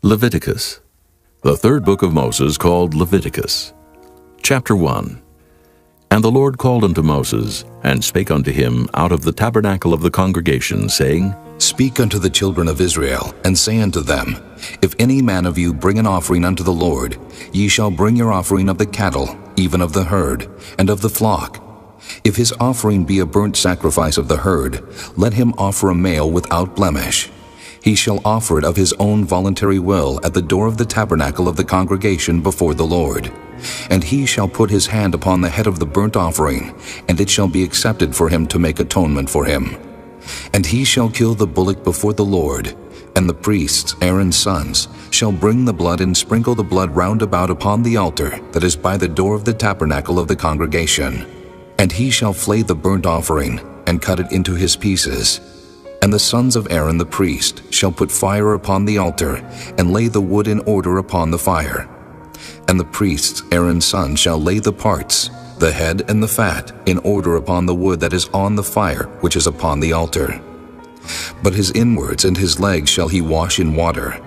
Leviticus, the third book of Moses, called Leviticus. Chapter 1. And the Lord called unto Moses, and spake unto him out of the tabernacle of the congregation, saying, Speak unto the children of Israel, and say unto them, If any man of you bring an offering unto the Lord, ye shall bring your offering of the cattle, even of the herd, and of the flock. If his offering be a burnt sacrifice of the herd, let him offer a male without blemish. He shall offer it of his own voluntary will at the door of the tabernacle of the congregation before the Lord. And he shall put his hand upon the head of the burnt offering, and it shall be accepted for him to make atonement for him. And he shall kill the bullock before the Lord, and the priests, Aaron's sons, shall bring the blood and sprinkle the blood round about upon the altar that is by the door of the tabernacle of the congregation. And he shall flay the burnt offering, and cut it into his pieces. And the sons of Aaron the priest shall put fire upon the altar, and lay the wood in order upon the fire. And the priests, Aaron's sons, shall lay the parts, the head and the fat, in order upon the wood that is on the fire, which is upon the altar. But his inwards and his legs shall he wash in water.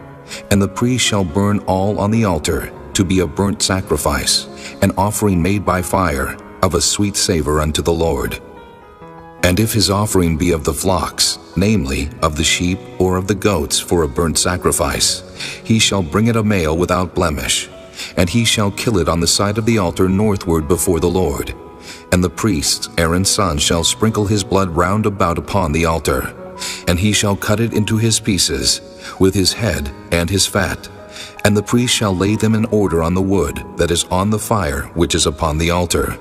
And the priest shall burn all on the altar, to be a burnt sacrifice, an offering made by fire, of a sweet savor unto the Lord. And if his offering be of the flocks, namely, of the sheep or of the goats for a burnt sacrifice, he shall bring it a male without blemish, and he shall kill it on the side of the altar northward before the Lord. And the priests, Aaron's sons, shall sprinkle his blood round about upon the altar, and he shall cut it into his pieces, with his head and his fat. And the priest shall lay them in order on the wood that is on the fire which is upon the altar.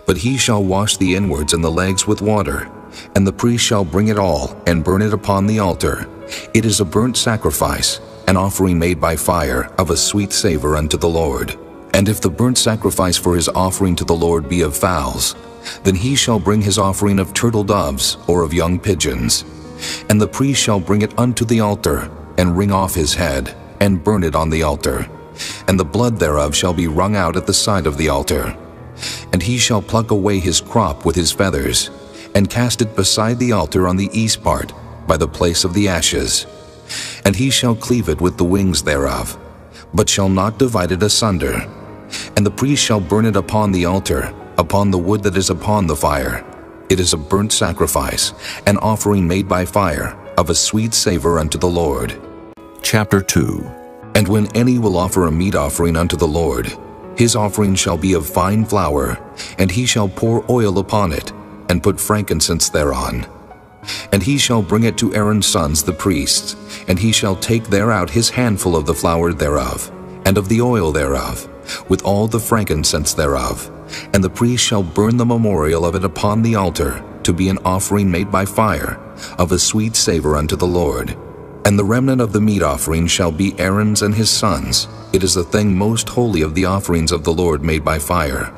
But he shall wash the inwards and the legs with water, and the priest shall bring it all, and burn it upon the altar. It is a burnt sacrifice, an offering made by fire, of a sweet savor unto the Lord. And if the burnt sacrifice for his offering to the Lord be of fowls, then he shall bring his offering of turtle doves, or of young pigeons. And the priest shall bring it unto the altar, and wring off his head, and burn it on the altar. And the blood thereof shall be wrung out at the side of the altar. And he shall pluck away his crop with his feathers, and cast it beside the altar on the east part, by the place of the ashes. And he shall cleave it with the wings thereof, but shall not divide it asunder. And the priest shall burn it upon the altar, upon the wood that is upon the fire. It is a burnt sacrifice, an offering made by fire, of a sweet savor unto the Lord. Chapter 2. And when any will offer a meat offering unto the Lord, his offering shall be of fine flour, and he shall pour oil upon it, and put frankincense thereon. And he shall bring it to Aaron's sons the priests, and he shall take thereout his handful of the flour thereof, and of the oil thereof, with all the frankincense thereof. And the priest shall burn the memorial of it upon the altar, to be an offering made by fire, of a sweet savor unto the Lord. And the remnant of the meat offering shall be Aaron's and his sons. It is the thing most holy of the offerings of the Lord made by fire.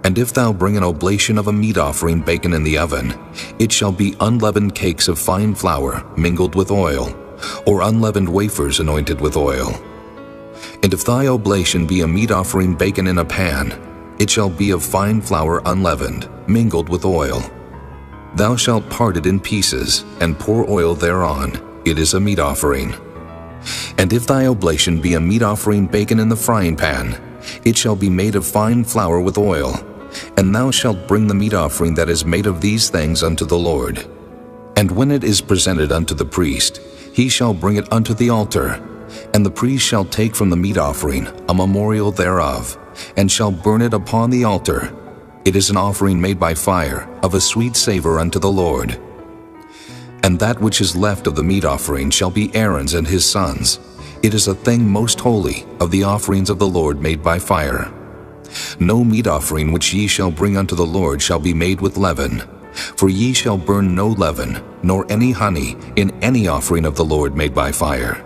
And if thou bring an oblation of a meat offering baken in the oven, it shall be unleavened cakes of fine flour mingled with oil, or unleavened wafers anointed with oil. And if thy oblation be a meat offering baken in a pan, it shall be of fine flour unleavened, mingled with oil. Thou shalt part it in pieces, and pour oil thereon. It is a meat offering. And if thy oblation be a meat offering baken in the frying pan, it shall be made of fine flour with oil. And thou shalt bring the meat offering that is made of these things unto the Lord. And when it is presented unto the priest, he shall bring it unto the altar. And the priest shall take from the meat offering a memorial thereof, and shall burn it upon the altar. It is an offering made by fire, of a sweet savor unto the Lord. And that which is left of the meat offering shall be Aaron's and his sons. It is a thing most holy of the offerings of the Lord made by fire. No meat offering which ye shall bring unto the Lord shall be made with leaven, for ye shall burn no leaven, nor any honey, in any offering of the Lord made by fire.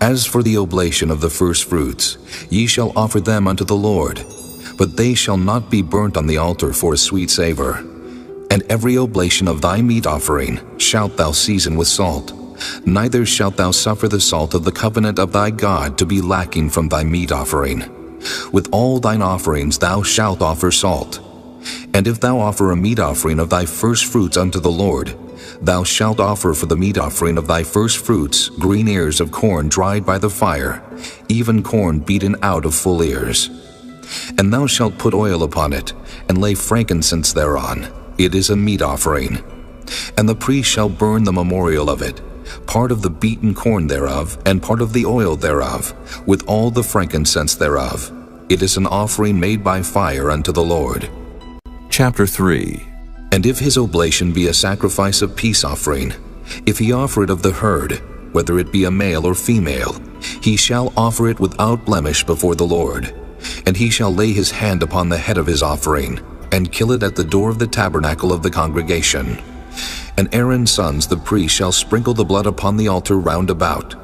As for the oblation of the firstfruits, ye shall offer them unto the Lord, but they shall not be burnt on the altar for a sweet savor. And every oblation of thy meat offering shalt thou season with salt, neither shalt thou suffer the salt of the covenant of thy God to be lacking from thy meat offering. With all thine offerings thou shalt offer salt. And if thou offer a meat offering of thy firstfruits unto the Lord, Thou shalt offer for the meat offering of thy first fruits green ears of corn dried by the fire, even corn beaten out of full ears. And thou shalt put oil upon it, and lay frankincense thereon. It is a meat offering. And the priest shall burn the memorial of it, part of the beaten corn thereof, and part of the oil thereof, with all the frankincense thereof. It is an offering made by fire unto the Lord. Chapter 3. And if his oblation be a sacrifice of peace offering, if he offer it of the herd, whether it be a male or female, he shall offer it without blemish before the Lord. And he shall lay his hand upon the head of his offering, and kill it at the door of the tabernacle of the congregation. And Aaron's sons the priest shall sprinkle the blood upon the altar round about.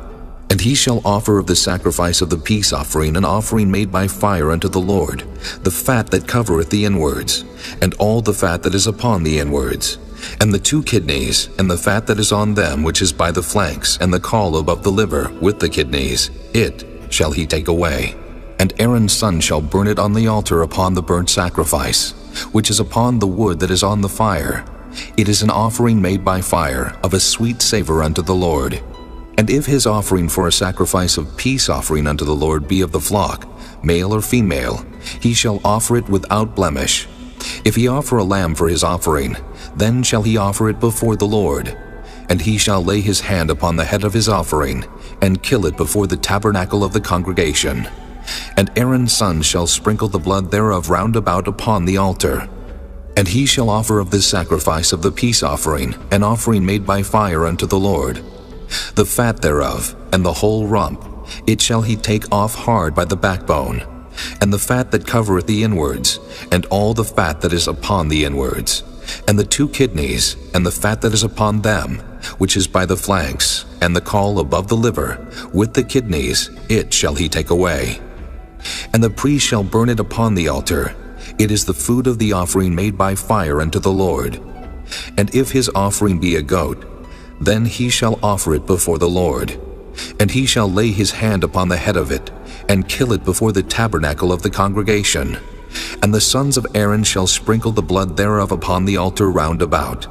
And he shall offer of the sacrifice of the peace offering an offering made by fire unto the Lord, the fat that covereth the inwards, and all the fat that is upon the inwards, and the 2 kidneys, and the fat that is on them which is by the flanks, and the caul above the liver with the kidneys, it shall he take away. And Aaron's son shall burn it on the altar upon the burnt sacrifice, which is upon the wood that is on the fire. It is an offering made by fire, of a sweet savor unto the Lord. And if his offering for a sacrifice of peace offering unto the Lord be of the flock, male or female, he shall offer it without blemish. If he offer a lamb for his offering, then shall he offer it before the Lord. And he shall lay his hand upon the head of his offering, and kill it before the tabernacle of the congregation. And Aaron's sons shall sprinkle the blood thereof round about upon the altar. And he shall offer of this sacrifice of the peace offering an offering made by fire unto the Lord. The fat thereof, and the whole rump, it shall he take off hard by the backbone, and the fat that covereth the inwards, and all the fat that is upon the inwards, and the 2 kidneys, and the fat that is upon them, which is by the flanks, and the caul above the liver, with the kidneys, it shall he take away. And the priest shall burn it upon the altar. It is the food of the offering made by fire unto the Lord. And if his offering be a goat, then he shall offer it before the Lord. And he shall lay his hand upon the head of it, and kill it before the tabernacle of the congregation. And the sons of Aaron shall sprinkle the blood thereof upon the altar round about.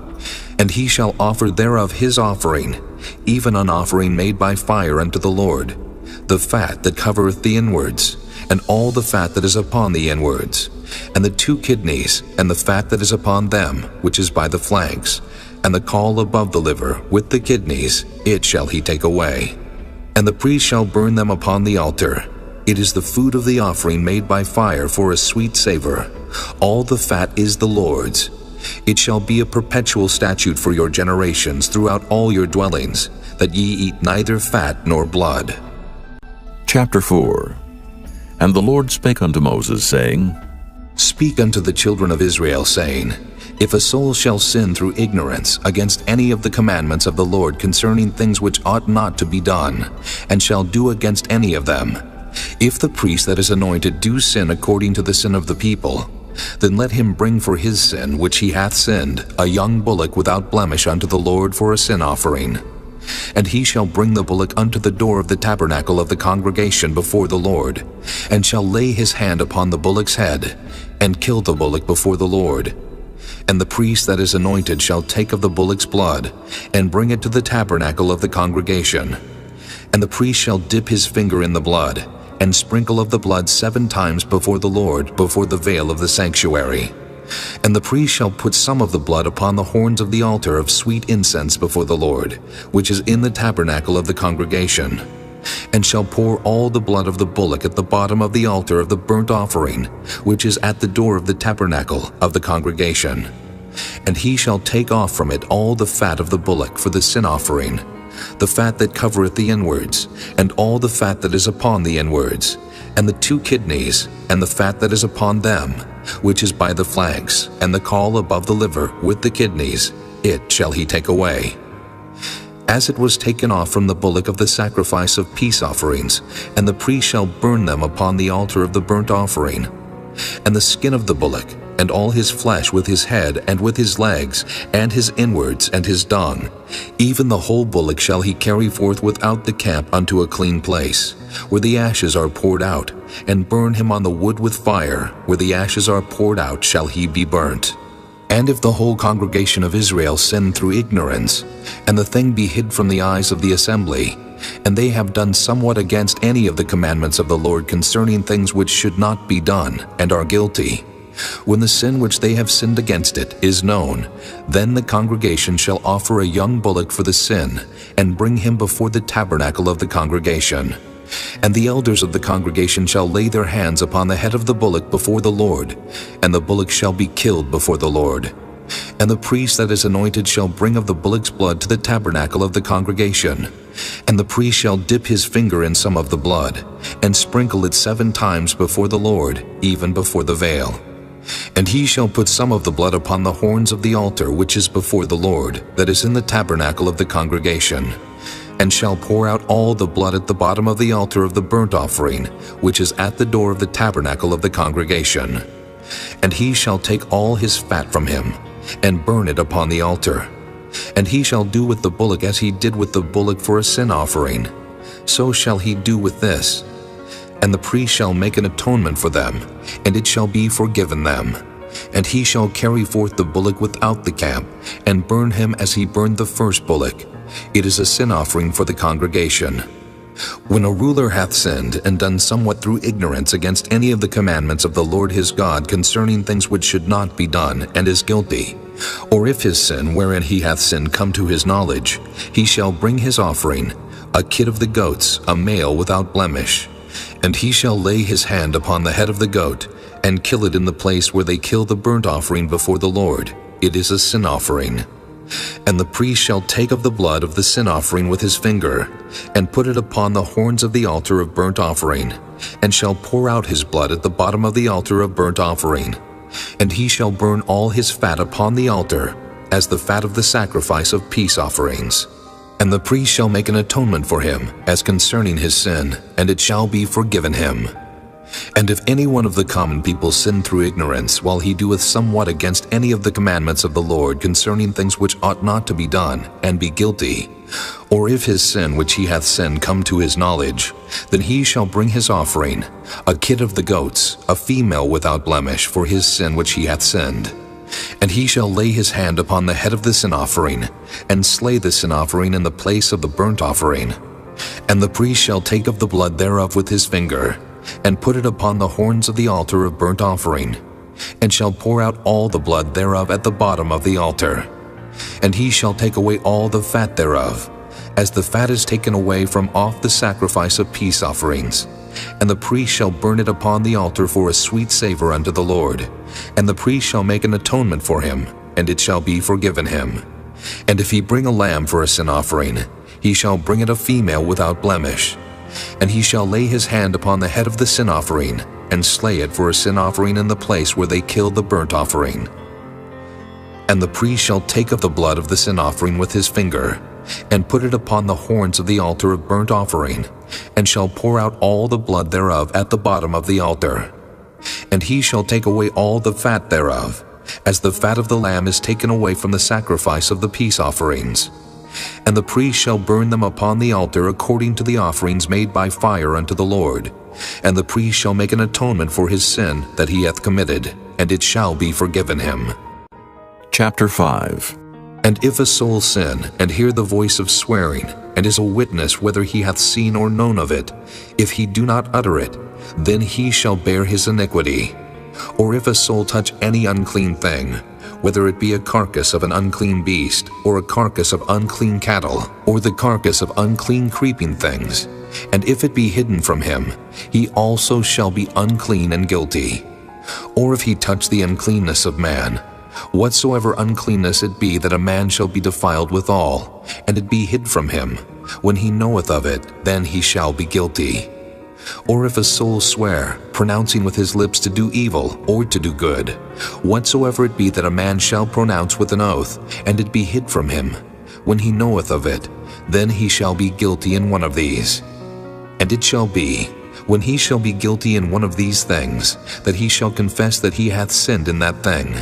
And he shall offer thereof his offering, even an offering made by fire unto the Lord, the fat that covereth the inwards, and all the fat that is upon the inwards, and the 2 kidneys, and the fat that is upon them, which is by the flanks, and the caul above the liver, with the kidneys, it shall he take away. And the priest shall burn them upon the altar. It is the food of the offering made by fire for a sweet savor. All the fat is the Lord's. It shall be a perpetual statute for your generations throughout all your dwellings, that ye eat neither fat nor blood. Chapter 4. And the Lord spake unto Moses, saying, Speak unto the children of Israel, saying, If a soul shall sin through ignorance against any of the commandments of the Lord concerning things which ought not to be done, and shall do against any of them, if the priest that is anointed do sin according to the sin of the people, then let him bring for his sin which he hath sinned a young bullock without blemish unto the Lord for a sin offering. And he shall bring the bullock unto the door of the tabernacle of the congregation before the Lord, and shall lay his hand upon the bullock's head, and kill the bullock before the Lord. And the priest that is anointed shall take of the bullock's blood, and bring it to the tabernacle of the congregation. And the priest shall dip his finger in the blood, and sprinkle of the blood 7 times before the Lord, before the veil of the sanctuary. And the priest shall put some of the blood upon the horns of the altar of sweet incense before the Lord, which is in the tabernacle of the congregation, and shall pour all the blood of the bullock at the bottom of the altar of the burnt offering, which is at the door of the tabernacle of the congregation. And he shall take off from it all the fat of the bullock for the sin offering, the fat that covereth the inwards, and all the fat that is upon the inwards, and the 2 kidneys, and the fat that is upon them, which is by the flanks, and the caul above the liver, with the kidneys, it shall he take away. As it was taken off from the bullock of the sacrifice of peace offerings, and the priest shall burn them upon the altar of the burnt offering. And the skin of the bullock, and all his flesh with his head, and with his legs, and his inwards, and his dung, even the whole bullock shall he carry forth without the camp unto a clean place, where the ashes are poured out, and burn him on the wood with fire, where the ashes are poured out shall he be burnt. And if the whole congregation of Israel sin through ignorance, and the thing be hid from the eyes of the assembly, and they have done somewhat against any of the commandments of the Lord concerning things which should not be done, and are guilty, when the sin which they have sinned against it is known, then the congregation shall offer a young bullock for the sin, and bring him before the tabernacle of the congregation. And the elders of the congregation shall lay their hands upon the head of the bullock before the Lord, and the bullock shall be killed before the Lord. And the priest that is anointed shall bring of the bullock's blood to the tabernacle of the congregation. And the priest shall dip his finger in some of the blood, and sprinkle it 7 times before the Lord, even before the veil. And he shall put some of the blood upon the horns of the altar which is before the Lord, that is in the tabernacle of the congregation, and shall pour out all the blood at the bottom of the altar of the burnt offering, which is at the door of the tabernacle of the congregation. And he shall take all his fat from him, and burn it upon the altar. And he shall do with the bullock as he did with the bullock for a sin offering. So shall he do with this. And the priest shall make an atonement for them, and it shall be forgiven them. And he shall carry forth the bullock without the camp, and burn him as he burned the first bullock. It is a sin offering for the congregation. When a ruler hath sinned, and done somewhat through ignorance against any of the commandments of the Lord his God concerning things which should not be done, and is guilty, or if his sin wherein he hath sinned come to his knowledge, he shall bring his offering, a kid of the goats, a male without blemish. And he shall lay his hand upon the head of the goat, and kill it in the place where they kill the burnt offering before the Lord. It is a sin offering. And the priest shall take of the blood of the sin offering with his finger, and put it upon the horns of the altar of burnt offering, and shall pour out his blood at the bottom of the altar of burnt offering. And he shall burn all his fat upon the altar, as the fat of the sacrifice of peace offerings. And the priest shall make an atonement for him, as concerning his sin, and it shall be forgiven him. And if any one of the common people sin through ignorance, while he doeth somewhat against any of the commandments of the Lord concerning things which ought not to be done, and be guilty, or if his sin which he hath sinned come to his knowledge, then he shall bring his offering, a kid of the goats, a female without blemish, for his sin which he hath sinned. And he shall lay his hand upon the head of the sin offering, and slay the sin offering in the place of the burnt offering. And the priest shall take of the blood thereof with his finger, and put it upon the horns of the altar of burnt offering, and shall pour out all the blood thereof at the bottom of the altar. And he shall take away all the fat thereof, as the fat is taken away from off the sacrifice of peace offerings. And the priest shall burn it upon the altar for a sweet savor unto the Lord. And the priest shall make an atonement for him, and it shall be forgiven him. And if he bring a lamb for a sin offering, he shall bring it a female without blemish. And he shall lay his hand upon the head of the sin offering, and slay it for a sin offering in the place where they kill the burnt offering. And the priest shall take of the blood of the sin offering with his finger, and put it upon the horns of the altar of burnt offering, and shall pour out all the blood thereof at the bottom of the altar. And he shall take away all the fat thereof, as the fat of the lamb is taken away from the sacrifice of the peace offerings. And the priest shall burn them upon the altar according to the offerings made by fire unto the Lord. And the priest shall make an atonement for his sin that he hath committed, and it shall be forgiven him. Chapter 5. And if a soul sin, and hear the voice of swearing, and is a witness whether he hath seen or known of it, if he do not utter it, then he shall bear his iniquity. Or if a soul touch any unclean thing, whether it be a carcass of an unclean beast, or a carcass of unclean cattle, or the carcass of unclean creeping things, and if it be hidden from him, he also shall be unclean and guilty. Or if he touch the uncleanness of man, whatsoever uncleanness it be that a man shall be defiled withal, and it be hid from him, when he knoweth of it, then he shall be guilty. Or if a soul swear, pronouncing with his lips to do evil or to do good, whatsoever it be that a man shall pronounce with an oath, and it be hid from him, when he knoweth of it, then he shall be guilty in one of these. And it shall be, when he shall be guilty in one of these things, that he shall confess that he hath sinned in that thing.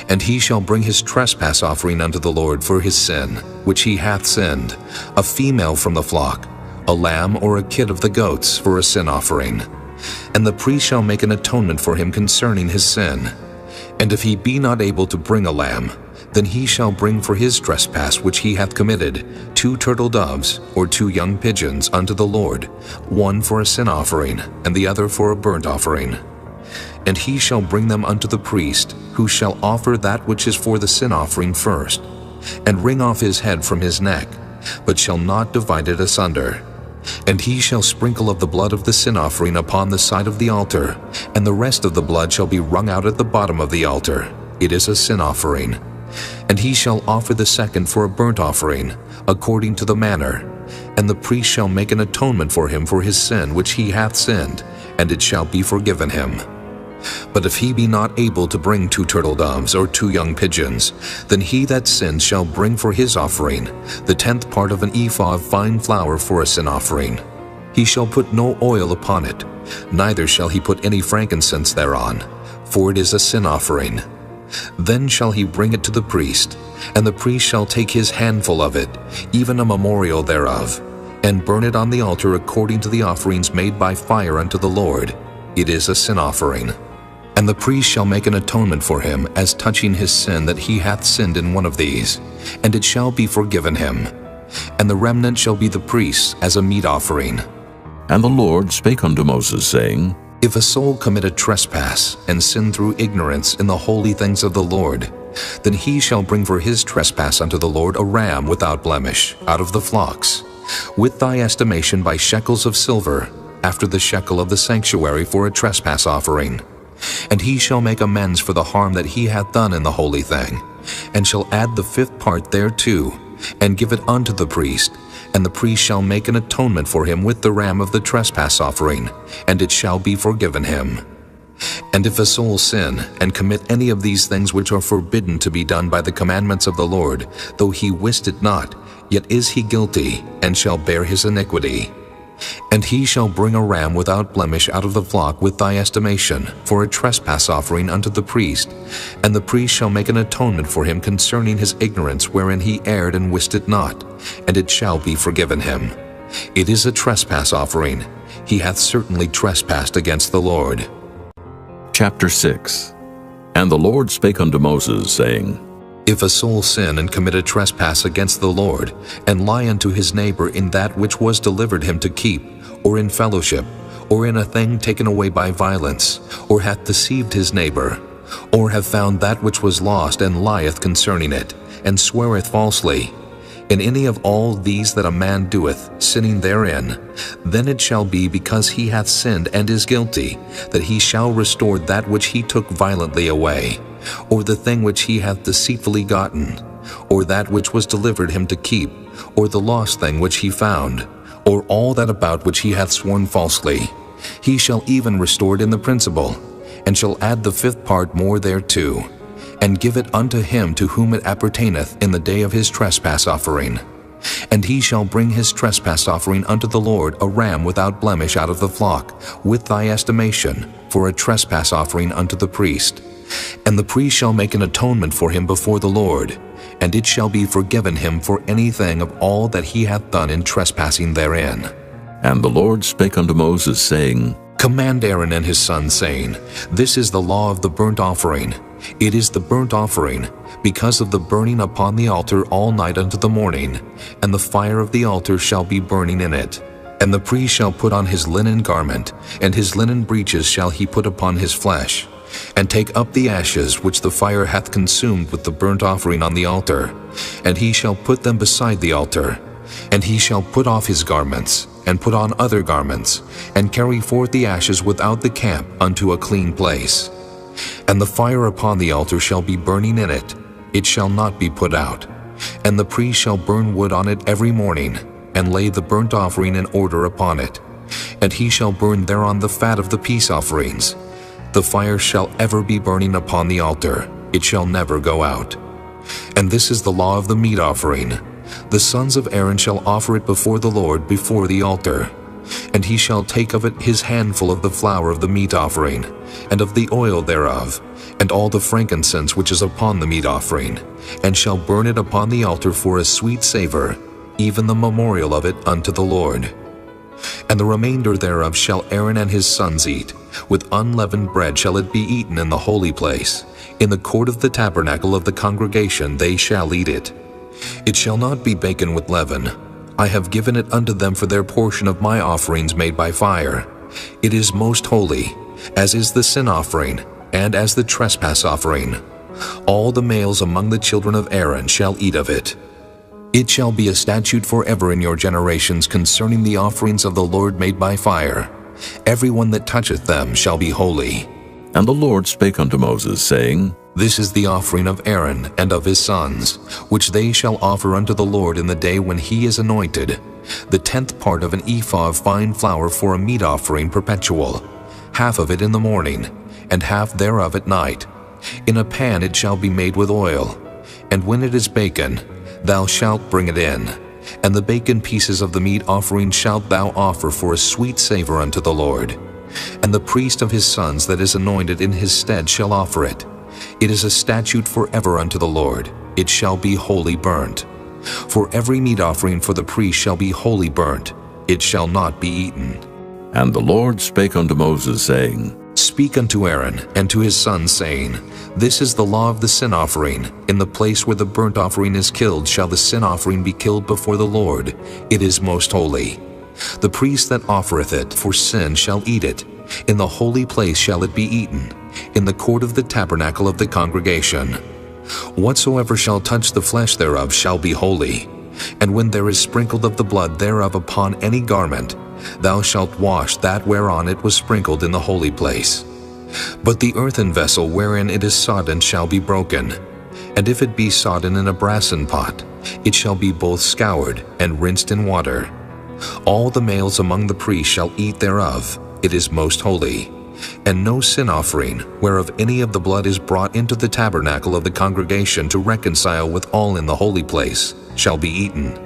And he shall bring his trespass offering unto the Lord for his sin, which he hath sinned, a female from the flock, a lamb or a kid of the goats for a sin offering. And the priest shall make an atonement for him concerning his sin. And if he be not able to bring a lamb, then he shall bring for his trespass which he hath committed 2 turtle doves or 2 young pigeons unto the Lord, one for a sin offering, and the other for a burnt offering. And he shall bring them unto the priest, who shall offer that which is for the sin offering first, and wring off his head from his neck, but shall not divide it asunder. And he shall sprinkle of the blood of the sin offering upon the side of the altar, and the rest of the blood shall be wrung out at the bottom of the altar. It is a sin offering. And he shall offer the second for a burnt offering, according to the manner. And the priest shall make an atonement for him for his sin which he hath sinned, and it shall be forgiven him. But if he be not able to bring 2 turtle doves or 2 young pigeons, then he that sinned shall bring for his offering the 10th part of an ephah of fine flour for a sin offering. He shall put no oil upon it, neither shall he put any frankincense thereon, for it is a sin offering. Then shall he bring it to the priest, and the priest shall take his handful of it, even a memorial thereof, and burn it on the altar according to the offerings made by fire unto the Lord. It is a sin offering. And the priest shall make an atonement for him as touching his sin that he hath sinned in one of these, and it shall be forgiven him. And the remnant shall be the priest's as a meat offering. And the Lord spake unto Moses, saying, If a soul commit a trespass, and sin through ignorance in the holy things of the Lord, then he shall bring for his trespass unto the Lord a ram without blemish, out of the flocks, with thy estimation by shekels of silver, after the shekel of the sanctuary for a trespass offering. And he shall make amends for the harm that he hath done in the holy thing, and shall add the 5th part thereto, and give it unto the priest, and the priest shall make an atonement for him with the ram of the trespass offering, and it shall be forgiven him. And if a soul sin, and commit any of these things which are forbidden to be done by the commandments of the Lord, though he wist it not, yet is he guilty, and shall bear his iniquity. And he shall bring a ram without blemish out of the flock with thy estimation, for a trespass offering unto the priest, and the priest shall make an atonement for him concerning his ignorance wherein he erred and wist it not, and it shall be forgiven him. It is a trespass offering. He hath certainly trespassed against the Lord. Chapter 6. And the Lord spake unto Moses, saying, If a soul sin and commit a trespass against the Lord, and lie unto his neighbor in that which was delivered him to keep, or in fellowship, or in a thing taken away by violence, or hath deceived his neighbor, or have found that which was lost and lieth concerning it, and sweareth falsely, in any of all these that a man doeth, sinning therein, then it shall be because he hath sinned and is guilty, that he shall restore that which he took violently away, or the thing which he hath deceitfully gotten, or that which was delivered him to keep, or the lost thing which he found, or all that about which he hath sworn falsely. He shall even restore it in the principal, and shall add the 5th part more thereto, and give it unto him to whom it appertaineth in the day of his trespass offering. And he shall bring his trespass offering unto the Lord a ram without blemish out of the flock, with thy estimation, for a trespass offering unto the priest. And the priest shall make an atonement for him before the Lord, and it shall be forgiven him for anything of all that he hath done in trespassing therein. And the Lord spake unto Moses, saying, Command Aaron and his sons, saying, This is the law of the burnt offering. It is the burnt offering, because of the burning upon the altar all night unto the morning, and the fire of the altar shall be burning in it. And the priest shall put on his linen garment, and his linen breeches shall he put upon his flesh, and take up the ashes which the fire hath consumed with the burnt offering on the altar, and he shall put them beside the altar. And he shall put off his garments, and put on other garments, and carry forth the ashes without the camp unto a clean place. And the fire upon the altar shall be burning in it, it shall not be put out. And the priest shall burn wood on it every morning, and lay the burnt offering in order upon it. And he shall burn thereon the fat of the peace offerings. The fire shall ever be burning upon the altar, it shall never go out. And this is the law of the meat offering. The sons of Aaron shall offer it before the Lord before the altar. And he shall take of it his handful of the flour of the meat offering, and of the oil thereof, and all the frankincense which is upon the meat offering, and shall burn it upon the altar for a sweet savor, even the memorial of it unto the Lord. And the remainder thereof shall Aaron and his sons eat. With unleavened bread shall it be eaten in the holy place. In the court of the tabernacle of the congregation they shall eat it. It shall not be baken with leaven. I have given it unto them for their portion of my offerings made by fire. It is most holy, as is the sin offering, and as the trespass offering. All the males among the children of Aaron shall eat of it. It shall be a statute forever in your generations concerning the offerings of the Lord made by fire. Every one that toucheth them shall be holy. And the Lord spake unto Moses, saying, This is the offering of Aaron and of his sons, which they shall offer unto the Lord in the day when he is anointed, the 10th part of an ephah of fine flour for a meat offering perpetual, half of it in the morning, and half thereof at night. In a pan it shall be made with oil, and when it is baken, thou shalt bring it in. And the baken pieces of the meat offering shalt thou offer for a sweet savor unto the Lord. And the priest of his sons that is anointed in his stead shall offer it. It is a statute forever unto the Lord. It shall be wholly burnt. For every meat offering for the priest shall be wholly burnt. It shall not be eaten. And the Lord spake unto Moses, saying, Speak unto Aaron and to his sons, saying, This is the law of the sin offering. In the place where the burnt offering is killed shall the sin offering be killed before the Lord. It is most holy. The priest that offereth it for sin shall eat it. In the holy place shall it be eaten, in the court of the tabernacle of the congregation. Whatsoever shall touch the flesh thereof shall be holy. And when there is sprinkled of the blood thereof upon any garment, thou shalt wash that whereon it was sprinkled in the holy place. But the earthen vessel wherein it is sodden shall be broken. And if it be sodden in a brassen pot, it shall be both scoured and rinsed in water. All the males among the priests shall eat thereof. It is most holy. And no sin offering, whereof any of the blood is brought into the tabernacle of the congregation to reconcile with all in the holy place, shall be eaten.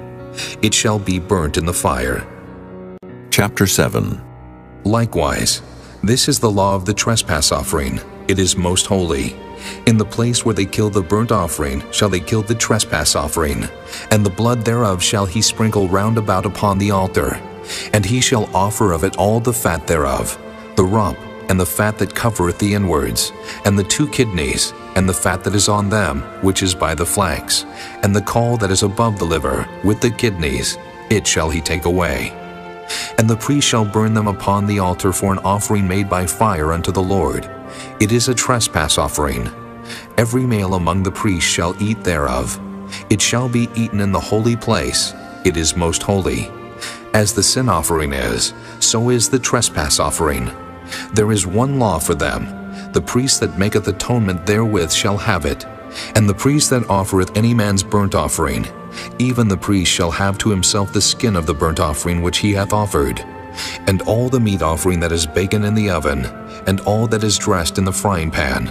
It shall be burnt in the fire. Chapter 7. Likewise, this is the law of the trespass offering. It is most holy. In the place where they kill the burnt offering shall they kill the trespass offering, and the blood thereof shall he sprinkle round about upon the altar. And he shall offer of it all the fat thereof, the rump, and the fat that covereth the inwards, and the 2 kidneys, and the fat that is on them, which is by the flanks, and the caul that is above the liver, with the kidneys, it shall he take away. And the priest shall burn them upon the altar for an offering made by fire unto the Lord. It is a trespass offering. Every male among the priests shall eat thereof. It shall be eaten in the holy place. It is most holy. As the sin offering is, so is the trespass offering. There is one law for them. The priest that maketh atonement therewith shall have it. And the priest that offereth any man's burnt offering, even the priest shall have to himself the skin of the burnt offering which he hath offered, and all the meat offering that is baken in the oven, and all that is dressed in the frying pan.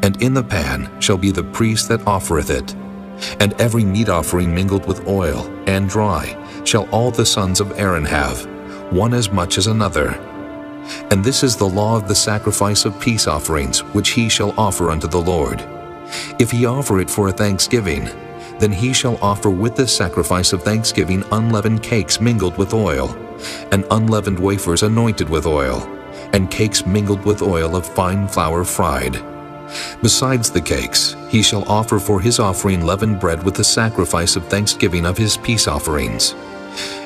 And in the pan shall be the priest that offereth it. And every meat offering mingled with oil, and dry, shall all the sons of Aaron have, one as much as another. And this is the law of the sacrifice of peace offerings, which he shall offer unto the Lord. If he offer it for a thanksgiving, then he shall offer with the sacrifice of thanksgiving unleavened cakes mingled with oil, and unleavened wafers anointed with oil, and cakes mingled with oil of fine flour fried. Besides the cakes, he shall offer for his offering leavened bread with the sacrifice of thanksgiving of his peace offerings.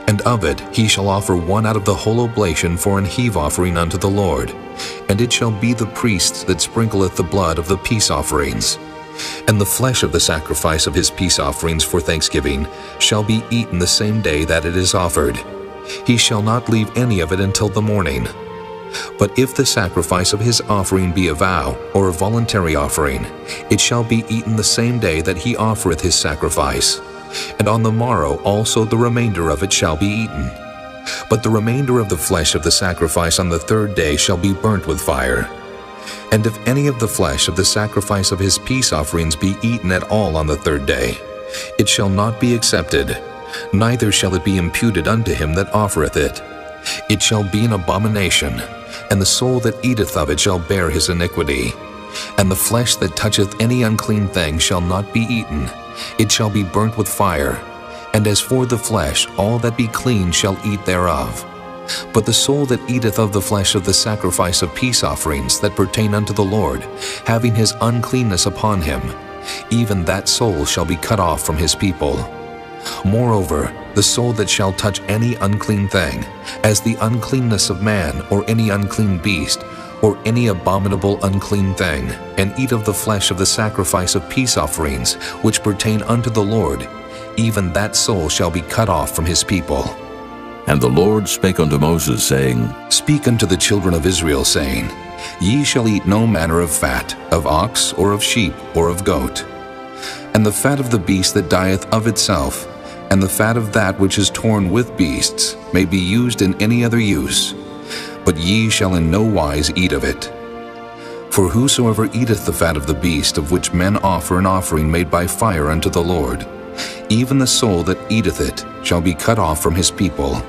And of it he shall offer one out of the whole oblation for an heave offering unto the Lord, and it shall be the priest that sprinkleth the blood of the peace offerings. And the flesh of the sacrifice of his peace offerings for thanksgiving shall be eaten the same day that it is offered. He shall not leave any of it until the morning. But if the sacrifice of his offering be a vow, or a voluntary offering, it shall be eaten the same day that he offereth his sacrifice. And on the morrow also the remainder of it shall be eaten. But the remainder of the flesh of the sacrifice on the 3rd day shall be burnt with fire. And if any of the flesh of the sacrifice of his peace offerings be eaten at all on the 3rd day, it shall not be accepted, neither shall it be imputed unto him that offereth it. It shall be an abomination, and the soul that eateth of it shall bear his iniquity. And the flesh that toucheth any unclean thing shall not be eaten, it shall be burnt with fire. And as for the flesh, all that be clean shall eat thereof. But the soul that eateth of the flesh of the sacrifice of peace offerings that pertain unto the Lord, having his uncleanness upon him, even that soul shall be cut off from his people. Moreover, the soul that shall touch any unclean thing, as the uncleanness of man, or any unclean beast, or any abominable unclean thing, and eat of the flesh of the sacrifice of peace offerings, which pertain unto the Lord, even that soul shall be cut off from his people. And the Lord spake unto Moses, saying, Speak unto the children of Israel, saying, Ye shall eat no manner of fat, of ox, or of sheep, or of goat. And the fat of the beast that dieth of itself, and the fat of that which is torn with beasts, may be used in any other use. But ye shall in no wise eat of it. For whosoever eateth the fat of the beast, of which men offer an offering made by fire unto the Lord, even the soul that eateth it shall be cut off from his people.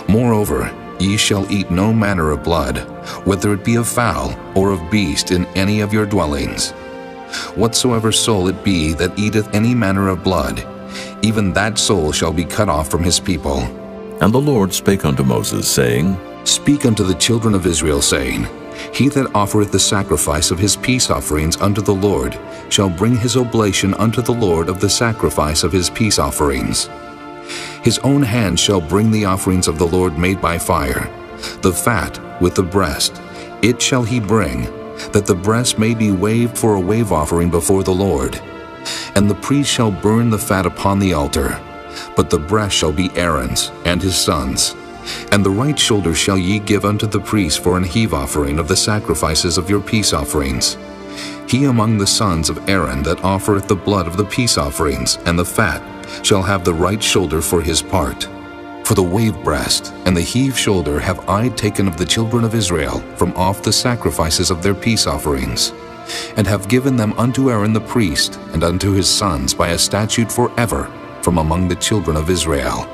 Moreover, ye shall eat no manner of blood, whether it be of fowl or of beast, in any of your dwellings. Whatsoever soul it be that eateth any manner of blood, even that soul shall be cut off from his people. And the Lord spake unto Moses, saying, Speak unto the children of Israel, saying, He that offereth the sacrifice of his peace offerings unto the Lord shall bring his oblation unto the Lord of the sacrifice of his peace offerings. His own hand shall bring the offerings of the Lord made by fire, the fat with the breast, it shall he bring, that the breast may be waved for a wave offering before the Lord. And the priest shall burn the fat upon the altar, but the breast shall be Aaron's and his sons'. And the right shoulder shall ye give unto the priest for an heave offering of the sacrifices of your peace offerings. He among the sons of Aaron that offereth the blood of the peace offerings and the fat shall have the right shoulder for his part. For the wave breast and the heave shoulder have I taken of the children of Israel from off the sacrifices of their peace offerings, and have given them unto Aaron the priest and unto his sons by a statute forever from among the children of Israel.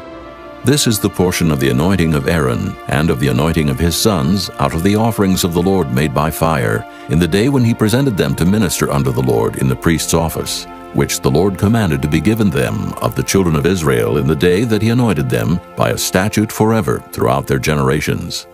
This is the portion of the anointing of Aaron, and of the anointing of his sons, out of the offerings of the Lord made by fire, in the day when he presented them to minister unto the Lord in the priest's office, which the Lord commanded to be given them of the children of Israel in the day that he anointed them, by a statute forever throughout their generations.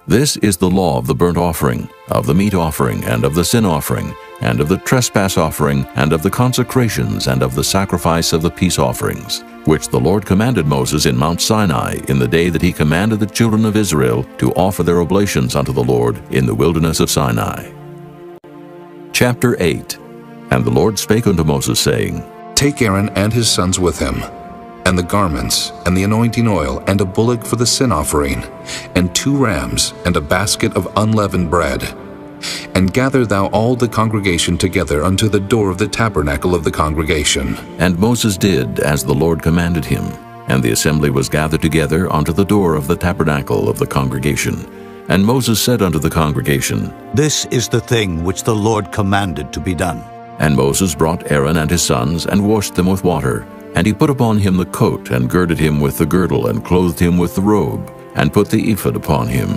This is the law of the burnt offering, of the meat offering, and of the sin offering, and of the trespass offering, and of the consecrations, and of the sacrifice of the peace offerings, which the Lord commanded Moses in Mount Sinai in the day that he commanded the children of Israel to offer their oblations unto the Lord in the wilderness of Sinai. Chapter 8. And the Lord spake unto Moses, saying, Take Aaron and his sons with him, and the garments, and the anointing oil, and a bullock for the sin offering, and 2 rams, and a basket of unleavened bread. And gather thou all the congregation together unto the door of the tabernacle of the congregation. And Moses did as the Lord commanded him, and the assembly was gathered together unto the door of the tabernacle of the congregation. And Moses said unto the congregation, This is the thing which the Lord commanded to be done. And Moses brought Aaron and his sons, and washed them with water. And he put upon him the coat, and girded him with the girdle, and clothed him with the robe, and put the ephod upon him.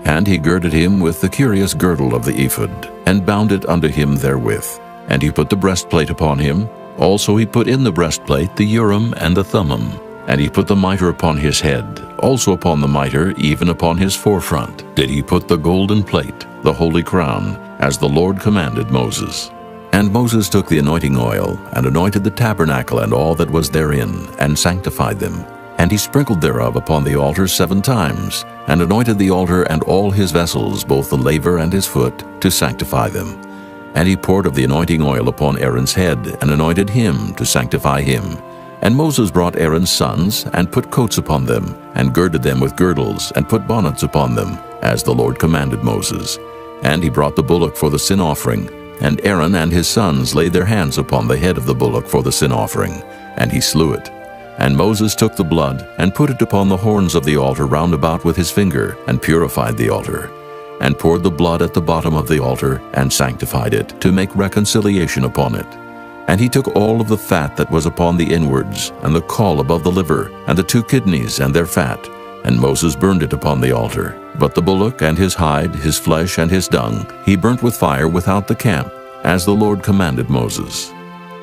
And he girded him with the curious girdle of the ephod, and bound it unto him therewith. And he put the breastplate upon him. Also he put in the breastplate the Urim and the Thummim. And he put the mitre upon his head. Also upon the mitre, even upon his forefront, did he put the golden plate, the holy crown, as the Lord commanded Moses. And Moses took the anointing oil, and anointed the tabernacle and all that was therein, and sanctified them. And he sprinkled thereof upon the altar 7 times, and anointed the altar and all his vessels, both the laver and his foot, to sanctify them. And he poured of the anointing oil upon Aaron's head, and anointed him to sanctify him. And Moses brought Aaron's sons, and put coats upon them, and girded them with girdles, and put bonnets upon them, as the Lord commanded Moses. And he brought the bullock for the sin offering, and Aaron and his sons laid their hands upon the head of the bullock for the sin offering, and he slew it. And Moses took the blood, and put it upon the horns of the altar round about with his finger, and purified the altar, and poured the blood at the bottom of the altar, and sanctified it, to make reconciliation upon it. And he took all of the fat that was upon the inwards, and the caul above the liver, and the 2 kidneys and their fat, and Moses burned it upon the altar. But the bullock and his hide, his flesh and his dung, he burnt with fire without the camp, as the Lord commanded Moses.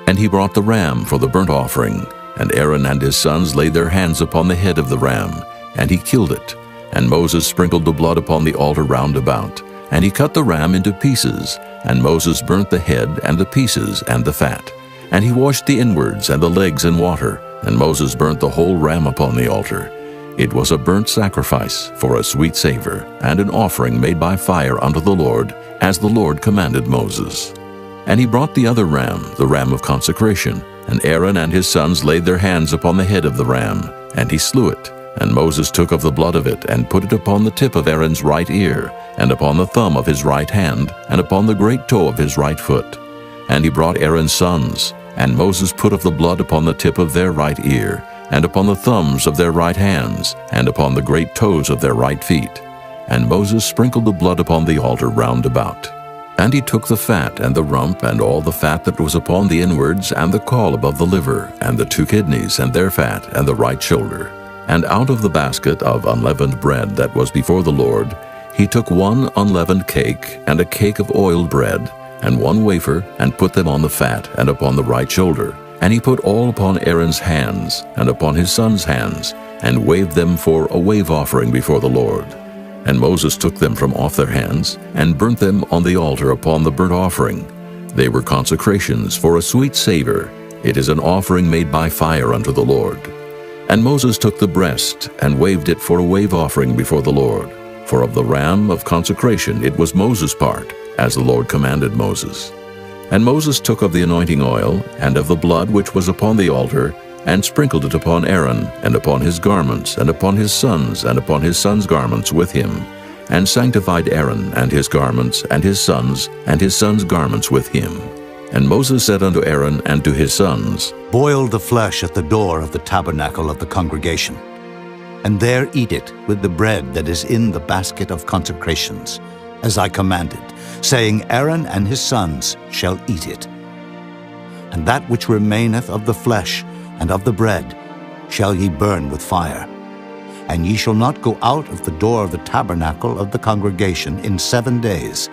And he brought the ram for the burnt offering, and Aaron and his sons laid their hands upon the head of the ram, and he killed it, And Moses sprinkled the blood upon the altar round about, and he cut the ram into pieces, and Moses burnt the head and the pieces and the fat. And he washed the inwards and the legs in water, and Moses burnt the whole ram upon the altar. It was a burnt sacrifice for a sweet savor, and an offering made by fire unto the Lord, as the Lord commanded Moses. And he brought the other ram, the ram of consecration, and Aaron and his sons laid their hands upon the head of the ram, and he slew it. And Moses took of the blood of it, and put it upon the tip of Aaron's right ear, and upon the thumb of his right hand, and upon the great toe of his right foot. And he brought Aaron's sons, and Moses put of the blood upon the tip of their right ear, and upon the thumbs of their right hands, and upon the great toes of their right feet. And Moses sprinkled the blood upon the altar round about. And he took the fat and the rump, and all the fat that was upon the inwards, and the caul above the liver, and the 2 kidneys, and their fat, and the right shoulder. And out of the basket of unleavened bread that was before the Lord, he took 1 unleavened cake, and a cake of oiled bread, and 1 wafer, and put them on the fat, and upon the right shoulder. And he put all upon Aaron's hands, and upon his sons' hands, and waved them for a wave offering before the Lord. And Moses took them from off their hands, and burnt them on the altar upon the burnt offering. They were consecrations for a sweet savor. It is an offering made by fire unto the Lord. And Moses took the breast, and waved it for a wave offering before the Lord. For of the ram of consecration it was Moses' part, as the Lord commanded Moses. And Moses took of the anointing oil, and of the blood which was upon the altar, and sprinkled it upon Aaron, and upon his garments, and upon his sons garments with him, and sanctified Aaron and his garments, and his sons garments with him. And Moses said unto Aaron and to his sons, Boil the flesh at the door of the tabernacle of the congregation, and there eat it with the bread that is in the basket of consecrations, as I commanded, saying, Aaron and his sons shall eat it. And that which remaineth of the flesh and of the bread shall ye burn with fire. And ye shall not go out of the door of the tabernacle of the congregation in 7 days,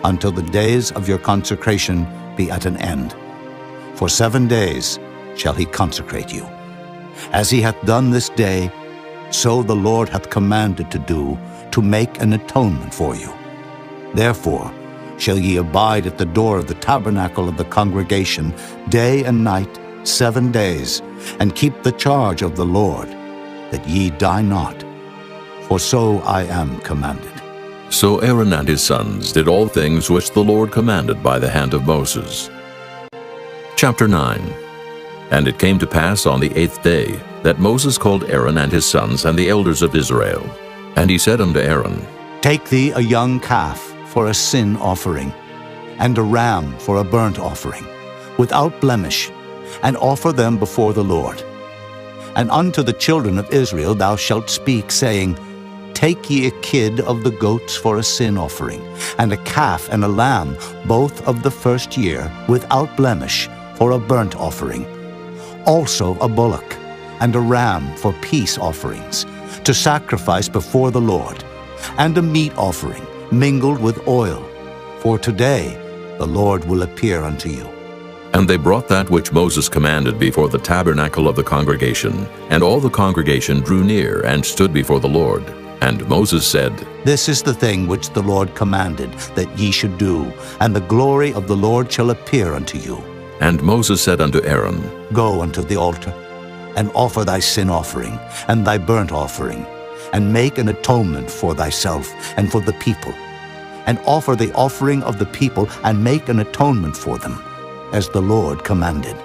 until the days of your consecration be at an end. For 7 days shall he consecrate you. As he hath done this day, so the Lord hath commanded to do, to make an atonement for you. Therefore shall ye abide at the door of the tabernacle of the congregation day and night 7 days, and keep the charge of the Lord, that ye die not. For so I am commanded. So Aaron and his sons did all things which the Lord commanded by the hand of Moses. Chapter 9. And it came to pass on the 8th day that Moses called Aaron and his sons and the elders of Israel. And he said unto Aaron, Take thee a young calf for a sin offering, and a ram for a burnt offering, without blemish, and offer them before the Lord. And unto the children of Israel thou shalt speak, saying, Take ye a kid of the goats for a sin offering, and a calf and a lamb, both of the first year, without blemish, for a burnt offering. Also a bullock, and a ram for peace offerings, to sacrifice before the Lord, and a meat offering, mingled with oil. For today the Lord will appear unto you. And they brought that which Moses commanded before the tabernacle of the congregation, and all the congregation drew near and stood before the Lord. And Moses said, This is the thing which the Lord commanded that ye should do, and the glory of the Lord shall appear unto you. And Moses said unto Aaron, Go unto the altar, and offer thy sin offering, and thy burnt offering, and make an atonement for thyself and for the people, and offer the offering of the people, and make an atonement for them, as the Lord commanded.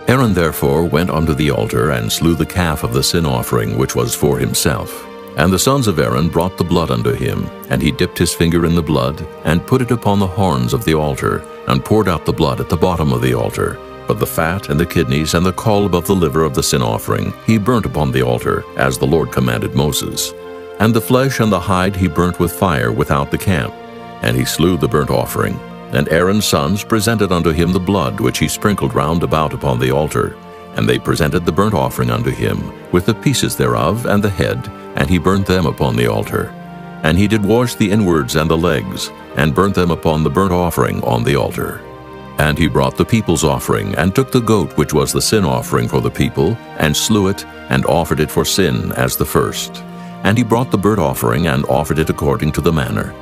Aaron therefore went unto the altar, and slew the calf of the sin offering which was for himself. And the sons of Aaron brought the blood unto him, and he dipped his finger in the blood, and put it upon the horns of the altar, and poured out the blood at the bottom of the altar. But the fat and the kidneys and the caul above the liver of the sin offering he burnt upon the altar, as the Lord commanded Moses. And the flesh and the hide he burnt with fire without the camp. And he slew the burnt offering. And Aaron's sons presented unto him the blood which he sprinkled round about upon the altar. And they presented the burnt offering unto him, with the pieces thereof and the head, and he burnt them upon the altar. And he did wash the inwards and the legs, and burnt them upon the burnt offering on the altar. And he brought the people's offering, and took the goat which was the sin offering for the people, and slew it, and offered it for sin as the first. And he brought the burnt offering, and offered it according to the manner.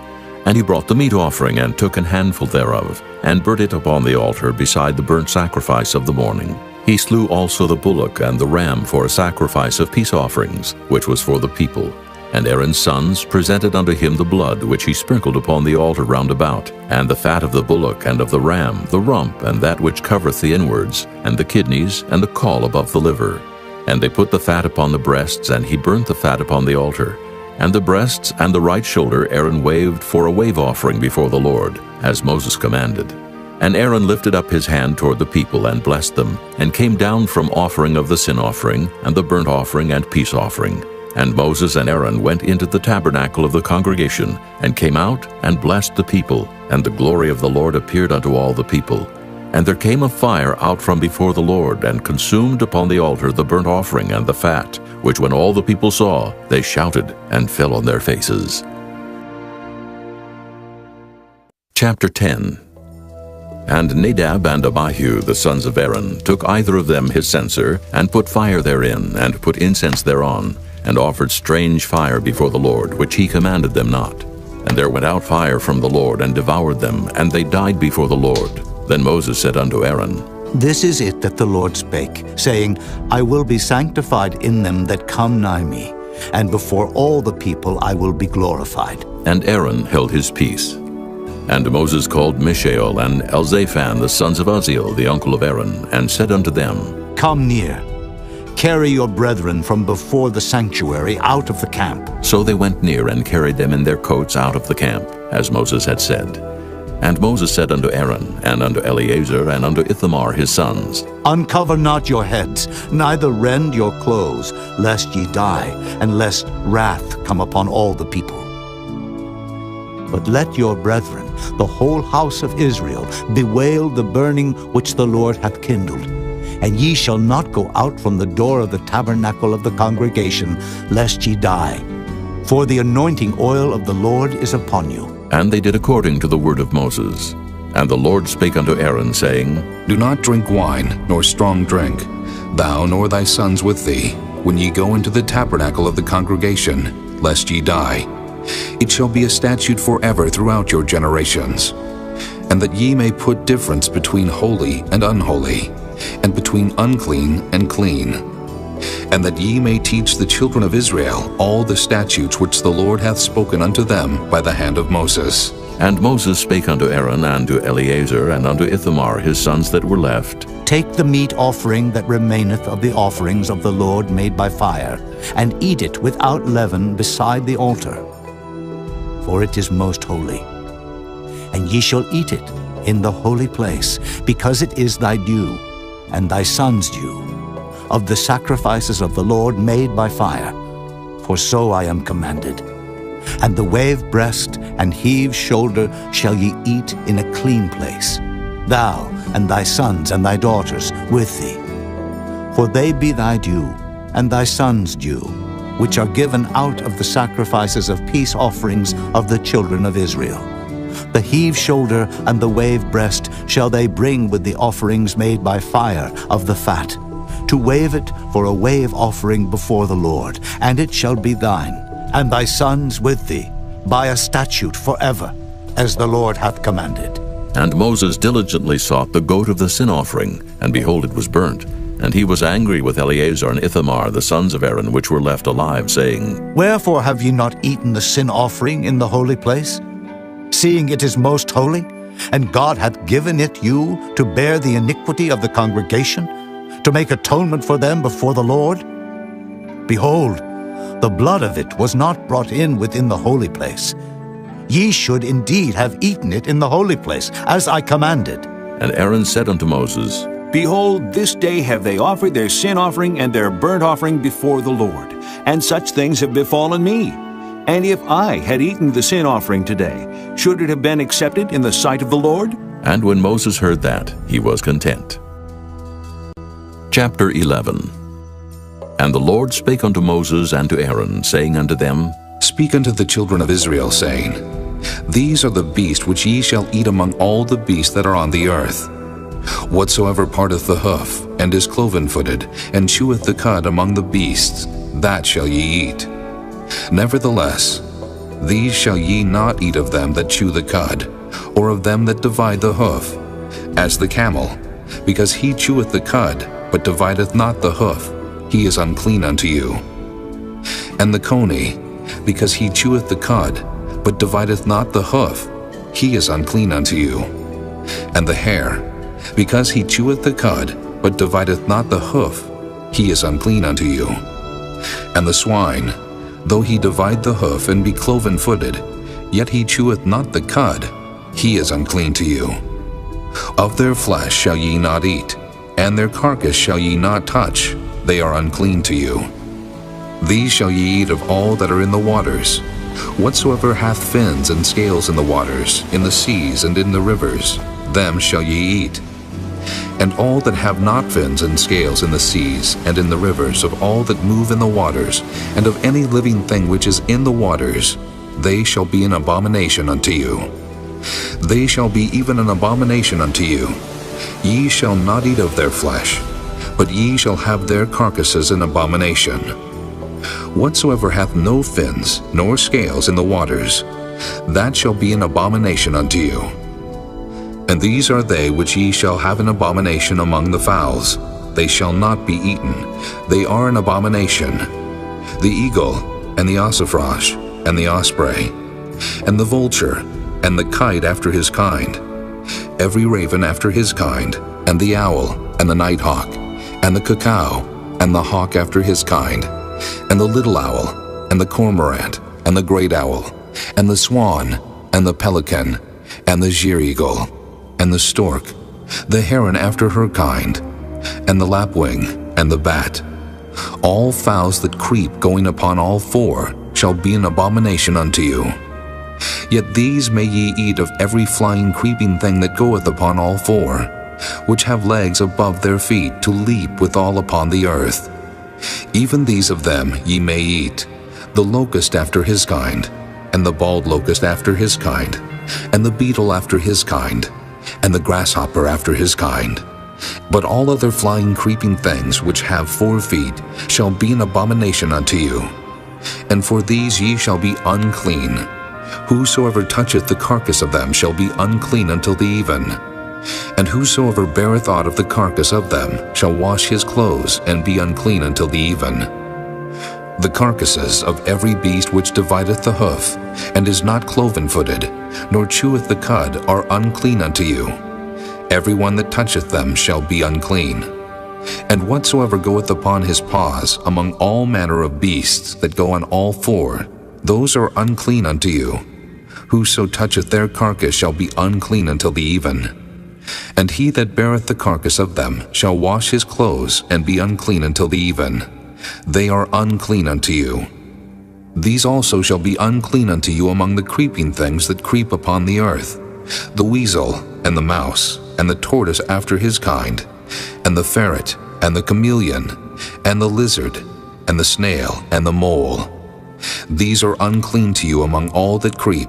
And he brought the meat offering, and took an handful thereof, and burnt it upon the altar beside the burnt sacrifice of the morning. He slew also the bullock and the ram for a sacrifice of peace offerings, which was for the people. And Aaron's sons presented unto him the blood which he sprinkled upon the altar round about, and the fat of the bullock and of the ram, the rump, and that which covereth the inwards, and the kidneys, and the caul above the liver. And they put the fat upon the breasts, and he burnt the fat upon the altar. And the breasts and the right shoulder Aaron waved for a wave offering before the Lord, as Moses commanded. And Aaron lifted up his hand toward the people, and blessed them, and came down from offering of the sin offering, and the burnt offering, and peace offering. And Moses and Aaron went into the tabernacle of the congregation, and came out, and blessed the people, and the glory of the Lord appeared unto all the people. And there came a fire out from before the Lord, and consumed upon the altar the burnt offering and the fat, which when all the people saw, they shouted, and fell on their faces. Chapter 10. And Nadab and Abihu, the sons of Aaron, took either of them his censer, and put fire therein, and put incense thereon, and offered strange fire before the Lord, which he commanded them not. And there went out fire from the Lord, and devoured them, and they died before the Lord. Then Moses said unto Aaron, This is it that the Lord spake, saying, I will be sanctified in them that come nigh me, and before all the people I will be glorified. And Aaron held his peace. And Moses called Mishael and Elzaphan, the sons of Uzziel, the uncle of Aaron, and said unto them, Come near. Carry your brethren from before the sanctuary out of the camp. So they went near, and carried them in their coats out of the camp, as Moses had said. And Moses said unto Aaron, and unto Eleazar, and unto Ithamar his sons, Uncover not your heads, neither rend your clothes, lest ye die, and lest wrath come upon all the people. But let your brethren, the whole house of Israel, bewail the burning which the Lord hath kindled. And ye shall not go out from the door of the tabernacle of the congregation, lest ye die. For the anointing oil of the Lord is upon you. And they did according to the word of Moses. And the Lord spake unto Aaron, saying, Do not drink wine, nor strong drink, thou nor thy sons with thee, when ye go into the tabernacle of the congregation, lest ye die. It shall be a statute forever throughout your generations. And that ye may put difference between holy and unholy, and between unclean and clean. And that ye may teach the children of Israel all the statutes which the Lord hath spoken unto them by the hand of Moses. And Moses spake unto Aaron, and to Eleazar, and unto Ithamar his sons that were left, Take the meat offering that remaineth of the offerings of the Lord made by fire, and eat it without leaven beside the altar. For it is most holy. And ye shall eat it in the holy place, because it is thy due, and thy son's due, of the sacrifices of the Lord made by fire. For so I am commanded. And the wave breast and heave shoulder shall ye eat in a clean place, thou and thy sons and thy daughters with thee. For they be thy due, and thy sons' due, which are given out of the sacrifices of peace offerings of the children of Israel. The heave shoulder and the wave breast shall they bring with the offerings made by fire of the fat, to wave it for a wave offering before the Lord, and it shall be thine, and thy sons with thee, by a statute forever, as the Lord hath commanded. And Moses diligently sought the goat of the sin offering, and behold, it was burnt. And he was angry with Eleazar and Ithamar, the sons of Aaron, which were left alive, saying, Wherefore have ye not eaten the sin offering in the holy place, seeing it is most holy, and God hath given it you to bear the iniquity of the congregation, to make atonement for them before the Lord? Behold, the blood of it was not brought in within the holy place. Ye should indeed have eaten it in the holy place, as I commanded. And Aaron said unto Moses, Behold, this day have they offered their sin offering and their burnt offering before the Lord, and such things have befallen me. And if I had eaten the sin offering today, should it have been accepted in the sight of the Lord? And when Moses heard that, he was content. Chapter 11. And the Lord spake unto Moses and to Aaron, saying unto them, Speak unto the children of Israel, saying, These are the beasts which ye shall eat among all the beasts that are on the earth. Whatsoever parteth the hoof, and is cloven-footed, and cheweth the cud among the beasts, that shall ye eat. Nevertheless, these shall ye not eat of them that chew the cud, or of them that divide the hoof, as the camel, because he cheweth the cud, but divideth not the hoof, he is unclean unto you. And the coney, because he cheweth the cud, but divideth not the hoof, he is unclean unto you. And the hare, because he cheweth the cud, but divideth not the hoof, he is unclean unto you. And the swine, though he divide the hoof and be cloven-footed, yet he cheweth not the cud, he is unclean to you. Of their flesh shall ye not eat, and their carcass shall ye not touch, they are unclean to you. These shall ye eat of all that are in the waters. Whatsoever hath fins and scales in the waters, in the seas and in the rivers, them shall ye eat. And all that have not fins and scales in the seas and in the rivers, of all that move in the waters, and of any living thing which is in the waters, they shall be an abomination unto you. They shall be even an abomination unto you. Ye shall not eat of their flesh, but ye shall have their carcasses an abomination. Whatsoever hath no fins nor scales in the waters, that shall be an abomination unto you. And these are they which ye shall have an abomination among the fowls. They shall not be eaten. They are an abomination. The eagle, and the ossifrage, and the osprey, and the vulture, and the kite after his kind, every raven after his kind, and the owl, and the nighthawk, and the cuckoo, and the hawk after his kind, and the little owl, and the cormorant, and the great owl, and the swan, and the pelican, and the sheer-eagle, and the stork, the heron after her kind, and the lapwing, and the bat. All fowls that creep going upon all four shall be an abomination unto you. Yet these may ye eat of every flying creeping thing that goeth upon all four, which have legs above their feet to leap withal upon the earth. Even these of them ye may eat, the locust after his kind, and the bald locust after his kind, and the beetle after his kind, and the grasshopper after his kind. But all other flying creeping things which have 4 feet shall be an abomination unto you. And for these ye shall be unclean. Whosoever toucheth the carcass of them shall be unclean until the even. And whosoever beareth aught of the carcass of them shall wash his clothes and be unclean until the even. The carcasses of every beast which divideth the hoof, and is not cloven-footed, nor cheweth the cud, are unclean unto you. Every one that toucheth them shall be unclean. And whatsoever goeth upon his paws among all manner of beasts that go on all 4, those are unclean unto you. Whoso toucheth their carcass shall be unclean until the even. And he that beareth the carcass of them shall wash his clothes and be unclean until the even. They are unclean unto you. These also shall be unclean unto you among the creeping things that creep upon the earth, the weasel, and the mouse, and the tortoise after his kind, and the ferret, and the chameleon, and the lizard, and the snail, and the mole. These are unclean to you among all that creep.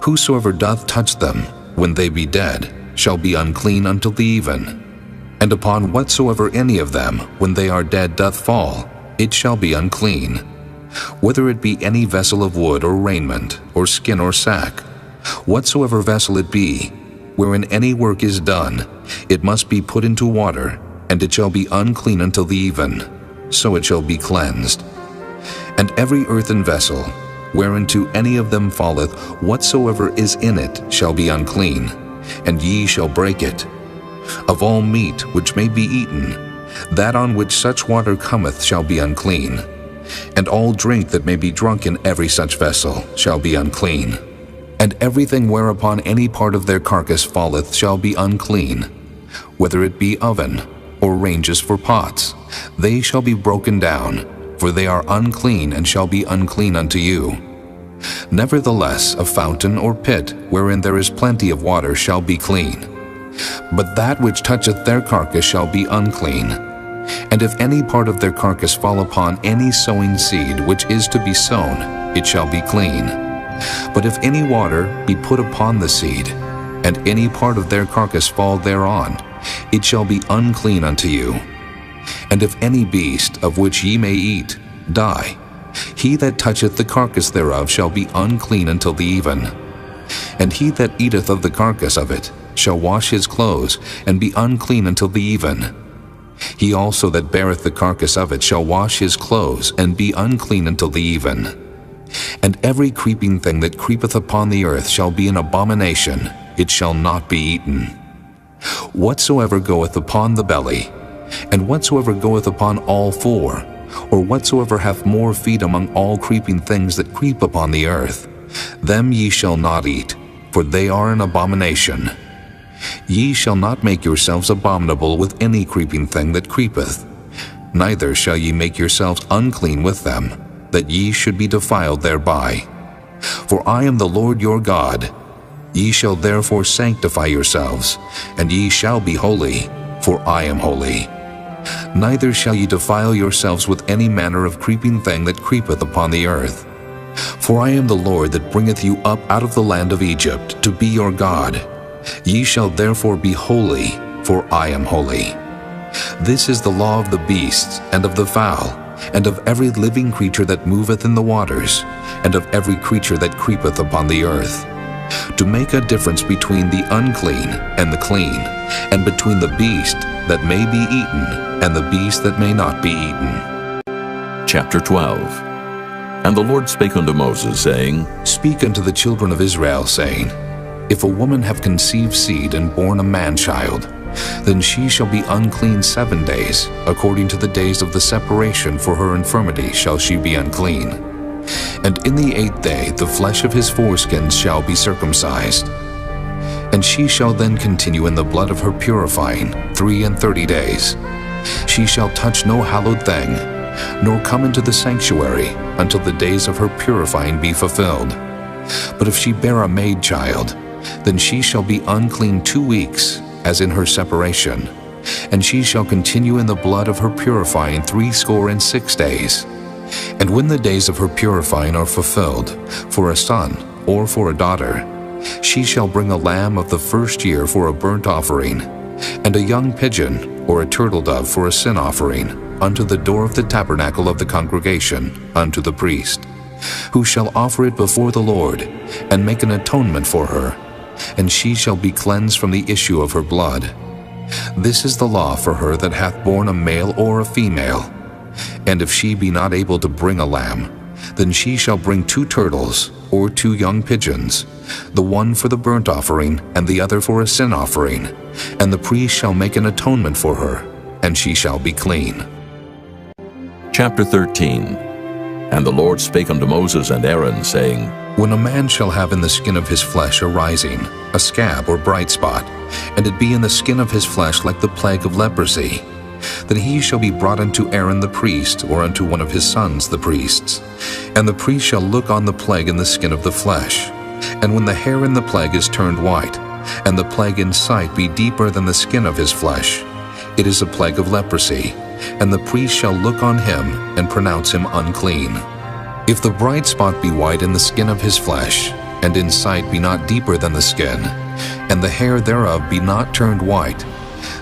Whosoever doth touch them, when they be dead, shall be unclean until the even. And upon whatsoever any of them, when they are dead, doth fall, it shall be unclean. Whether it be any vessel of wood or raiment, or skin or sack, whatsoever vessel it be, wherein any work is done, it must be put into water, and it shall be unclean until the even, so it shall be cleansed. And every earthen vessel, whereunto any of them falleth, whatsoever is in it shall be unclean, and ye shall break it. Of all meat which may be eaten, that on which such water cometh shall be unclean, and all drink that may be drunk in every such vessel shall be unclean. And everything whereupon any part of their carcass falleth shall be unclean, whether it be oven, or ranges for pots, they shall be broken down, for they are unclean and shall be unclean unto you. Nevertheless, a fountain or pit, wherein there is plenty of water, shall be clean. But that which toucheth their carcass shall be unclean. And if any part of their carcass fall upon any sowing seed which is to be sown, it shall be clean. But if any water be put upon the seed, and any part of their carcass fall thereon, it shall be unclean unto you. And if any beast of which ye may eat die, He that toucheth the carcass thereof shall be unclean until the even. And he that eateth of the carcass of it shall wash his clothes, and be unclean until the even. He also that beareth the carcass of it shall wash his clothes, and be unclean until the even. And every creeping thing that creepeth upon the earth shall be an abomination, it shall not be eaten. Whatsoever goeth upon the belly, and whatsoever goeth upon all four, or whatsoever hath more feet among all creeping things that creep upon the earth, them ye shall not eat, for they are an abomination. Ye shall not make yourselves abominable with any creeping thing that creepeth, neither shall ye make yourselves unclean with them, that ye should be defiled thereby. For I am the Lord your God. Ye shall therefore sanctify yourselves, and ye shall be holy, for I am holy. Neither shall ye defile yourselves with any manner of creeping thing that creepeth upon the earth. For I am the Lord that bringeth you up out of the land of Egypt, to be your God. Ye shall therefore be holy, for I am holy. This is the law of the beasts, and of the fowl, and of every living creature that moveth in the waters, and of every creature that creepeth upon the earth, to make a difference between the unclean and the clean, and between the beast that may be eaten and the beast that may not be eaten. Chapter 12. And the Lord spake unto Moses, saying, Speak unto the children of Israel, saying, If a woman have conceived seed and born a man-child, then she shall be unclean 7 days, according to the days of the separation for her infirmity shall she be unclean. And in the 8th day the flesh of his foreskins shall be circumcised. And she shall then continue in the blood of her purifying 33 days. She shall touch no hallowed thing, nor come into the sanctuary until the days of her purifying be fulfilled. But if she bear a maid child, then she shall be unclean 2 weeks, as in her separation, and she shall continue in the blood of her purifying 66 days. And when the days of her purifying are fulfilled, for a son or for a daughter, she shall bring a lamb of the first year for a burnt offering, and a young pigeon or a turtle dove for a sin offering, unto the door of the tabernacle of the congregation, unto the priest, who shall offer it before the Lord, and make an atonement for her, and she shall be cleansed from the issue of her blood. This is the law for her that hath borne a male or a female. And if she be not able to bring a lamb, then she shall bring 2 turtles or 2 young pigeons, the one for the burnt offering and the other for a sin offering, and the priest shall make an atonement for her, and she shall be clean. Chapter 13. And the Lord spake unto Moses and Aaron, saying, When a man shall have in the skin of his flesh arising a scab or bright spot, and it be in the skin of his flesh like the plague of leprosy, then he shall be brought unto Aaron the priest, or unto one of his sons the priests. And the priest shall look on the plague in the skin of the flesh. And when the hair in the plague is turned white, and the plague in sight be deeper than the skin of his flesh, it is a plague of leprosy, and the priest shall look on him, and pronounce him unclean. If the bright spot be white in the skin of his flesh, and in sight be not deeper than the skin, and the hair thereof be not turned white,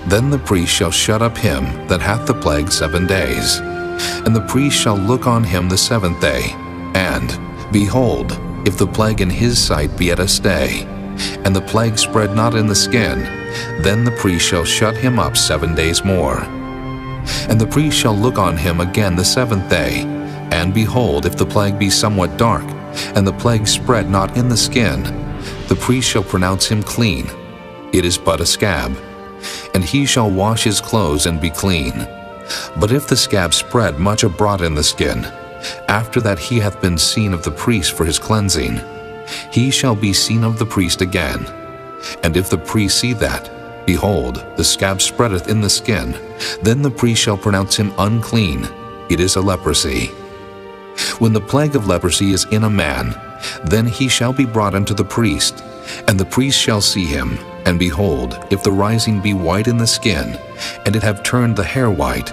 then the priest shall shut up him that hath the plague 7 days. And the priest shall look on him the 7th day, and, behold, if the plague in his sight be at a stay, and the plague spread not in the skin, then the priest shall shut him up 7 days more. And the priest shall look on him again the 7th day, and behold, if the plague be somewhat dark, and the plague spread not in the skin, the priest shall pronounce him clean. It is but a scab. And he shall wash his clothes and be clean. But if the scab spread much abroad in the skin, after that he hath been seen of the priest for his cleansing, he shall be seen of the priest again. And if the priest see that, behold, the scab spreadeth in the skin, then the priest shall pronounce him unclean. It is a leprosy. When the plague of leprosy is in a man, then he shall be brought unto the priest, and the priest shall see him. And behold, if the rising be white in the skin, and it have turned the hair white,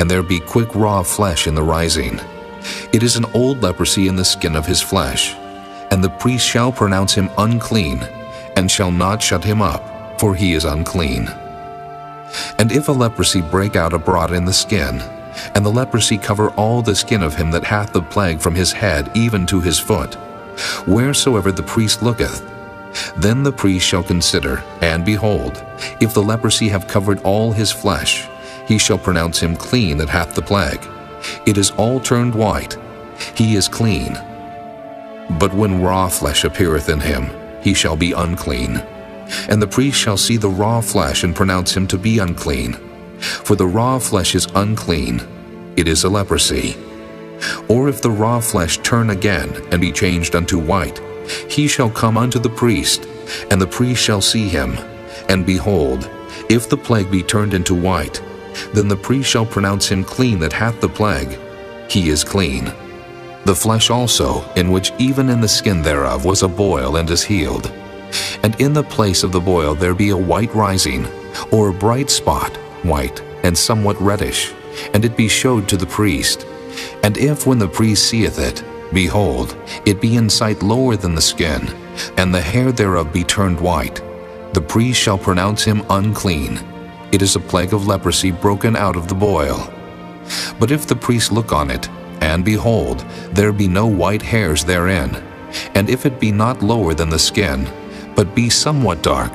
and there be quick raw flesh in the rising, it is an old leprosy in the skin of his flesh. And the priest shall pronounce him unclean, and shall not shut him up, for he is unclean. And if a leprosy break out abroad in the skin, and the leprosy cover all the skin of him that hath the plague from his head even to his foot, wheresoever the priest looketh. Then the priest shall consider, and behold, if the leprosy have covered all his flesh, he shall pronounce him clean that hath the plague. It is all turned white, he is clean. But when raw flesh appeareth in him, he shall be unclean. And the priest shall see the raw flesh, and pronounce him to be unclean. For the raw flesh is unclean, it is a leprosy. Or if the raw flesh turn again, and be changed unto white, he shall come unto the priest, and the priest shall see him. And behold, if the plague be turned into white, then the priest shall pronounce him clean that hath the plague. He is clean. The flesh also, in which even in the skin thereof was a boil, and is healed. And in the place of the boil there be a white rising, or a bright spot, white, and somewhat reddish, and it be showed to the priest. And if when the priest seeth it, behold, it be in sight lower than the skin, and the hair thereof be turned white, the priest shall pronounce him unclean. It is a plague of leprosy broken out of the boil. But if the priest look on it, and behold, there be no white hairs therein, and if it be not lower than the skin, but be somewhat dark,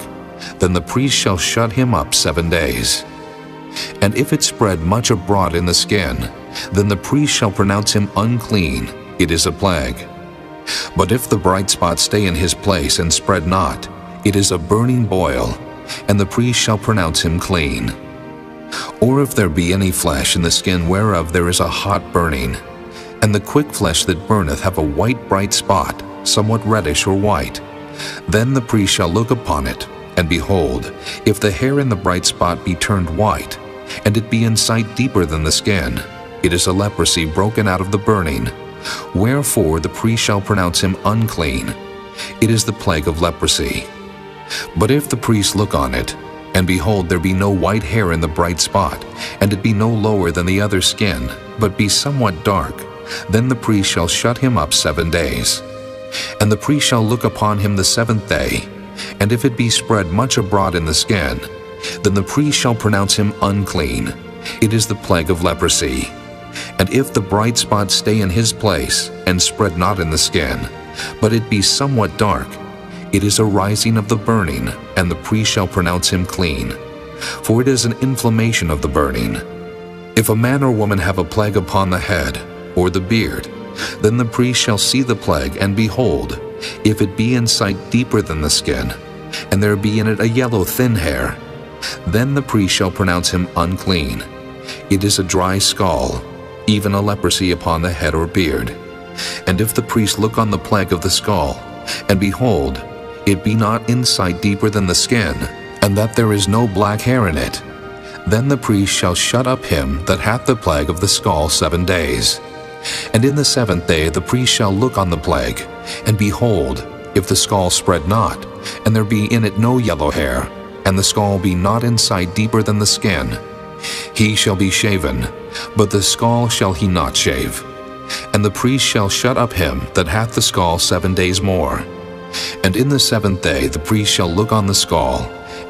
then the priest shall shut him up 7 days. And if it spread much abroad in the skin, then the priest shall pronounce him unclean. It is a plague. But if the bright spot stay in his place and spread not, it is a burning boil, and the priest shall pronounce him clean. Or if there be any flesh in the skin whereof there is a hot burning, and the quick flesh that burneth have a white bright spot, somewhat reddish or white, then the priest shall look upon it, and behold, if the hair in the bright spot be turned white, and it be in sight deeper than the skin, it is a leprosy broken out of the burning. Wherefore the priest shall pronounce him unclean. It is the plague of leprosy. But if the priest look on it, and behold, there be no white hair in the bright spot, and it be no lower than the other skin, but be somewhat dark, then the priest shall shut him up 7 days. And the priest shall look upon him the 7th day, and if it be spread much abroad in the skin, then the priest shall pronounce him unclean. It is the plague of leprosy. And if the bright spot stay in his place, and spread not in the skin, but it be somewhat dark, it is a rising of the burning, and the priest shall pronounce him clean. For it is an inflammation of the burning. If a man or woman have a plague upon the head, or the beard, then the priest shall see the plague, and behold, if it be in sight deeper than the skin, and there be in it a yellow thin hair, then the priest shall pronounce him unclean. It is a dry scall, even a leprosy upon the head or beard. And if the priest look on the plague of the scall, and behold, it be not in sight deeper than the skin, and that there is no black hair in it, then the priest shall shut up him that hath the plague of the scall 7 days. And in the 7th day the priest shall look on the plague, and behold, if the scall spread not, and there be in it no yellow hair, and the scall be not in sight deeper than the skin, he shall be shaven, but the scall shall he not shave. And the priest shall shut up him that hath the scall 7 days more. And in the 7th day the priest shall look on the scall,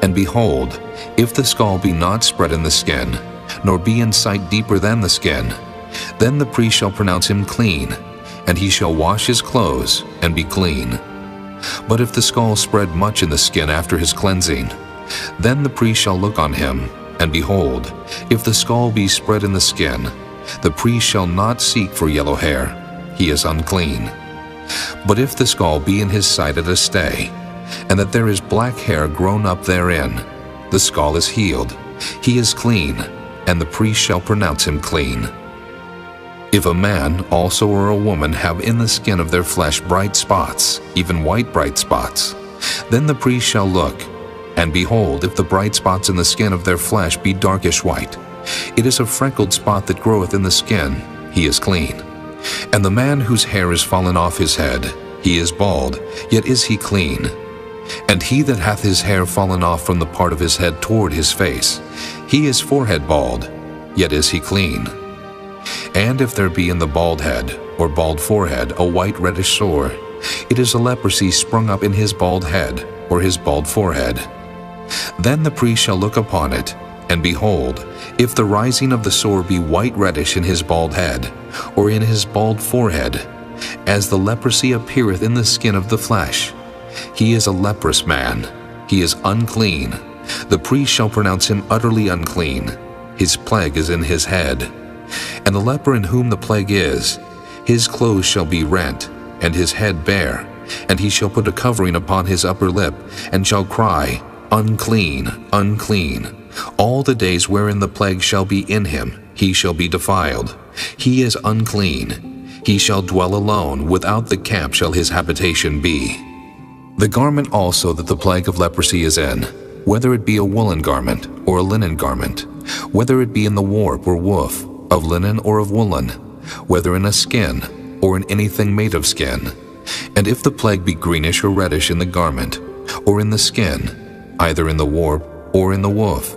and behold, if the scall be not spread in the skin, nor be in sight deeper than the skin, then the priest shall pronounce him clean, and he shall wash his clothes, and be clean. But if the scall spread much in the skin after his cleansing, then the priest shall look on him, and behold, if the scall be spread in the skin, the priest shall not seek for yellow hair, he is unclean. But if the scall be in his sight at a stay, and that there is black hair grown up therein, the scall is healed, he is clean, and the priest shall pronounce him clean. If a man also or a woman have in the skin of their flesh bright spots, even white bright spots, then the priest shall look, and behold, if the bright spots in the skin of their flesh be darkish white, it is a freckled spot that groweth in the skin, he is clean. And the man whose hair is fallen off his head, he is bald, yet is he clean. And he that hath his hair fallen off from the part of his head toward his face, he is forehead bald, yet is he clean. And if there be in the bald head, or bald forehead, a white reddish sore, it is a leprosy sprung up in his bald head, or his bald forehead. Then the priest shall look upon it, And behold, if the rising of the sore be white reddish in his bald head, or in his bald forehead, as the leprosy appeareth in the skin of the flesh, he is a leprous man, he is unclean. The priest shall pronounce him utterly unclean. His plague is in his head. And the leper in whom the plague is, his clothes shall be rent, and his head bare, and he shall put a covering upon his upper lip, and shall cry, Unclean, unclean. All the days wherein the plague shall be in him, he shall be defiled. He is unclean. He shall dwell alone, without the camp shall his habitation be. The garment also that the plague of leprosy is in, whether it be a woolen garment or a linen garment, whether it be in the warp or woof, of linen or of woolen, whether in a skin or in anything made of skin. And if the plague be greenish or reddish in the garment, or in the skin, either in the warp or in the woof,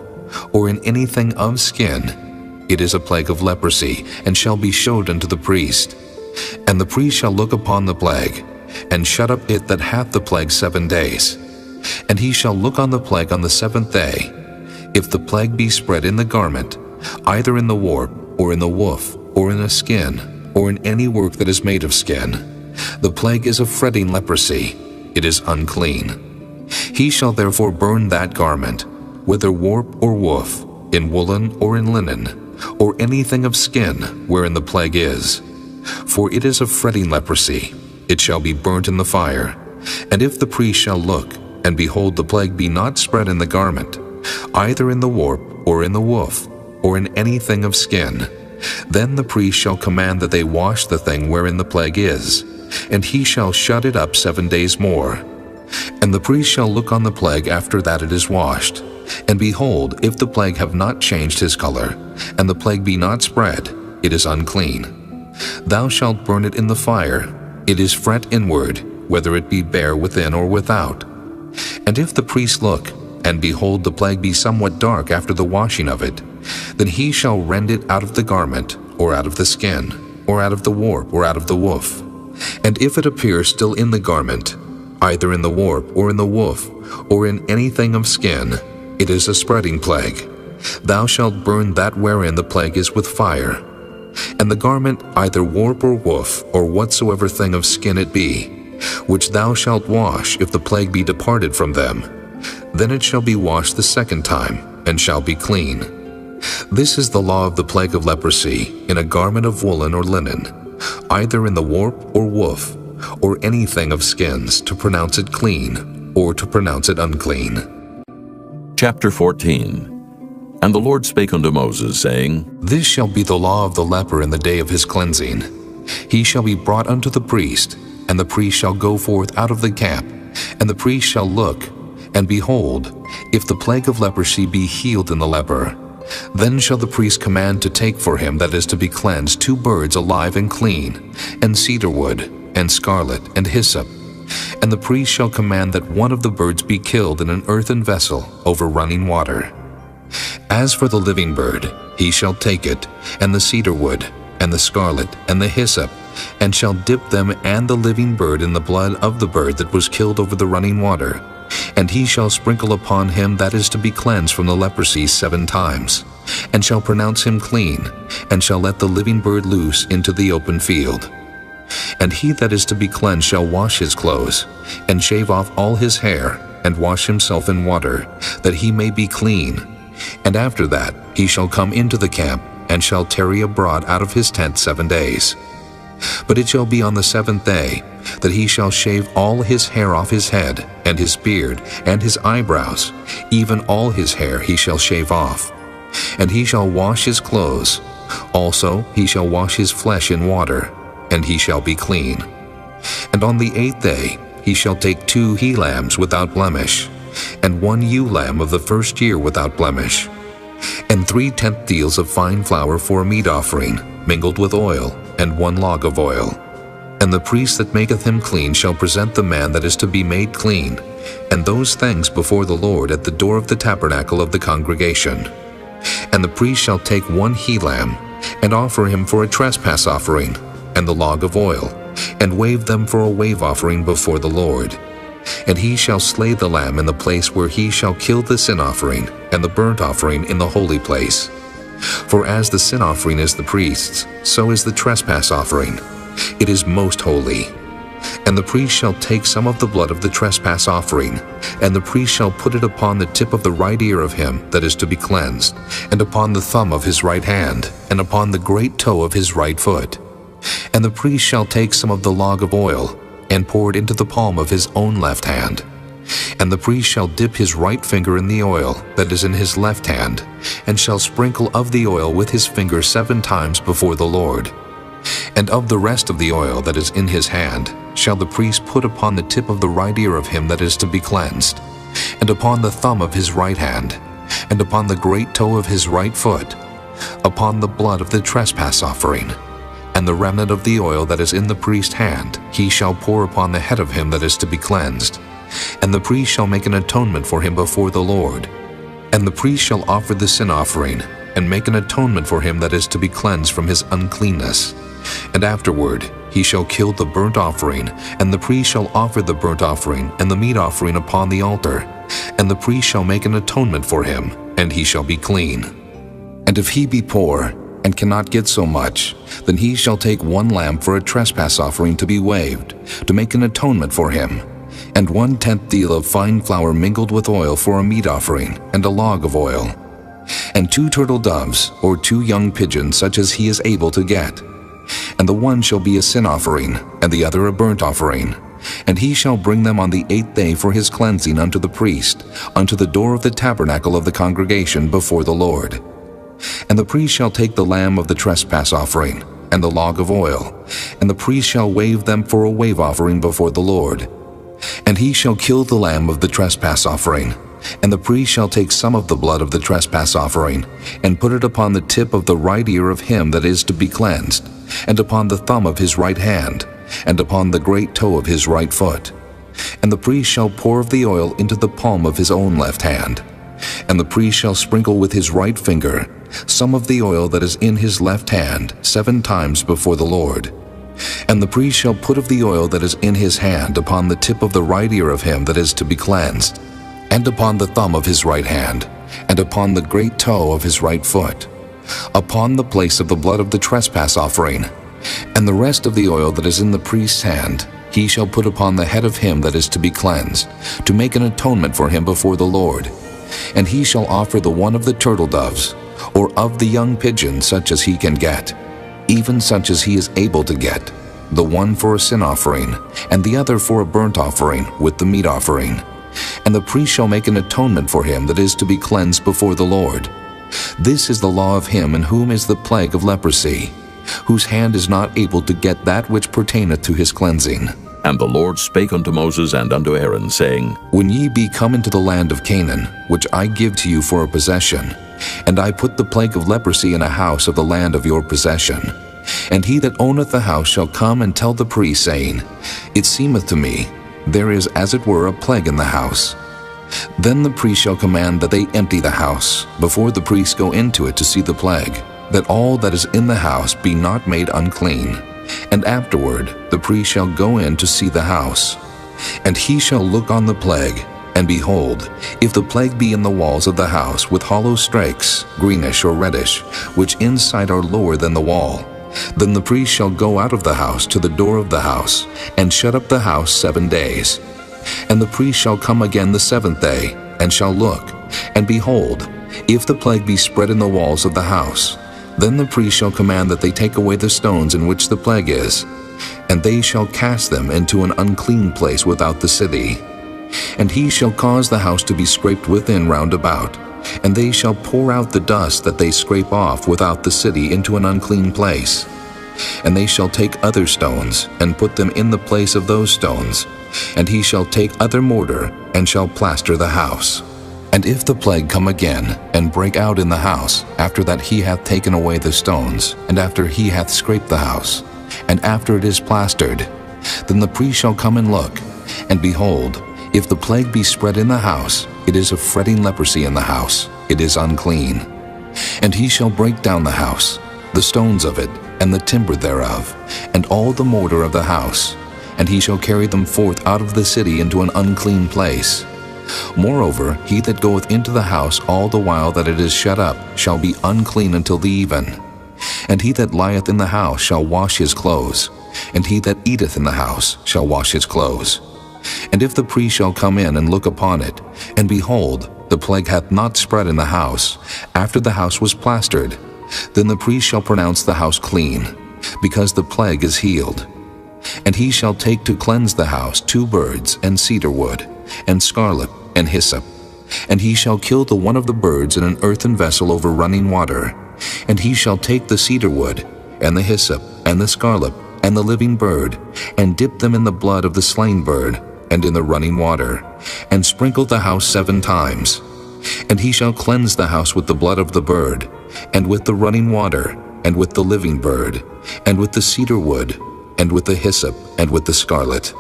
or in anything of skin, it is a plague of leprosy, and shall be showed unto the priest. And the priest shall look upon the plague, and shut up it that hath the plague 7 days. And he shall look on the plague on the 7th day. If the plague be spread in the garment, either in the warp, or in the woof, or in a skin, or in any work that is made of skin, the plague is a fretting leprosy, it is unclean. He shall therefore burn that garment, whether warp or woof, in woolen or in linen, or anything of skin wherein the plague is. For it is a fretting leprosy, it shall be burnt in the fire. And if the priest shall look, and behold the plague be not spread in the garment, either in the warp or in the woof, or in anything of skin, then the priest shall command that they wash the thing wherein the plague is, and he shall shut it up 7 days more. And the priest shall look on the plague after that it is washed. And behold, if the plague have not changed his color, and the plague be not spread, it is unclean. Thou shalt burn it in the fire. It is fret inward, whether it be bare within or without. And if the priest look, and behold the plague be somewhat dark after the washing of it, then he shall rend it out of the garment, or out of the skin, or out of the warp, or out of the woof. And if it appear still in the garment, either in the warp, or in the woof, or in anything of skin, it is a spreading plague. Thou shalt burn that wherein the plague is with fire. And the garment, either warp or woof, or whatsoever thing of skin it be, which thou shalt wash if the plague be departed from them, then it shall be washed the 2nd time, and shall be clean. This is the law of the plague of leprosy, in a garment of woolen or linen, either in the warp or woof, or anything of skins, to pronounce it clean, or to pronounce it unclean. Chapter 14. And the Lord spake unto Moses, saying, This shall be the law of the leper in the day of his cleansing. He shall be brought unto the priest, and the priest shall go forth out of the camp, and the priest shall look, and behold, if the plague of leprosy be healed in the leper, then shall the priest command to take for him that is to be cleansed 2 birds alive and clean, and cedar wood, and scarlet, and hyssop. And the priest shall command that one of the birds be killed in an earthen vessel over running water. As for the living bird, he shall take it, and the cedar wood, and the scarlet, and the hyssop, and shall dip them and the living bird in the blood of the bird that was killed over the running water. And he shall sprinkle upon him that is to be cleansed from the leprosy 7 times, and shall pronounce him clean, and shall let the living bird loose into the open field. And he that is to be cleansed shall wash his clothes, and shave off all his hair, and wash himself in water, that he may be clean. And after that he shall come into the camp, and shall tarry abroad out of his tent 7 days. But it shall be on the 7th day that he shall shave all his hair off his head, and his beard, and his eyebrows, even all his hair he shall shave off. And he shall wash his clothes. Also he shall wash his flesh in water, and he shall be clean. And on the 8th day he shall take 2 he-lambs without blemish, and 1 ewe-lamb of the 1st year without blemish, and 3 tenth deals of fine flour for a meat offering, mingled with oil, and 1 log of oil. And the priest that maketh him clean shall present the man that is to be made clean, and those things before the Lord at the door of the tabernacle of the congregation. And the priest shall take 1 he-lamb, and offer him for a trespass offering, and the log of oil, and wave them for a wave offering before the Lord. And he shall slay the lamb in the place where he shall kill the sin offering and the burnt offering in the holy place. For as the sin offering is the priest's, so is the trespass offering. It is most holy. And the priest shall take some of the blood of the trespass offering, and the priest shall put it upon the tip of the right ear of him that is to be cleansed, and upon the thumb of his right hand, and upon the great toe of his right foot. And the priest shall take some of the log of oil, and pour it into the palm of his own left hand. And the priest shall dip his right finger in the oil that is in his left hand, and shall sprinkle of the oil with his finger 7 times before the Lord. And of the rest of the oil that is in his hand shall the priest put upon the tip of the right ear of him that is to be cleansed, and upon the thumb of his right hand, and upon the great toe of his right foot, upon the blood of the trespass offering. And the remnant of the oil that is in the priest's hand he shall pour upon the head of him that is to be cleansed. And the priest shall make an atonement for him before the Lord. And the priest shall offer the sin offering, and make an atonement for him that is to be cleansed from his uncleanness. And afterward he shall kill the burnt offering, and the priest shall offer the burnt offering and the meat offering upon the altar. And the priest shall make an atonement for him, and he shall be clean. And if he be poor, and cannot get so much, then he shall take 1 lamb for a trespass offering to be waved, to make an atonement for him, and 1/10 deal of fine flour mingled with oil for a meat offering, and a log of oil, and 2 turtle doves, or 2 young pigeons, such as he is able to get. And the one shall be a sin offering, and the other a burnt offering. And he shall bring them on the 8th day for his cleansing unto the priest, unto the door of the tabernacle of the congregation before the Lord. And the priest shall take the lamb of the trespass offering, and the log of oil, and the priest shall wave them for a wave offering before the Lord. And he shall kill the lamb of the trespass offering, and the priest shall take some of the blood of the trespass offering, and put it upon the tip of the right ear of him that is to be cleansed, and upon the thumb of his right hand, and upon the great toe of his right foot. And the priest shall pour of the oil into the palm of his own left hand. And the priest shall sprinkle with his right finger some of the oil that is in his left hand 7 times before the Lord. And the priest shall put of the oil that is in his hand upon the tip of the right ear of him that is to be cleansed, and upon the thumb of his right hand, and upon the great toe of his right foot, upon the place of the blood of the trespass offering. And the rest of the oil that is in the priest's hand he shall put upon the head of him that is to be cleansed, to make an atonement for him before the Lord. And he shall offer the one of the turtle doves, or of the young pigeon, such as he can get, even such as he is able to get, the one for a sin offering, and the other for a burnt offering with the meat offering. And the priest shall make an atonement for him that is to be cleansed before the Lord. This is the law of him in whom is the plague of leprosy, whose hand is not able to get that which pertaineth to his cleansing. And the Lord spake unto Moses and unto Aaron, saying, When ye be come into the land of Canaan, which I give to you for a possession, and I put the plague of leprosy in a house of the land of your possession, and he that owneth the house shall come and tell the priest, saying, It seemeth to me, there is as it were a plague in the house. Then the priest shall command that they empty the house, before the priests go into it to see the plague, that all that is in the house be not made unclean. And afterward the priest shall go in to see the house. And he shall look on the plague, and behold, if the plague be in the walls of the house with hollow strakes, greenish or reddish, which inside are lower than the wall, then the priest shall go out of the house to the door of the house, and shut up the house 7 days. And the priest shall come again the 7th day, and shall look, and behold, if the plague be spread in the walls of the house, then the priest shall command that they take away the stones in which the plague is, and they shall cast them into an unclean place without the city. And he shall cause the house to be scraped within round about, and they shall pour out the dust that they scrape off without the city into an unclean place. And they shall take other stones, and put them in the place of those stones, and he shall take other mortar, and shall plaster the house. And if the plague come again, and break out in the house, after that he hath taken away the stones, and after he hath scraped the house, and after it is plastered, then the priest shall come and look, and behold, if the plague be spread in the house, it is a fretting leprosy in the house, it is unclean. And he shall break down the house, the stones of it, and the timber thereof, and all the mortar of the house, and he shall carry them forth out of the city into an unclean place. Moreover, he that goeth into the house all the while that it is shut up shall be unclean until the even. And he that lieth in the house shall wash his clothes, and he that eateth in the house shall wash his clothes. And if the priest shall come in and look upon it, and behold, the plague hath not spread in the house, after the house was plastered, then the priest shall pronounce the house clean, because the plague is healed. And he shall take to cleanse the house 2 birds, and cedar wood, and scarlet, and hyssop. And he shall kill the one of the birds in an earthen vessel over running water. And he shall take the cedar wood, and the hyssop, and the scarlet, and the living bird, and dip them in the blood of the slain bird, and in the running water, and sprinkle the house 7 times. And he shall cleanse the house with the blood of the bird, and with the running water, and with the living bird, and with the cedar wood, and with the hyssop, and with the scarlet.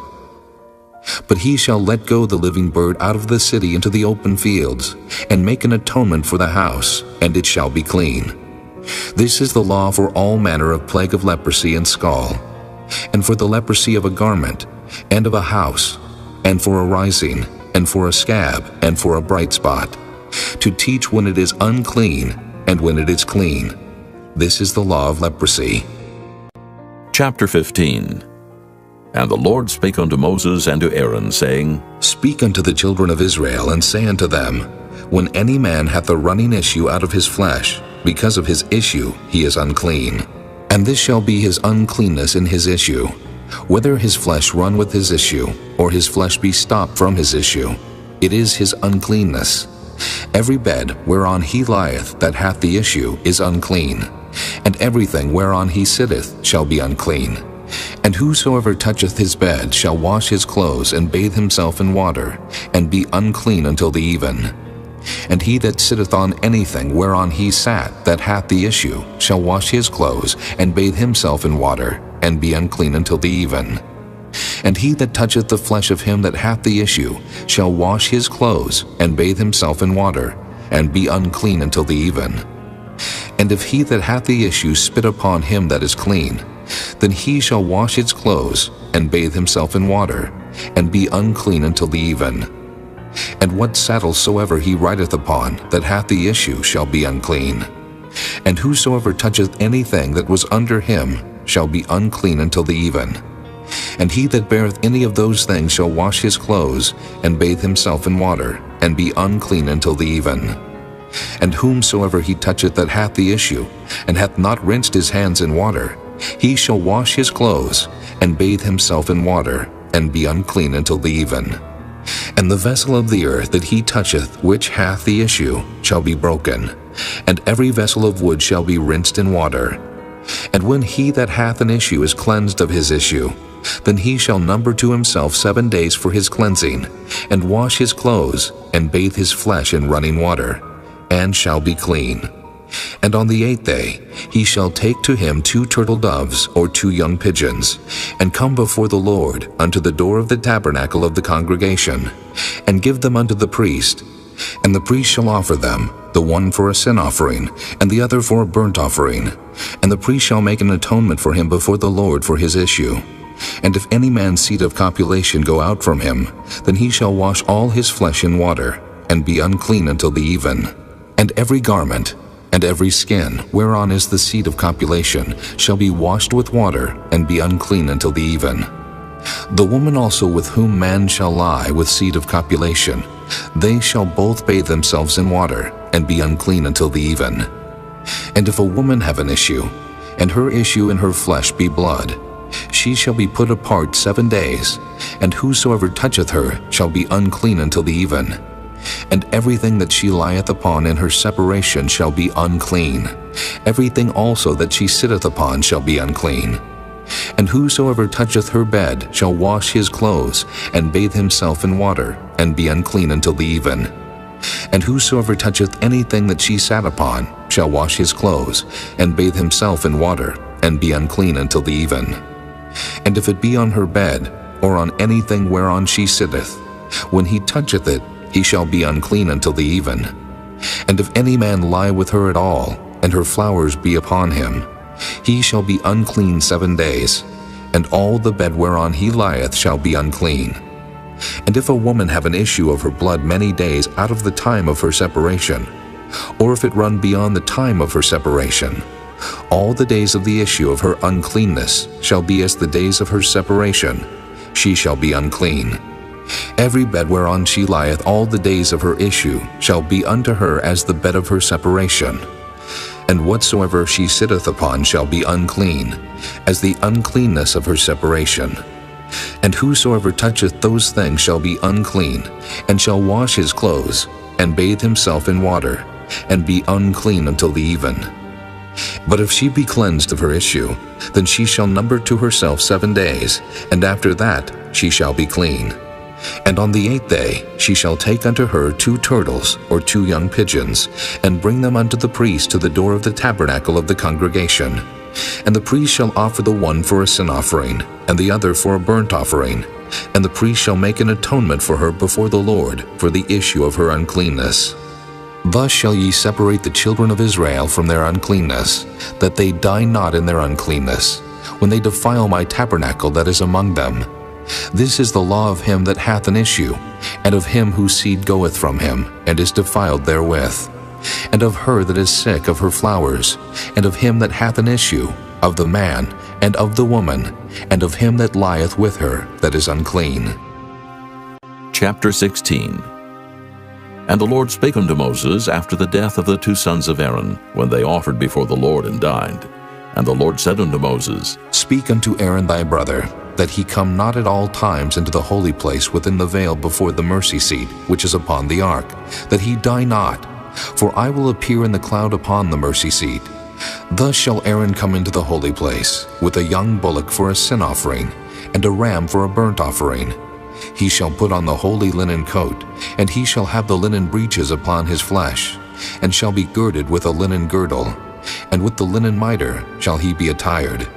But he shall let go the living bird out of the city into the open fields, and make an atonement for the house, and it shall be clean. This is the law for all manner of plague of leprosy and scall, and for the leprosy of a garment, and of a house, and for a rising, and for a scab, and for a bright spot, to teach when it is unclean, and when it is clean. This is the law of leprosy. Chapter 15. And the Lord spake unto Moses and to Aaron, saying, Speak unto the children of Israel, and say unto them, When any man hath a running issue out of his flesh, because of his issue he is unclean. And this shall be his uncleanness in his issue, whether his flesh run with his issue, or his flesh be stopped from his issue, it is his uncleanness. Every bed whereon he lieth that hath the issue is unclean, and everything whereon he sitteth shall be unclean. And whosoever toucheth his bed shall wash his clothes, and bathe himself in water, and be unclean until the even. And he that sitteth on anything whereon he sat that hath the issue shall wash his clothes, and bathe himself in water, and be unclean until the even. And he that toucheth the flesh of him that hath the issue shall wash his clothes, and bathe himself in water, and be unclean until the even. And if he that hath the issue spit upon him that is clean, then he shall wash his clothes, and bathe himself in water, and be unclean until the even. And what saddle soever he rideth upon that hath the issue shall be unclean. And whosoever toucheth anything that was under him shall be unclean until the even. And he that beareth any of those things shall wash his clothes, and bathe himself in water, and be unclean until the even. And whomsoever he toucheth that hath the issue, and hath not rinsed his hands in water, he shall wash his clothes, and bathe himself in water, and be unclean until the even. And the vessel of the earth that he toucheth which hath the issue shall be broken, and every vessel of wood shall be rinsed in water. And when he that hath an issue is cleansed of his issue, then he shall number to himself 7 days for his cleansing, and wash his clothes, and bathe his flesh in running water, and shall be clean. And on the 8th day he shall take to him 2 turtle doves or 2 young pigeons, and come before the Lord unto the door of the tabernacle of the congregation, and give them unto the priest. And the priest shall offer them, the one for a sin offering, and the other for a burnt offering. And the priest shall make an atonement for him before the Lord for his issue. And if any man's seed of copulation go out from him, then he shall wash all his flesh in water, and be unclean until the even. And every garment, and every skin whereon is the seed of copulation shall be washed with water, and be unclean until the even. The woman also with whom man shall lie with seed of copulation, they shall both bathe themselves in water, and be unclean until the even. And if a woman have an issue, and her issue in her flesh be blood, she shall be put apart 7 days, and whosoever toucheth her shall be unclean until the even. And everything that she lieth upon in her separation shall be unclean. Everything also that she sitteth upon shall be unclean. And whosoever toucheth her bed shall wash his clothes, and bathe himself in water, and be unclean until the even. And whosoever toucheth anything that she sat upon shall wash his clothes, and bathe himself in water, and be unclean until the even. And if it be on her bed, or on anything whereon she sitteth, when he toucheth it, he shall be unclean until the even. And if any man lie with her at all, and her flowers be upon him, he shall be unclean 7 days. and all the bed whereon he lieth shall be unclean. And if a woman have an issue of her blood many days out of the time of her separation, or if it run beyond the time of her separation, all the days of the issue of her uncleanness shall be as the days of her separation. She shall be unclean. Every bed whereon she lieth all the days of her issue shall be unto her as the bed of her separation. And whatsoever she sitteth upon shall be unclean, as the uncleanness of her separation. And whosoever toucheth those things shall be unclean, and shall wash his clothes, and bathe himself in water, and be unclean until the even. But if she be cleansed of her issue, then she shall number to herself 7 days, and after that she shall be clean. And on the 8th day she shall take unto her 2 turtles or 2 young pigeons, and bring them unto the priest to the door of the tabernacle of the congregation. And the priest shall offer the one for a sin offering, and the other for a burnt offering. And the priest shall make an atonement for her before the Lord for the issue of her uncleanness. Thus shall ye separate the children of Israel from their uncleanness, that they die not in their uncleanness, when they defile my tabernacle that is among them. This is the law of him that hath an issue, and of him whose seed goeth from him, and is defiled therewith, and of her that is sick of her flowers, and of him that hath an issue, of the man, and of the woman, and of him that lieth with her that is unclean. Chapter 16. And the Lord spake unto Moses after the death of the 2 sons of Aaron, when they offered before the Lord and died. And the Lord said unto Moses, Speak unto Aaron thy brother, that he come not at all times into the holy place within the veil before the mercy seat, which is upon the ark, that he die not. For I will appear in the cloud upon the mercy seat. Thus shall Aaron come into the holy place, with a young bullock for a sin offering, and a ram for a burnt offering. He shall put on the holy linen coat, and he shall have the linen breeches upon his flesh, and shall be girded with a linen girdle, and with the linen mitre shall he be attired.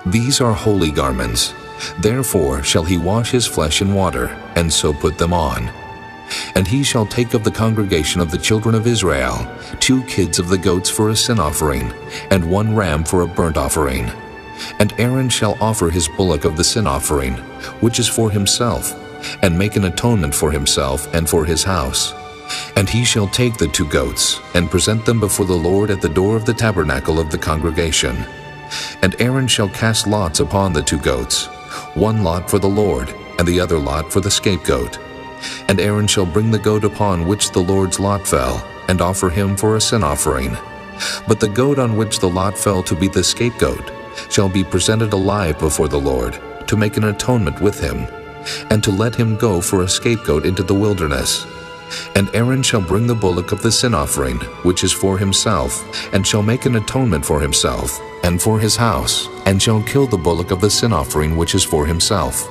These are holy garments. Therefore shall he wash his flesh in water, and so put them on. And he shall take of the congregation of the children of Israel 2 kids of the goats for a sin offering, and 1 ram for a burnt offering. And Aaron shall offer his bullock of the sin offering, which is for himself, and make an atonement for himself and for his house. And he shall take the 2 goats, and present them before the Lord at the door of the tabernacle of the congregation. And Aaron shall cast lots upon the 2 goats, 1 lot for the Lord, and the other lot for the scapegoat. And Aaron shall bring the goat upon which the Lord's lot fell, and offer him for a sin offering. But the goat on which the lot fell to be the scapegoat shall be presented alive before the Lord, to make an atonement with him, and to let him go for a scapegoat into the wilderness. And Aaron shall bring the bullock of the sin offering, which is for himself, and shall make an atonement for himself, and for his house, and shall kill the bullock of the sin offering which is for himself.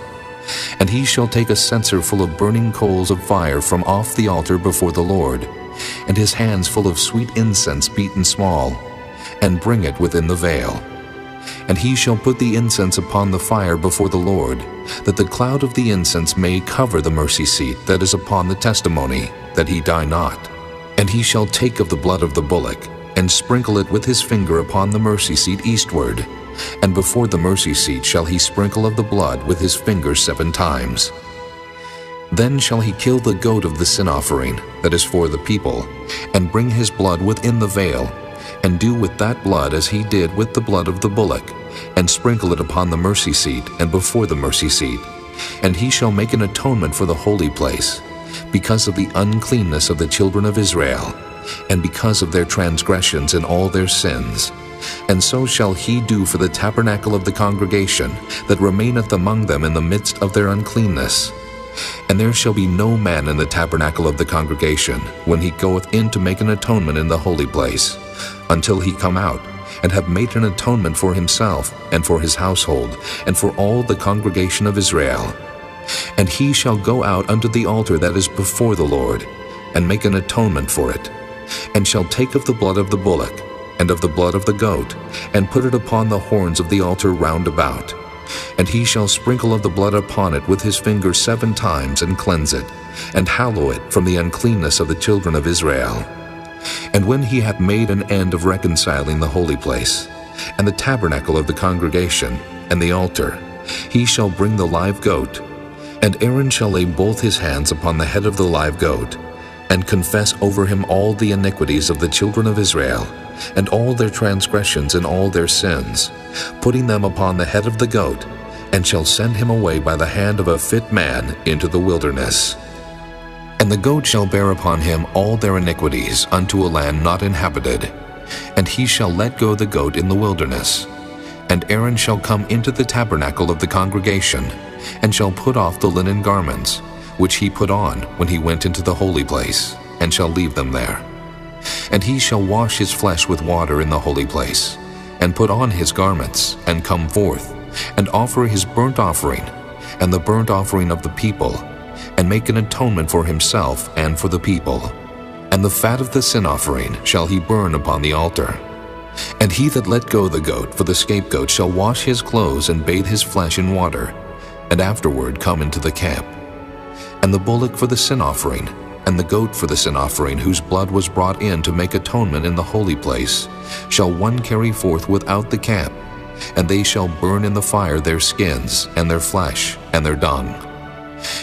And he shall take a censer full of burning coals of fire from off the altar before the Lord, and his hands full of sweet incense beaten small, and bring it within the veil. And he shall put the incense upon the fire before the Lord, that the cloud of the incense may cover the mercy seat that is upon the testimony, that he die not. And he shall take of the blood of the bullock, and sprinkle it with his finger upon the mercy seat eastward, and before the mercy seat shall he sprinkle of the blood with his finger 7 times. Then shall he kill the goat of the sin offering, that is for the people, and bring his blood within the veil, and do with that blood as he did with the blood of the bullock, and sprinkle it upon the mercy seat and before the mercy seat. And he shall make an atonement for the holy place, because of the uncleanness of the children of Israel, and because of their transgressions and all their sins. And so shall he do for the tabernacle of the congregation that remaineth among them in the midst of their uncleanness. And there shall be no man in the tabernacle of the congregation when he goeth in to make an atonement in the holy place, until he come out, and have made an atonement for himself, and for his household, and for all the congregation of Israel. And he shall go out unto the altar that is before the Lord, and make an atonement for it, and shall take of the blood of the bullock, and of the blood of the goat, and put it upon the horns of the altar round about. And he shall sprinkle of the blood upon it with his finger 7 times, and cleanse it, and hallow it from the uncleanness of the children of Israel. And when he hath made an end of reconciling the holy place, and the tabernacle of the congregation, and the altar, he shall bring the live goat. And Aaron shall lay both his hands upon the head of the live goat, and confess over him all the iniquities of the children of Israel, and all their transgressions and all their sins, putting them upon the head of the goat, and shall send him away by the hand of a fit man into the wilderness. And the goat shall bear upon him all their iniquities unto a land not inhabited, and he shall let go the goat in the wilderness. And Aaron shall come into the tabernacle of the congregation, and shall put off the linen garments, which he put on when he went into the holy place, and shall leave them there. And he shall wash his flesh with water in the holy place, and put on his garments, and come forth, and offer his burnt offering, and the burnt offering of the people, and make an atonement for himself and for the people. And the fat of the sin offering shall he burn upon the altar. And he that let go the goat for the scapegoat shall wash his clothes and bathe his flesh in water, and afterward come into the camp. And the bullock for the sin offering, and the goat for the sin offering, whose blood was brought in to make atonement in the holy place, shall one carry forth without the camp, and they shall burn in the fire their skins, and their flesh, and their dung.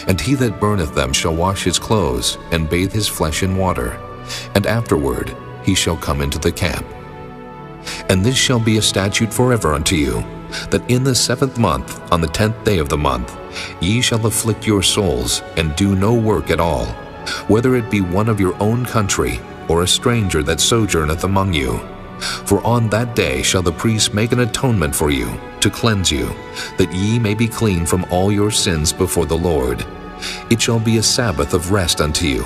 And he that burneth them shall wash his clothes, and bathe his flesh in water, and afterward he shall come into the camp. And this shall be a statute forever unto you, that in the 7th month, on the 10th day of the month, ye shall afflict your souls, and do no work at all, whether it be one of your own country, or a stranger that sojourneth among you. For on that day shall the priest make an atonement for you, to cleanse you, that ye may be clean from all your sins before the Lord. It shall be a Sabbath of rest unto you,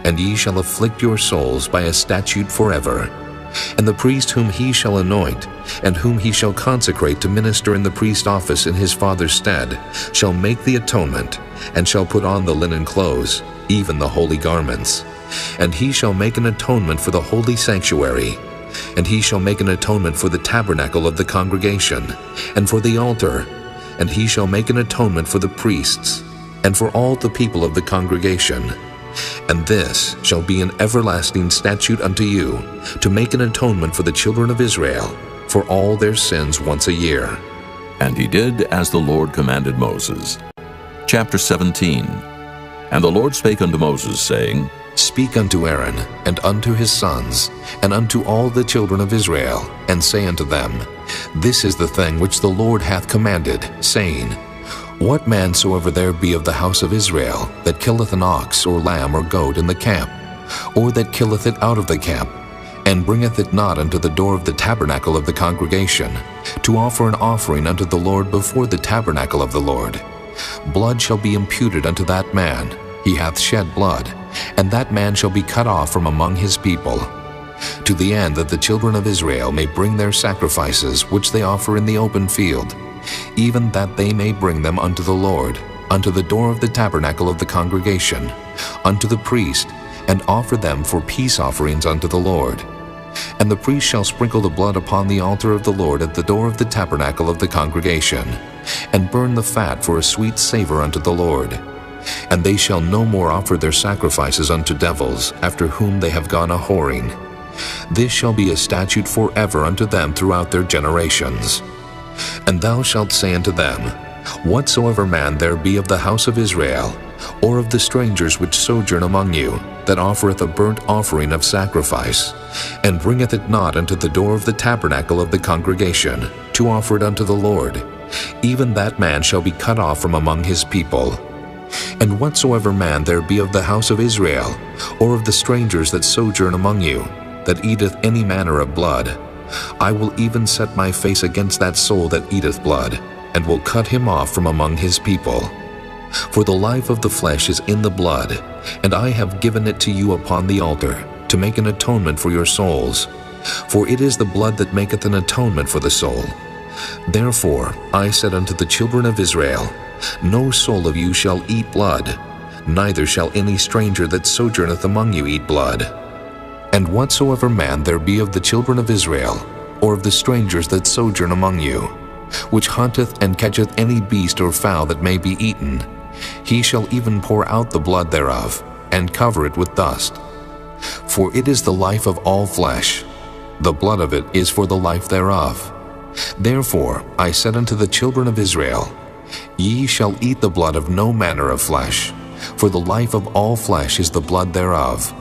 and ye shall afflict your souls by a statute forever. And the priest whom he shall anoint, and whom he shall consecrate to minister in the priest office in his father's stead, shall make the atonement, and shall put on the linen clothes, even the holy garments. And he shall make an atonement for the holy sanctuary, and he shall make an atonement for the tabernacle of the congregation, and for the altar, and he shall make an atonement for the priests, and for all the people of the congregation. And this shall be an everlasting statute unto you, to make an atonement for the children of Israel, for all their sins once a year. And he did as the Lord commanded Moses. Chapter 17. And the Lord spake unto Moses, saying, Speak unto Aaron, and unto his sons, and unto all the children of Israel, and say unto them, This is the thing which the Lord hath commanded, saying, What man soever there be of the house of Israel, that killeth an ox, or lamb, or goat in the camp, or that killeth it out of the camp, and bringeth it not unto the door of the tabernacle of the congregation, to offer an offering unto the Lord before the tabernacle of the Lord, blood shall be imputed unto that man. He hath shed blood, and that man shall be cut off from among his people, to the end that the children of Israel may bring their sacrifices which they offer in the open field, even that they may bring them unto the Lord, unto the door of the tabernacle of the congregation, unto the priest, and offer them for peace offerings unto the Lord. And the priest shall sprinkle the blood upon the altar of the Lord at the door of the tabernacle of the congregation, and burn the fat for a sweet savor unto the Lord. And they shall no more offer their sacrifices unto devils, after whom they have gone a-whoring. This shall be a statute forever unto them throughout their generations. And thou shalt say unto them, Whatsoever man there be of the house of Israel, or of the strangers which sojourn among you, that offereth a burnt offering of sacrifice, and bringeth it not unto the door of the tabernacle of the congregation, to offer it unto the Lord, even that man shall be cut off from among his people. And whatsoever man there be of the house of Israel, or of the strangers that sojourn among you, that eateth any manner of blood, I will even set my face against that soul that eateth blood, and will cut him off from among his people. For the life of the flesh is in the blood, and I have given it to you upon the altar, to make an atonement for your souls. For it is the blood that maketh an atonement for the soul. Therefore I said unto the children of Israel, No soul of you shall eat blood, neither shall any stranger that sojourneth among you eat blood. And whatsoever man there be of the children of Israel, or of the strangers that sojourn among you, which hunteth and catcheth any beast or fowl that may be eaten, he shall even pour out the blood thereof, and cover it with dust. For it is the life of all flesh, the blood of it is for the life thereof. Therefore I said unto the children of Israel, Ye shall eat the blood of no manner of flesh, for the life of all flesh is the blood thereof.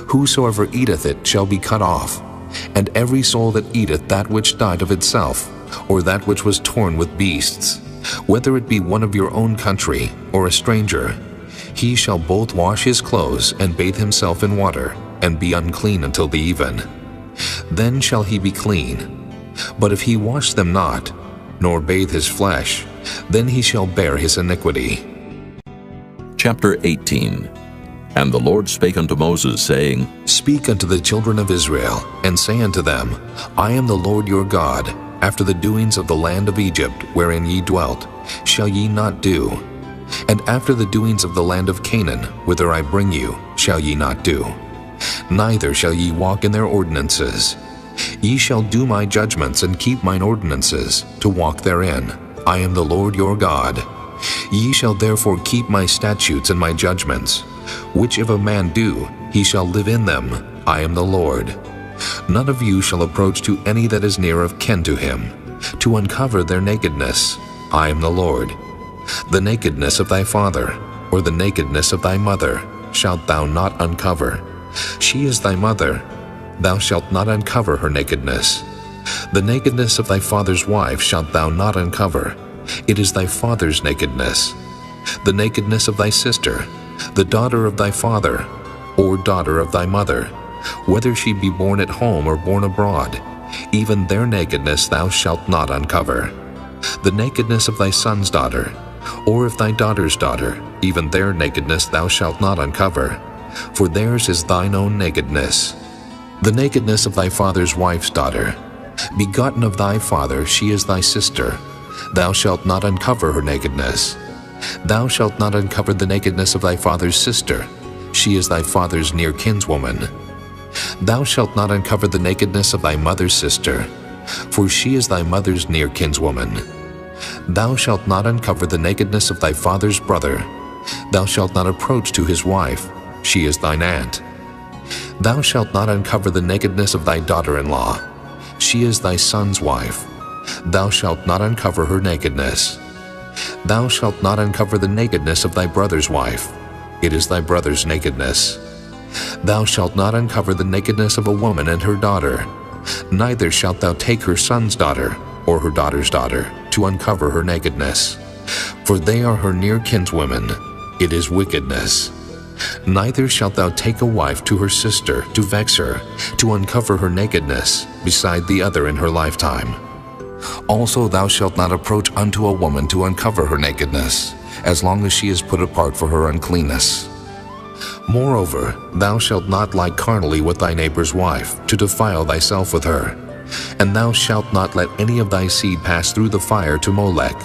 Whosoever eateth it shall be cut off. And every soul that eateth that which died of itself, or that which was torn with beasts, whether it be one of your own country, or a stranger, he shall both wash his clothes and bathe himself in water, and be unclean until the even. Then shall he be clean. But if he wash them not, nor bathe his flesh, then he shall bear his iniquity. Chapter 18. And the Lord spake unto Moses, saying, Speak unto the children of Israel, and say unto them, I am the Lord your God. After the doings of the land of Egypt, wherein ye dwelt, shall ye not do. And after the doings of the land of Canaan, whither I bring you, shall ye not do. Neither shall ye walk in their ordinances. Ye shall do my judgments and keep mine ordinances, to walk therein. I am the Lord your God. Ye shall therefore keep my statutes and my judgments, which if a man do, he shall live in them. I am the Lord. None of you shall approach to any that is near of kin to him, to uncover their nakedness. I am the Lord. The nakedness of thy father, or the nakedness of thy mother, shalt thou not uncover. She is thy mother. Thou shalt not uncover her nakedness. The nakedness of thy father's wife shalt thou not uncover. It is thy father's nakedness. The nakedness of thy sister, the daughter of thy father, or daughter of thy mother, whether she be born at home or born abroad, even their nakedness thou shalt not uncover. The nakedness of thy son's daughter, or of thy daughter's daughter, even their nakedness thou shalt not uncover, for theirs is thine own nakedness. The nakedness of thy father's wife's daughter, begotten of thy father, she is thy sister. Thou shalt not uncover her nakedness. Thou shalt not uncover the nakedness of thy father's sister. She is thy father's near kinswoman. Thou shalt not uncover the nakedness of thy mother's sister, for she is thy mother's near kinswoman. Thou shalt not uncover the nakedness of thy father's brother. Thou shalt not approach to his wife. She is thine aunt. Thou shalt not uncover the nakedness of thy daughter-in-law. She is thy son's wife. Thou shalt not uncover her nakedness. Thou shalt not uncover the nakedness of thy brother's wife. It is thy brother's nakedness. Thou shalt not uncover the nakedness of a woman and her daughter. Neither shalt thou take her son's daughter, or her daughter's daughter, to uncover her nakedness. For they are her near kinswomen. It is wickedness. Neither shalt thou take a wife to her sister, to vex her, to uncover her nakedness, beside the other in her lifetime. Also thou shalt not approach unto a woman to uncover her nakedness, as long as she is put apart for her uncleanness. Moreover, thou shalt not lie carnally with thy neighbor's wife, to defile thyself with her. And thou shalt not let any of thy seed pass through the fire to Molech.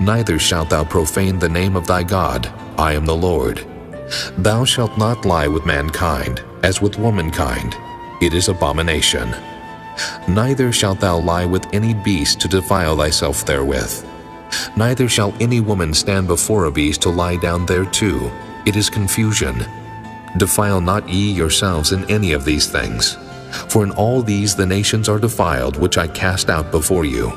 Neither shalt thou profane the name of thy God. I am the Lord. Thou shalt not lie with mankind, as with womankind. It is abomination. Neither shalt thou lie with any beast to defile thyself therewith. Neither shall any woman stand before a beast to lie down thereto. It is confusion. Defile not ye yourselves in any of these things. For in all these the nations are defiled, which I cast out before you.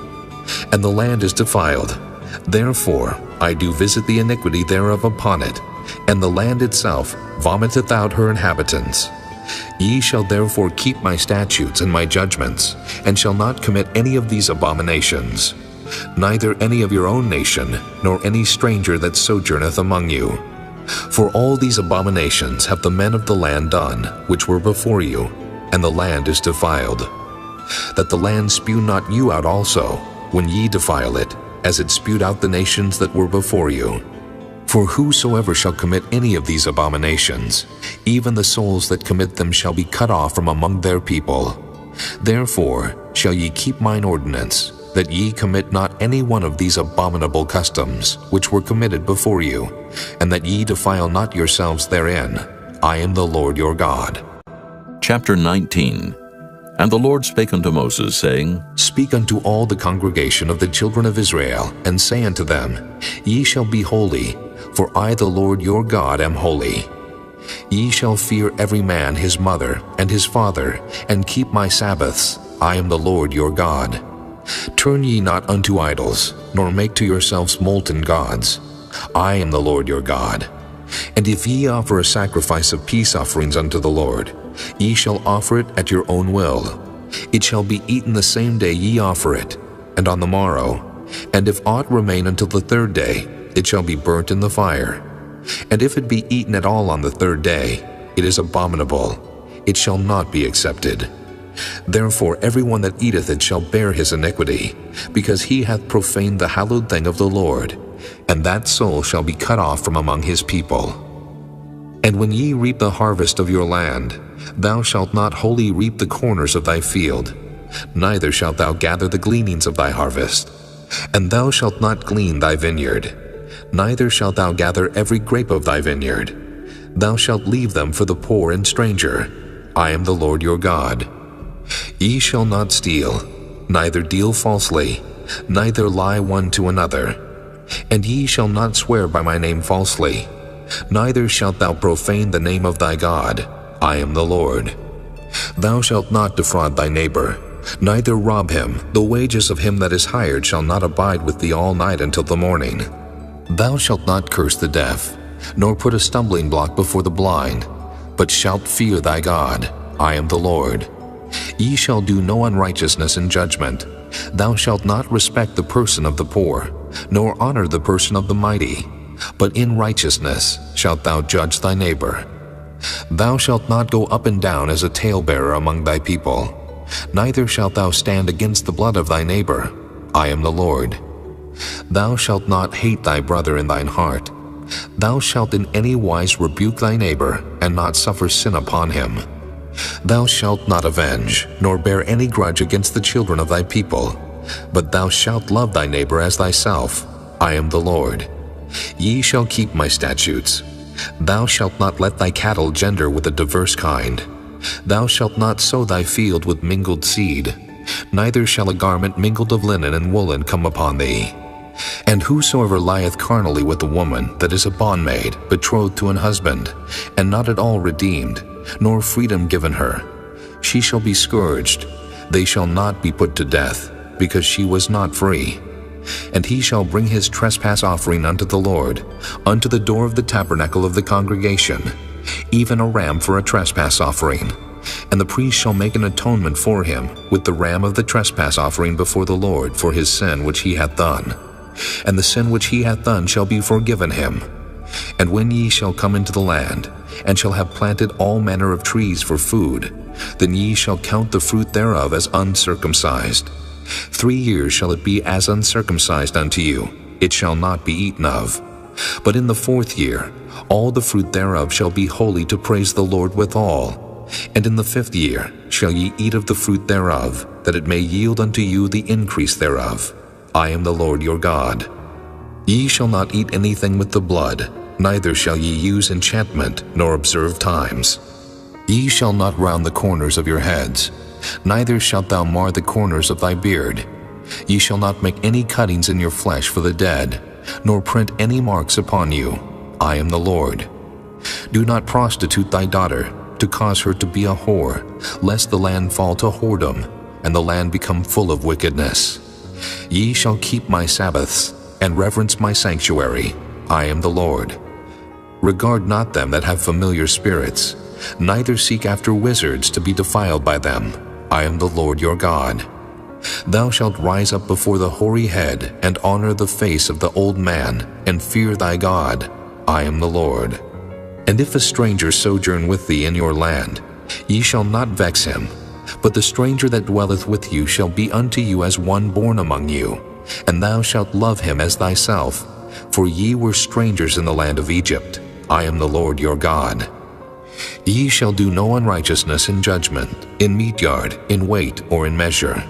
And the land is defiled. Therefore I do visit the iniquity thereof upon it, and the land itself vomiteth out her inhabitants. Ye shall therefore keep my statutes and my judgments, and shall not commit any of these abominations, neither any of your own nation, nor any stranger that sojourneth among you. For all these abominations have the men of the land done, which were before you, and the land is defiled. That the land spew not you out also, when ye defile it, as it spewed out the nations that were before you. For whosoever shall commit any of these abominations, even the souls that commit them shall be cut off from among their people. Therefore shall ye keep mine ordinance, that ye commit not any one of these abominable customs, which were committed before you, and that ye defile not yourselves therein. I am the Lord your God. Chapter 19. And the Lord spake unto Moses, saying, Speak unto all the congregation of the children of Israel, and say unto them, Ye shall be holy, for I the Lord your God am holy. Ye shall fear every man his mother and his father, and keep my Sabbaths. I am the Lord your God. Turn ye not unto idols, nor make to yourselves molten gods. I am the Lord your God. And if ye offer a sacrifice of peace offerings unto the Lord, ye shall offer it at your own will. It shall be eaten the same day ye offer it, and on the morrow. And if aught remain until the third day, it shall be burnt in the fire. And if it be eaten at all on the third day, it is abominable. It shall not be accepted. Therefore every one that eateth it shall bear his iniquity, because he hath profaned the hallowed thing of the Lord, and that soul shall be cut off from among his people. And when ye reap the harvest of your land, thou shalt not wholly reap the corners of thy field, neither shalt thou gather the gleanings of thy harvest. And thou shalt not glean thy vineyard, neither shalt thou gather every grape of thy vineyard. Thou shalt leave them for the poor and stranger. I am the Lord your God. Ye shall not steal, neither deal falsely, neither lie one to another. And ye shall not swear by my name falsely, neither shalt thou profane the name of thy God. I am the Lord. Thou shalt not defraud thy neighbor, neither rob him. The wages of him that is hired shall not abide with thee all night until the morning. Thou shalt not curse the deaf, nor put a stumbling block before the blind, but shalt fear thy God. I am the Lord. Ye shall do no unrighteousness in judgment. Thou shalt not respect the person of the poor, nor honor the person of the mighty, but in righteousness shalt thou judge thy neighbor. Thou shalt not go up and down as a talebearer among thy people, neither shalt thou stand against the blood of thy neighbor. I am the Lord. Thou shalt not hate thy brother in thine heart. Thou shalt in any wise rebuke thy neighbor, and not suffer sin upon him. Thou shalt not avenge, nor bear any grudge against the children of thy people, but thou shalt love thy neighbor as thyself. I am the Lord. Ye shall keep my statutes. Thou shalt not let thy cattle gender with a diverse kind. Thou shalt not sow thy field with mingled seed, neither shall a garment mingled of linen and woolen come upon thee. And whosoever lieth carnally with a woman that is a bondmaid, betrothed to an husband, and not at all redeemed, nor freedom given her, she shall be scourged. They shall not be put to death, because she was not free. And he shall bring his trespass offering unto the Lord, unto the door of the tabernacle of the congregation, even a ram for a trespass offering. And the priest shall make an atonement for him with the ram of the trespass offering before the Lord for his sin which he hath done. And the sin which he hath done shall be forgiven him. And when ye shall come into the land, and shall have planted all manner of trees for food, then ye shall count the fruit thereof as uncircumcised. 3 years shall it be as uncircumcised unto you, it shall not be eaten of. But in the 4th year all the fruit thereof shall be holy to praise the Lord withal. And in the 5th year shall ye eat of the fruit thereof, that it may yield unto you the increase thereof. I am the Lord your God. Ye shall not eat anything with the blood, neither shall ye use enchantment, nor observe times. Ye shall not round the corners of your heads, neither shalt thou mar the corners of thy beard. Ye shall not make any cuttings in your flesh for the dead, nor print any marks upon you. I am the Lord. Do not prostitute thy daughter, to cause her to be a whore, lest the land fall to whoredom, and the land become full of wickedness. Ye shall keep my Sabbaths, and reverence my sanctuary. I am the Lord. Regard not them that have familiar spirits, neither seek after wizards to be defiled by them. I am the Lord your God. Thou shalt rise up before the hoary head, and honor the face of the old man, and fear thy God. I am the Lord. And if a stranger sojourn with thee in your land, ye shall not vex him, but the stranger that dwelleth with you shall be unto you as one born among you, and thou shalt love him as thyself, for ye were strangers in the land of Egypt. I am the Lord your God. Ye shall do no unrighteousness in judgment, in meat yard, in weight, or in measure.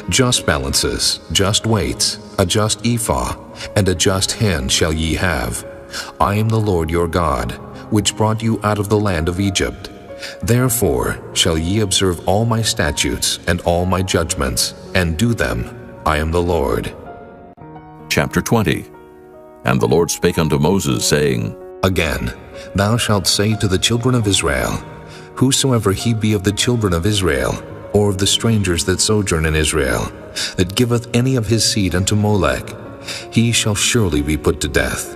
Just balances, just weights, a just ephah, and a just hin shall ye have. I am the Lord your God, which brought you out of the land of Egypt. Therefore shall ye observe all my statutes and all my judgments, and do them. I am the Lord. Chapter 20. And the Lord spake unto Moses, saying, Again, thou shalt say to the children of Israel, Whosoever he be of the children of Israel, or of the strangers that sojourn in Israel, that giveth any of his seed unto Molech, he shall surely be put to death.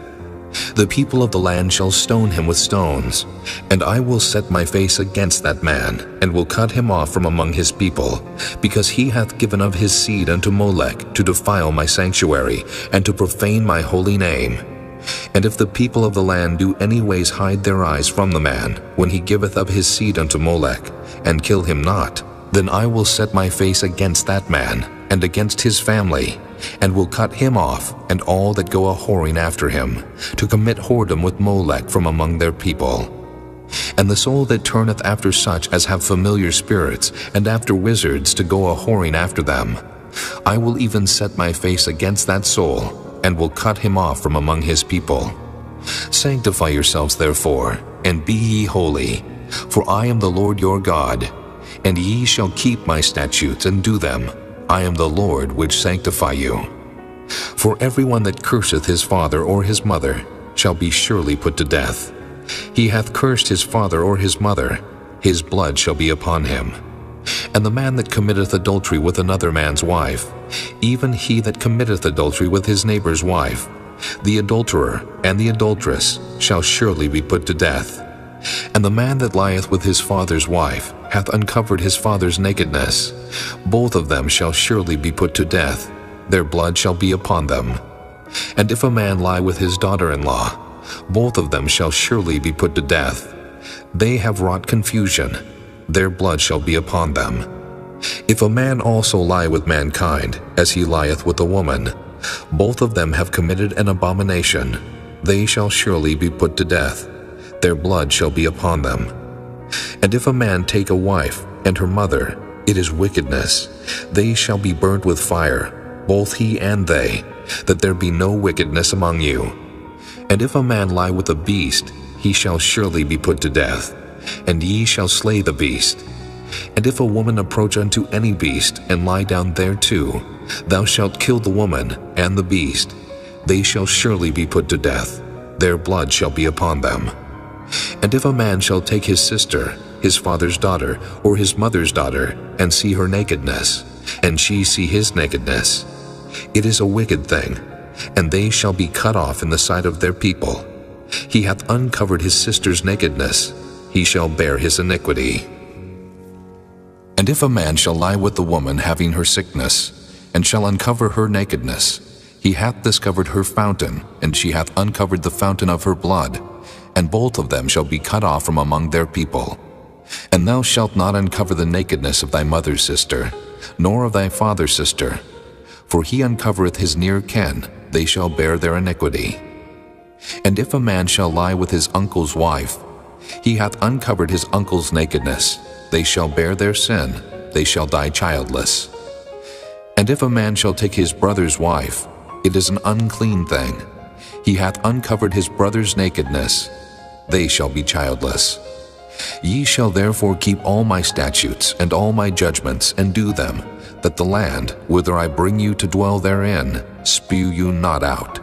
The people of the land shall stone him with stones, and I will set my face against that man, and will cut him off from among his people, because he hath given of his seed unto Molech to defile my sanctuary, and to profane my holy name. And if the people of the land do any ways hide their eyes from the man, when he giveth of his seed unto Molech, and kill him not, then I will set my face against that man, and against his family, and will cut him off, and all that go a-whoring after him, to commit whoredom with Molech from among their people. And the soul that turneth after such as have familiar spirits, and after wizards to go a-whoring after them, I will even set my face against that soul, and will cut him off from among his people. Sanctify yourselves therefore, and be ye holy, for I am the Lord your God, and ye shall keep my statutes and do them. I am the Lord which sanctify you. For everyone that curseth his father or his mother shall be surely put to death. He hath cursed his father or his mother, his blood shall be upon him. And the man that committeth adultery with another man's wife, even he that committeth adultery with his neighbor's wife, the adulterer and the adulteress shall surely be put to death. And the man that lieth with his father's wife hath uncovered his father's nakedness. Both of them shall surely be put to death. Their blood shall be upon them. And if a man lie with his daughter-in-law, both of them shall surely be put to death. They have wrought confusion. Their blood shall be upon them. If a man also lie with mankind, as he lieth with a woman, both of them have committed an abomination. They shall surely be put to death. Their blood shall be upon them. And if a man take a wife and her mother, it is wickedness. They shall be burnt with fire, both he and they, that there be no wickedness among you. And if a man lie with a beast, he shall surely be put to death, and ye shall slay the beast. And if a woman approach unto any beast, and lie down thereto, thou shalt kill the woman and the beast. They shall surely be put to death. Their blood shall be upon them. And if a man shall take his sister, his father's daughter, or his mother's daughter, and see her nakedness, and she see his nakedness, it is a wicked thing, and they shall be cut off in the sight of their people. He hath uncovered his sister's nakedness, he shall bear his iniquity. And if a man shall lie with the woman having her sickness, and shall uncover her nakedness, he hath discovered her fountain, and she hath uncovered the fountain of her blood, and both of them shall be cut off from among their people. And thou shalt not uncover the nakedness of thy mother's sister, nor of thy father's sister, for he uncovereth his near kin, they shall bear their iniquity. And if a man shall lie with his uncle's wife, he hath uncovered his uncle's nakedness, they shall bear their sin, they shall die childless. And if a man shall take his brother's wife, it is an unclean thing. He hath uncovered his brother's nakedness, they shall be childless. Ye shall therefore keep all my statutes and all my judgments, and do them, that the land, whither I bring you to dwell therein, spew you not out.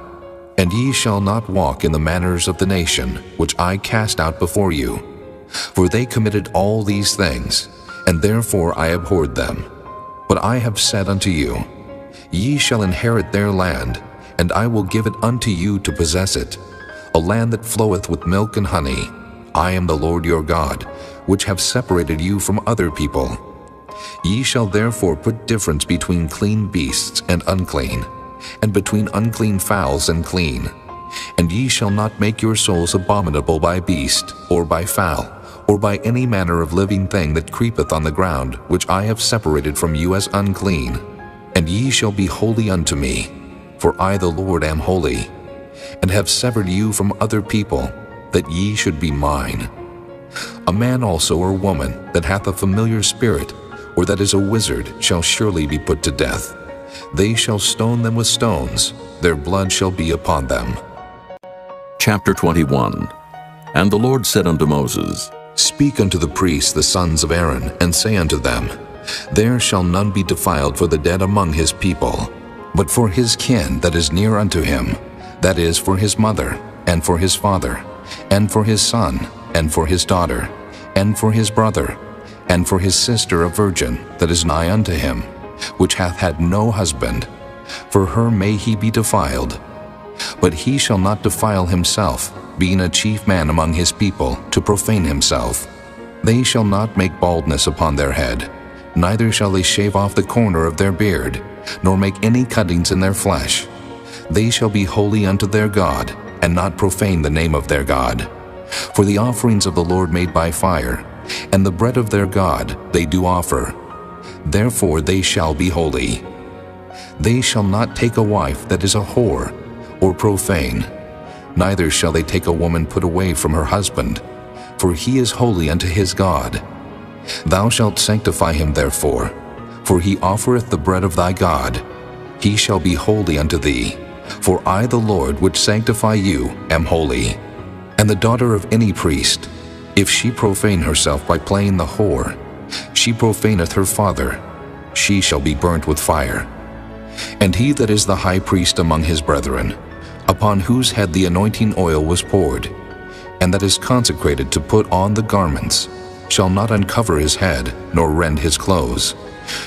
And ye shall not walk in the manners of the nation, which I cast out before you. For they committed all these things, and therefore I abhorred them. But I have said unto you, Ye shall inherit their land, and I will give it unto you to possess it, a land that floweth with milk and honey. I am the Lord your God, which have separated you from other people. Ye shall therefore put difference between clean beasts and unclean, and between unclean fowls and clean. And ye shall not make your souls abominable by beast, or by fowl, or by any manner of living thing that creepeth on the ground, which I have separated from you as unclean. And ye shall be holy unto me, for I the Lord am holy, and have severed you from other people, that ye should be mine. A man also or woman that hath a familiar spirit, or that is a wizard, shall surely be put to death. They shall stone them with stones, their blood shall be upon them. Chapter 21. And the Lord said unto Moses, Speak unto the priests the sons of Aaron, and say unto them, There shall none be defiled for the dead among his people, but for his kin that is near unto him, that is, for his mother, and for his father, and for his son, and for his daughter, and for his brother, and for his sister a virgin that is nigh unto him, which hath had no husband, for her may he be defiled. But he shall not defile himself, being a chief man among his people, to profane himself. They shall not make baldness upon their head, neither shall they shave off the corner of their beard, nor make any cuttings in their flesh. They shall be holy unto their God, and not profane the name of their God. For the offerings of the Lord made by fire, and the bread of their God they do offer. Therefore they shall be holy. They shall not take a wife that is a whore, or profane, neither shall they take a woman put away from her husband, for he is holy unto his God. Thou shalt sanctify him therefore, for he offereth the bread of thy God. He shall be holy unto thee, for I the Lord which sanctify you am holy. And the daughter of any priest, if she profane herself by playing the whore, she profaneth her father, she shall be burnt with fire. And he that is the high priest among his brethren, upon whose head the anointing oil was poured, and that is consecrated to put on the garments, shall not uncover his head, nor rend his clothes.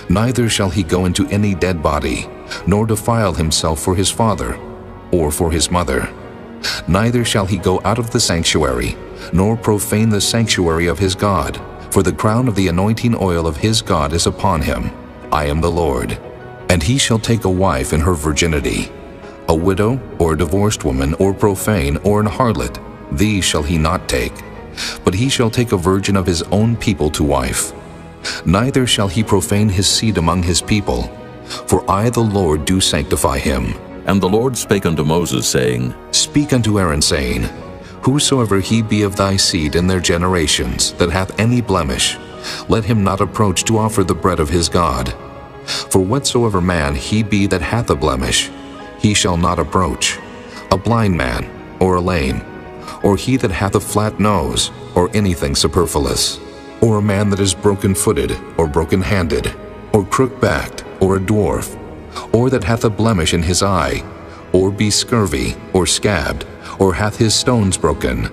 Neither shall he go into any dead body, nor defile himself for his father, or for his mother. Neither shall he go out of the sanctuary, nor profane the sanctuary of his God, for the crown of the anointing oil of his God is upon him. I am the Lord. And he shall take a wife in her virginity, a widow, or a divorced woman, or profane, or an harlot, these shall he not take. But he shall take a virgin of his own people to wife. Neither shall he profane his seed among his people, for I the Lord do sanctify him. And the Lord spake unto Moses, saying, Speak unto Aaron, saying, Whosoever he be of thy seed in their generations, that hath any blemish, let him not approach to offer the bread of his God. For whatsoever man he be that hath a blemish, he shall not approach, a blind man, or a lame, or he that hath a flat nose, or anything superfluous, or a man that is broken-footed, or broken-handed, or crook-backed, or a dwarf, or that hath a blemish in his eye, or be scurvy, or scabbed, or hath his stones broken.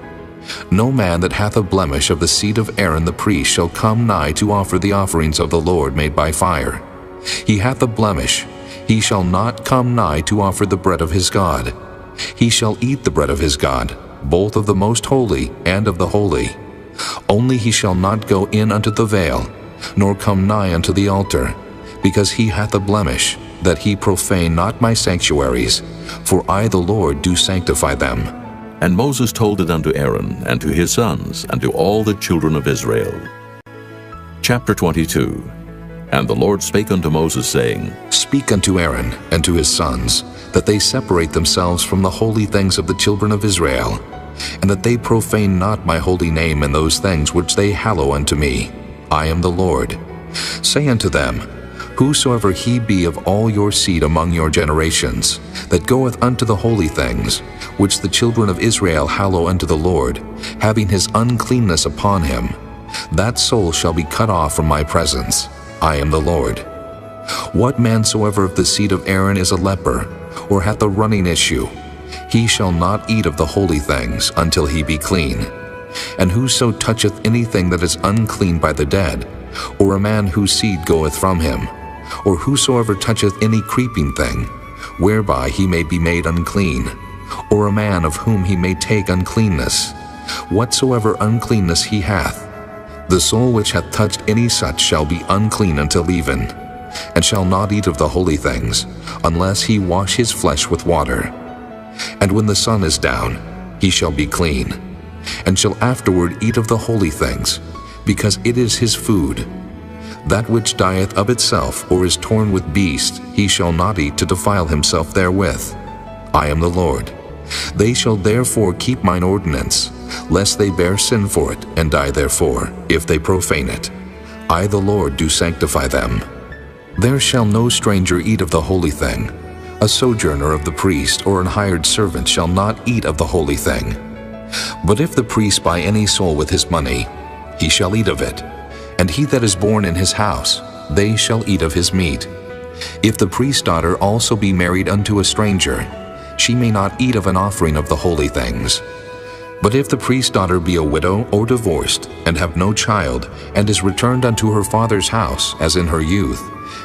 No man that hath a blemish of the seed of Aaron the priest shall come nigh to offer the offerings of the Lord made by fire. He hath a blemish, he shall not come nigh to offer the bread of his God. He shall eat the bread of his God, both of the most holy and of the holy. Only he shall not go in unto the veil, nor come nigh unto the altar, because he hath a blemish, that he profane not my sanctuaries, for I the Lord do sanctify them. And Moses told it unto Aaron, and to his sons, and to all the children of Israel. Chapter 22. And the Lord spake unto Moses, saying, Speak unto Aaron and to his sons, that they separate themselves from the holy things of the children of Israel, and that they profane not my holy name in those things which they hallow unto me. I am the Lord. Say unto them, Whosoever he be of all your seed among your generations, that goeth unto the holy things, which the children of Israel hallow unto the Lord, having his uncleanness upon him, that soul shall be cut off from my presence. I am the Lord. What man soever of the seed of Aaron is a leper, or hath a running issue, he shall not eat of the holy things until he be clean. And whoso toucheth anything that is unclean by the dead, or a man whose seed goeth from him, or whosoever toucheth any creeping thing, whereby he may be made unclean, or a man of whom he may take uncleanness, whatsoever uncleanness he hath, the soul which hath touched any such shall be unclean until even, and shall not eat of the holy things, unless he wash his flesh with water. And when the sun is down, he shall be clean, and shall afterward eat of the holy things, because it is his food. That which dieth of itself, or is torn with beasts, he shall not eat to defile himself therewith. I am the Lord. They shall therefore keep mine ordinance, lest they bear sin for it, and die therefore, if they profane it. I the Lord do sanctify them. There shall no stranger eat of the holy thing. A sojourner of the priest, or an hired servant, shall not eat of the holy thing. But if the priest buy any soul with his money, he shall eat of it. And he that is born in his house, they shall eat of his meat. If the priest's daughter also be married unto a stranger, she may not eat of an offering of the holy things. But if the priest's daughter be a widow or divorced, and have no child, and is returned unto her father's house, as in her youth,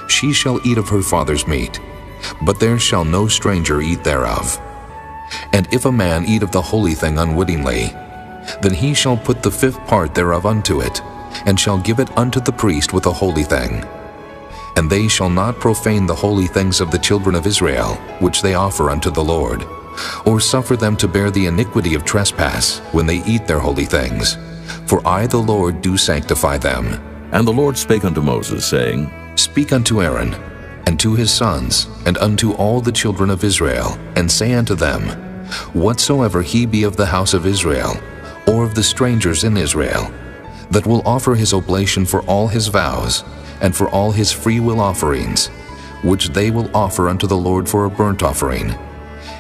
she shall eat of her father's meat, but there shall no stranger eat thereof. And if a man eat of the holy thing unwittingly, then he shall put the fifth part thereof unto it, and shall give it unto the priest with a holy thing. And they shall not profane the holy things of the children of Israel, which they offer unto the Lord, or suffer them to bear the iniquity of trespass when they eat their holy things. For I the Lord do sanctify them. And the Lord spake unto Moses, saying, Speak unto Aaron, and to his sons, and unto all the children of Israel, and say unto them, Whatsoever he be of the house of Israel, or of the strangers in Israel, that will offer his oblation for all his vows, and for all his freewill offerings, which they will offer unto the Lord for a burnt offering,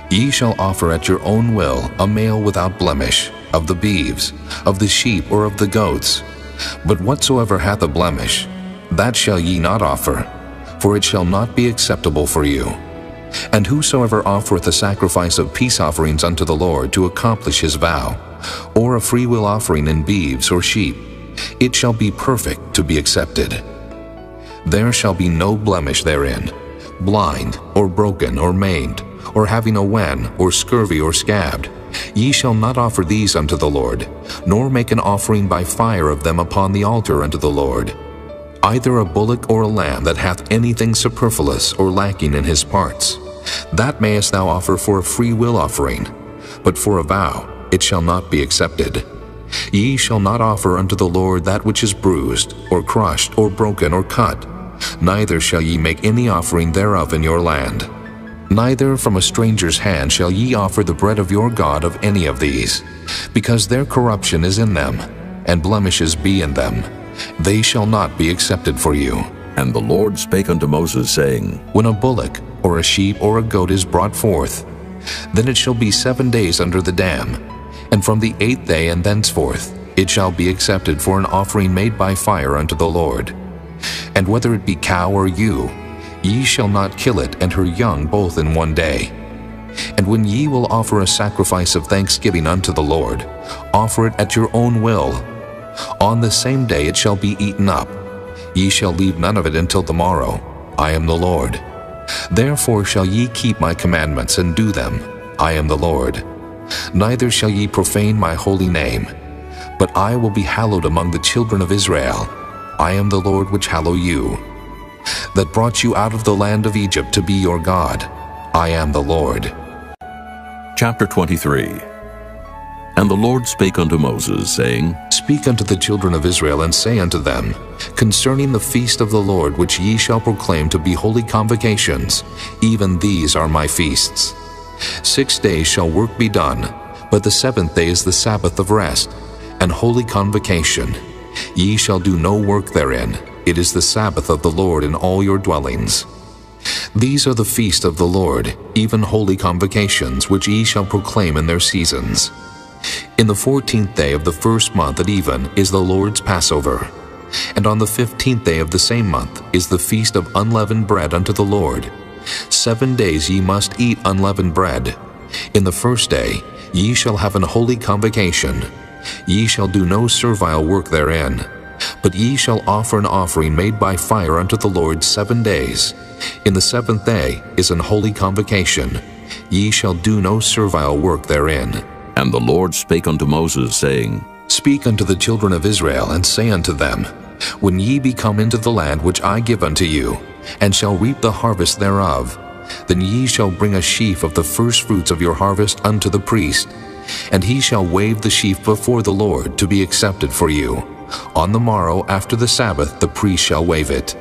ye shall offer at your own will a male without blemish, of the beeves, of the sheep, or of the goats. But whatsoever hath a blemish, that shall ye not offer, for it shall not be acceptable for you. And whosoever offereth a sacrifice of peace offerings unto the Lord to accomplish his vow, or a freewill offering in beeves or sheep, it shall be perfect to be accepted. There shall be no blemish therein, blind, or broken, or maimed, or having a wen, or scurvy, or scabbed. Ye shall not offer these unto the Lord, nor make an offering by fire of them upon the altar unto the Lord. Either a bullock or a lamb that hath anything superfluous or lacking in his parts, that mayest thou offer for a free will offering, but for a vow it shall not be accepted. Ye shall not offer unto the Lord that which is bruised, or crushed, or broken, or cut, neither shall ye make any offering thereof in your land. Neither from a stranger's hand shall ye offer the bread of your God of any of these, because their corruption is in them, and blemishes be in them. They shall not be accepted for you. And the Lord spake unto Moses, saying, When a bullock, or a sheep, or a goat is brought forth, then it shall be 7 days under the dam, and from the 8th day and thenceforth it shall be accepted for an offering made by fire unto the Lord. And whether it be cow or ewe, ye shall not kill it and her young both in 1 day. And when ye will offer a sacrifice of thanksgiving unto the Lord, offer it at your own will. On the same day it shall be eaten up. Ye shall leave none of it until the morrow. I am the Lord. Therefore shall ye keep my commandments and do them. I am the Lord. Neither shall ye profane my holy name, but I will be hallowed among the children of Israel. I am the Lord which hallow you, that brought you out of the land of Egypt to be your God. I am the Lord. Chapter 23. And the Lord spake unto Moses, saying, Speak unto the children of Israel, and say unto them, Concerning the feast of the Lord, which ye shall proclaim to be holy convocations, even these are my feasts. 6 days shall work be done, but the 7th day is the Sabbath of rest, and holy convocation. Ye shall do no work therein. It is the Sabbath of the Lord in all your dwellings. These are the feast of the Lord, even holy convocations, which ye shall proclaim in their seasons. In the 14th day of the 1st month at even is the Lord's Passover. And on the 15th day of the same month is the feast of unleavened bread unto the Lord. 7 days ye must eat unleavened bread. In the 1st day ye shall have an holy convocation. Ye shall do no servile work therein, but ye shall offer an offering made by fire unto the Lord 7 days. In the 7th day is an holy convocation. Ye shall do no servile work therein. And the Lord spake unto Moses, saying, Speak unto the children of Israel, and say unto them, When ye be come into the land which I give unto you, and shall reap the harvest thereof, then ye shall bring a sheaf of the firstfruits of your harvest unto the priest, and he shall wave the sheaf before the Lord to be accepted for you. On the morrow after the Sabbath the priest shall wave it.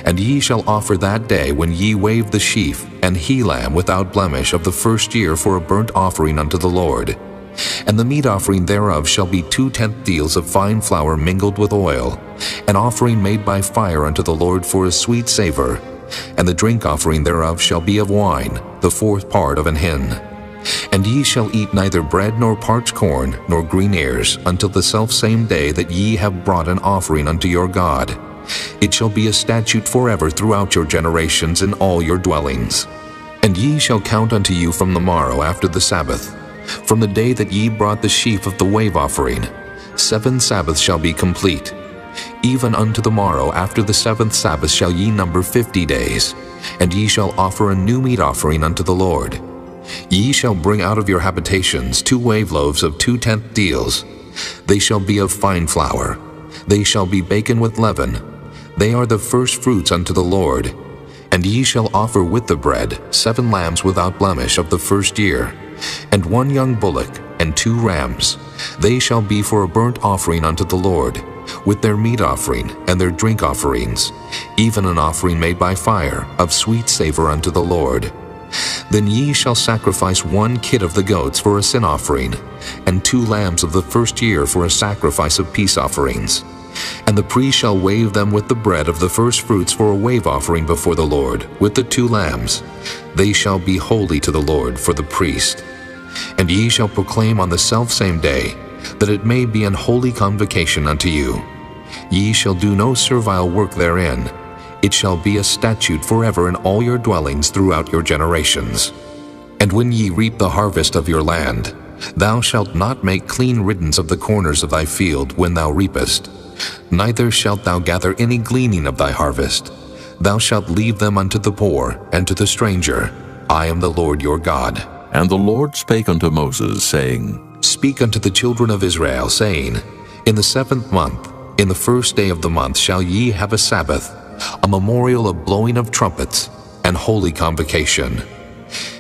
And ye shall offer that day when ye wave the sheaf an he-lamb without blemish of the 1st year for a burnt offering unto the Lord. And the meat offering thereof shall be 2/10 deals of fine flour mingled with oil, an offering made by fire unto the Lord for a sweet savor. And the drink offering thereof shall be of wine, the 4th part of an hin. And ye shall eat neither bread nor parched corn nor green ears until the selfsame day that ye have brought an offering unto your God. It shall be a statute forever throughout your generations in all your dwellings. And ye shall count unto you from the morrow after the Sabbath From the day that ye brought the sheaf of the wave offering, 7 Sabbaths shall be complete. Even unto the morrow after the 7th Sabbath shall ye number 50 days, and ye shall offer a new meat offering unto the Lord. Ye shall bring out of your habitations 2 wave loaves of 2/10 deals. They shall be of fine flour. They shall be baken with leaven. They are the first fruits unto the Lord. And ye shall offer with the bread 7 lambs without blemish of the first year, and 1 young bullock, and 2 rams. They shall be for a burnt offering unto the Lord, with their meat offering and their drink offerings, even an offering made by fire, of sweet savor unto the Lord. Then ye shall sacrifice 1 kid of the goats for a sin offering, and 2 lambs of the first year for a sacrifice of peace offerings. And the priest shall wave them with the bread of the first fruits for a wave offering before the Lord, with the 2 lambs. They shall be holy to the Lord for the priest. And ye shall proclaim on the selfsame day, that it may be an holy convocation unto you. Ye shall do no servile work therein. It shall be a statute forever in all your dwellings throughout your generations. And when ye reap the harvest of your land, thou shalt not make clean riddance of the corners of thy field when thou reapest, neither shalt thou gather any gleaning of thy harvest. Thou shalt leave them unto the poor and to the stranger. I am the Lord your God. And the Lord spake unto Moses, saying, Speak unto the children of Israel, saying, In the 7th month, in the first day of the month shall ye have a Sabbath, a memorial of blowing of trumpets, and holy convocation.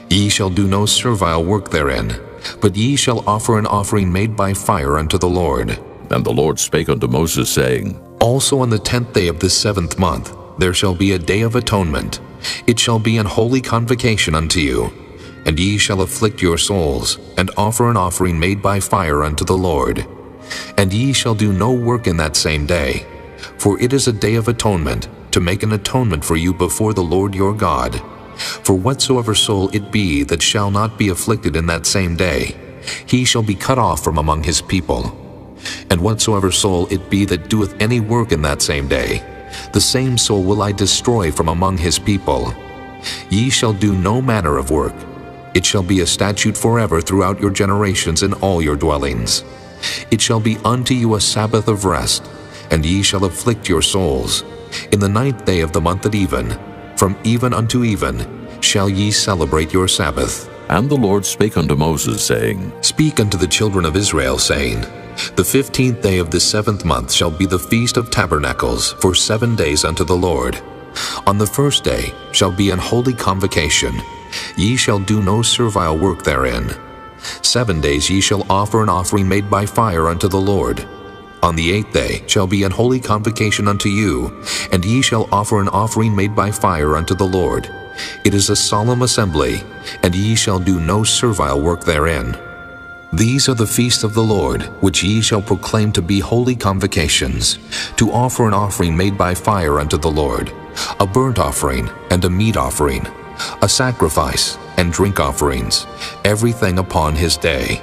Ye shall do no servile work therein, but ye shall offer an offering made by fire unto the Lord. And the Lord spake unto Moses, saying, Also on the 10th day of this 7th month there shall be a day of atonement. It shall be an holy convocation unto you. And ye shall afflict your souls, and offer an offering made by fire unto the Lord. And ye shall do no work in that same day, for it is a day of atonement, to make an atonement for you before the Lord your God. For whatsoever soul it be that shall not be afflicted in that same day, he shall be cut off from among his people. And whatsoever soul it be that doeth any work in that same day, the same soul will I destroy from among his people. Ye shall do no manner of work. It shall be a statute forever throughout your generations in all your dwellings. It shall be unto you a Sabbath of rest, and ye shall afflict your souls. In the 9th day of the month at even, from even unto even, shall ye celebrate your Sabbath. And the Lord spake unto Moses, saying, Speak unto the children of Israel, saying, The 15th day of this 7th month shall be the Feast of Tabernacles for 7 days unto the Lord. On the first day shall be an holy convocation. Ye shall do no servile work therein. 7 days ye shall offer an offering made by fire unto the Lord. On the 8th day shall be an holy convocation unto you, and ye shall offer an offering made by fire unto the Lord. It is a solemn assembly, and ye shall do no servile work therein. These are the feasts of the Lord, which ye shall proclaim to be holy convocations, to offer an offering made by fire unto the Lord, a burnt offering and a meat offering, a sacrifice and drink offerings, everything upon his day.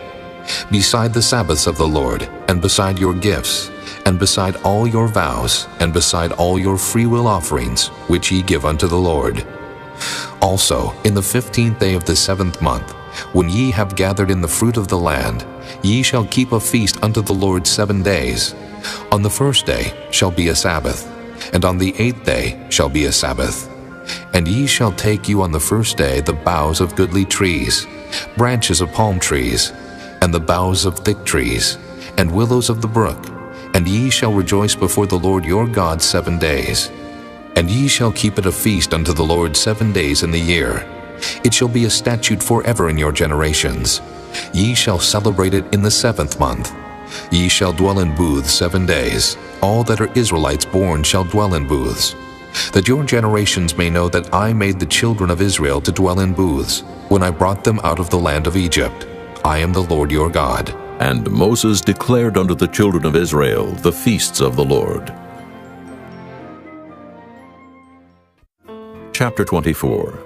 Beside the Sabbaths of the Lord, and beside your gifts, and beside all your vows, and beside all your freewill offerings, which ye give unto the Lord. Also, in the 15th day of the 7th month, when ye have gathered in the fruit of the land, ye shall keep a feast unto the Lord 7 days. On the first day shall be a Sabbath, and on the 8th day shall be a Sabbath. And ye shall take you on the first day the boughs of goodly trees, branches of palm trees, and the boughs of thick trees, and willows of the brook, and ye shall rejoice before the Lord your God 7 days. And ye shall keep it a feast unto the Lord 7 days in the year. It shall be a statute forever in your generations. Ye shall celebrate it in the 7th month. Ye shall dwell in booths 7 days. All that are Israelites born shall dwell in booths, that your generations may know that I made the children of Israel to dwell in booths, when I brought them out of the land of Egypt. I am the Lord your God. And Moses declared unto the children of Israel the feasts of the Lord. Chapter 24.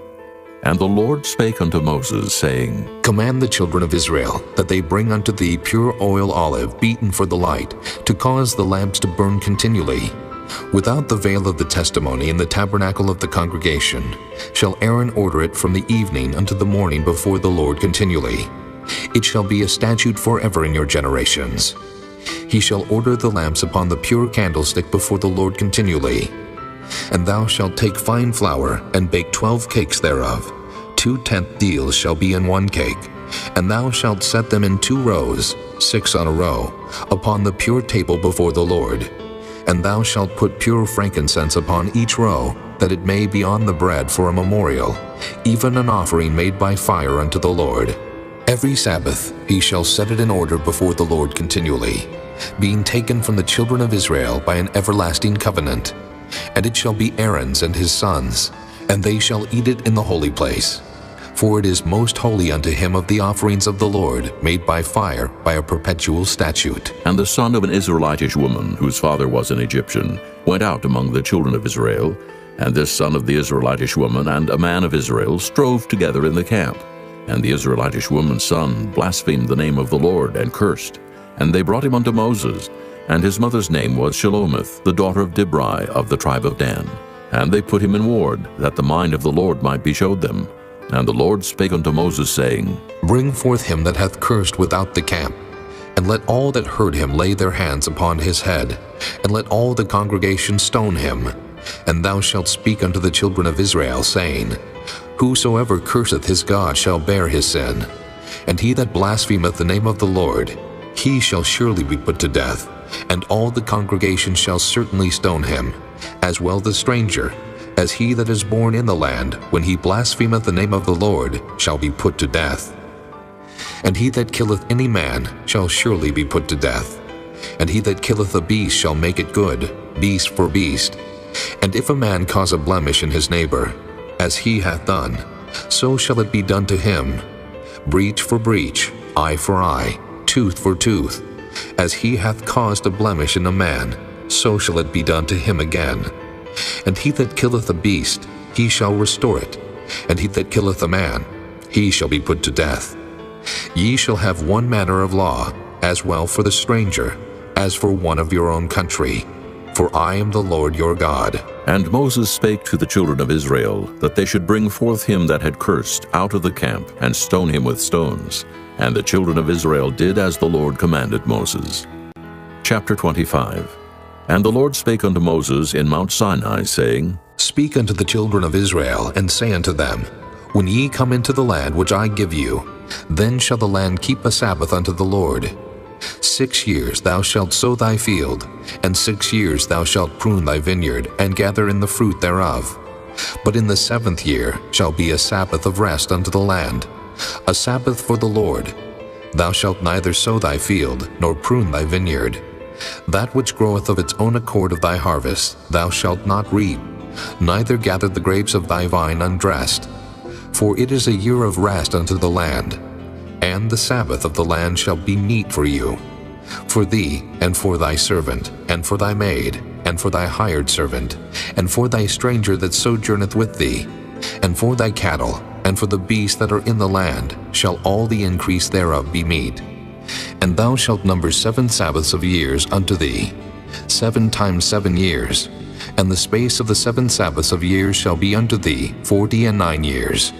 And the Lord spake unto Moses, saying, Command the children of Israel that they bring unto thee pure oil olive beaten for the light, to cause the lamps to burn continually. Without the veil of the testimony in the tabernacle of the congregation shall Aaron order it from the evening unto the morning before the Lord continually. It shall be a statute forever in your generations. He shall order the lamps upon the pure candlestick before the Lord continually. And thou shalt take fine flour, and bake 12 cakes thereof. 2/10 deals shall be in one cake. And thou shalt set them in 2 rows, 6 on a row, upon the pure table before the Lord. And thou shalt put pure frankincense upon each row, that it may be on the bread for a memorial, even an offering made by fire unto the Lord. Every Sabbath he shall set it in order before the Lord continually, being taken from the children of Israel by an everlasting covenant. And it shall be Aaron's and his sons, and they shall eat it in the holy place. For it is most holy unto him of the offerings of the Lord, made by fire, by a perpetual statute. And the son of an Israelitish woman, whose father was an Egyptian, went out among the children of Israel, and this son of the Israelitish woman and a man of Israel strove together in the camp. And the Israelitish woman's son blasphemed the name of the Lord, and cursed. And they brought him unto Moses, and his mother's name was Shelomith, the daughter of Dibri of the tribe of Dan. And they put him in ward, that the mind of the Lord might be showed them. And the Lord spake unto Moses, saying, Bring forth him that hath cursed without the camp, and let all that heard him lay their hands upon his head, and let all the congregation stone him. And thou shalt speak unto the children of Israel, saying, Whosoever curseth his God shall bear his sin. And he that blasphemeth the name of the Lord, he shall surely be put to death, and all the congregation shall certainly stone him, as well the stranger, as he that is born in the land, when he blasphemeth the name of the Lord, shall be put to death. And he that killeth any man shall surely be put to death. And he that killeth a beast shall make it good, beast for beast. And if a man cause a blemish in his neighbor, as he hath done, so shall it be done to him. Breach for breach, eye for eye, tooth for tooth. As he hath caused a blemish in a man, so shall it be done to him again. And he that killeth a beast, he shall restore it. And he that killeth a man, he shall be put to death. Ye shall have one manner of law, as well for the stranger, as for one of your own country. For I am the Lord your God. And Moses spake to the children of Israel, that they should bring forth him that had cursed out of the camp, and stone him with stones. And the children of Israel did as the Lord commanded Moses. Chapter 25. And the Lord spake unto Moses in Mount Sinai, saying, Speak unto the children of Israel, and say unto them, When ye come into the land which I give you, then shall the land keep a Sabbath unto the Lord. 6 years thou shalt sow thy field, and 6 years thou shalt prune thy vineyard, and gather in the fruit thereof. But in the 7th year shall be a Sabbath of rest unto the land, a Sabbath for the Lord. Thou shalt neither sow thy field, nor prune thy vineyard. That which groweth of its own accord of thy harvest thou shalt not reap, neither gather the grapes of thy vine undressed. For it is a year of rest unto the land, and the Sabbath of the land shall be meat for you, for thee, and for thy servant, and for thy maid, and for thy hired servant, and for thy stranger that sojourneth with thee, and for thy cattle, and for the beasts that are in the land, shall all the increase thereof be meat. And thou shalt number 7 Sabbaths of years unto thee, 7 times 7 years, and the space of the 7 Sabbaths of years shall be unto thee 49 years.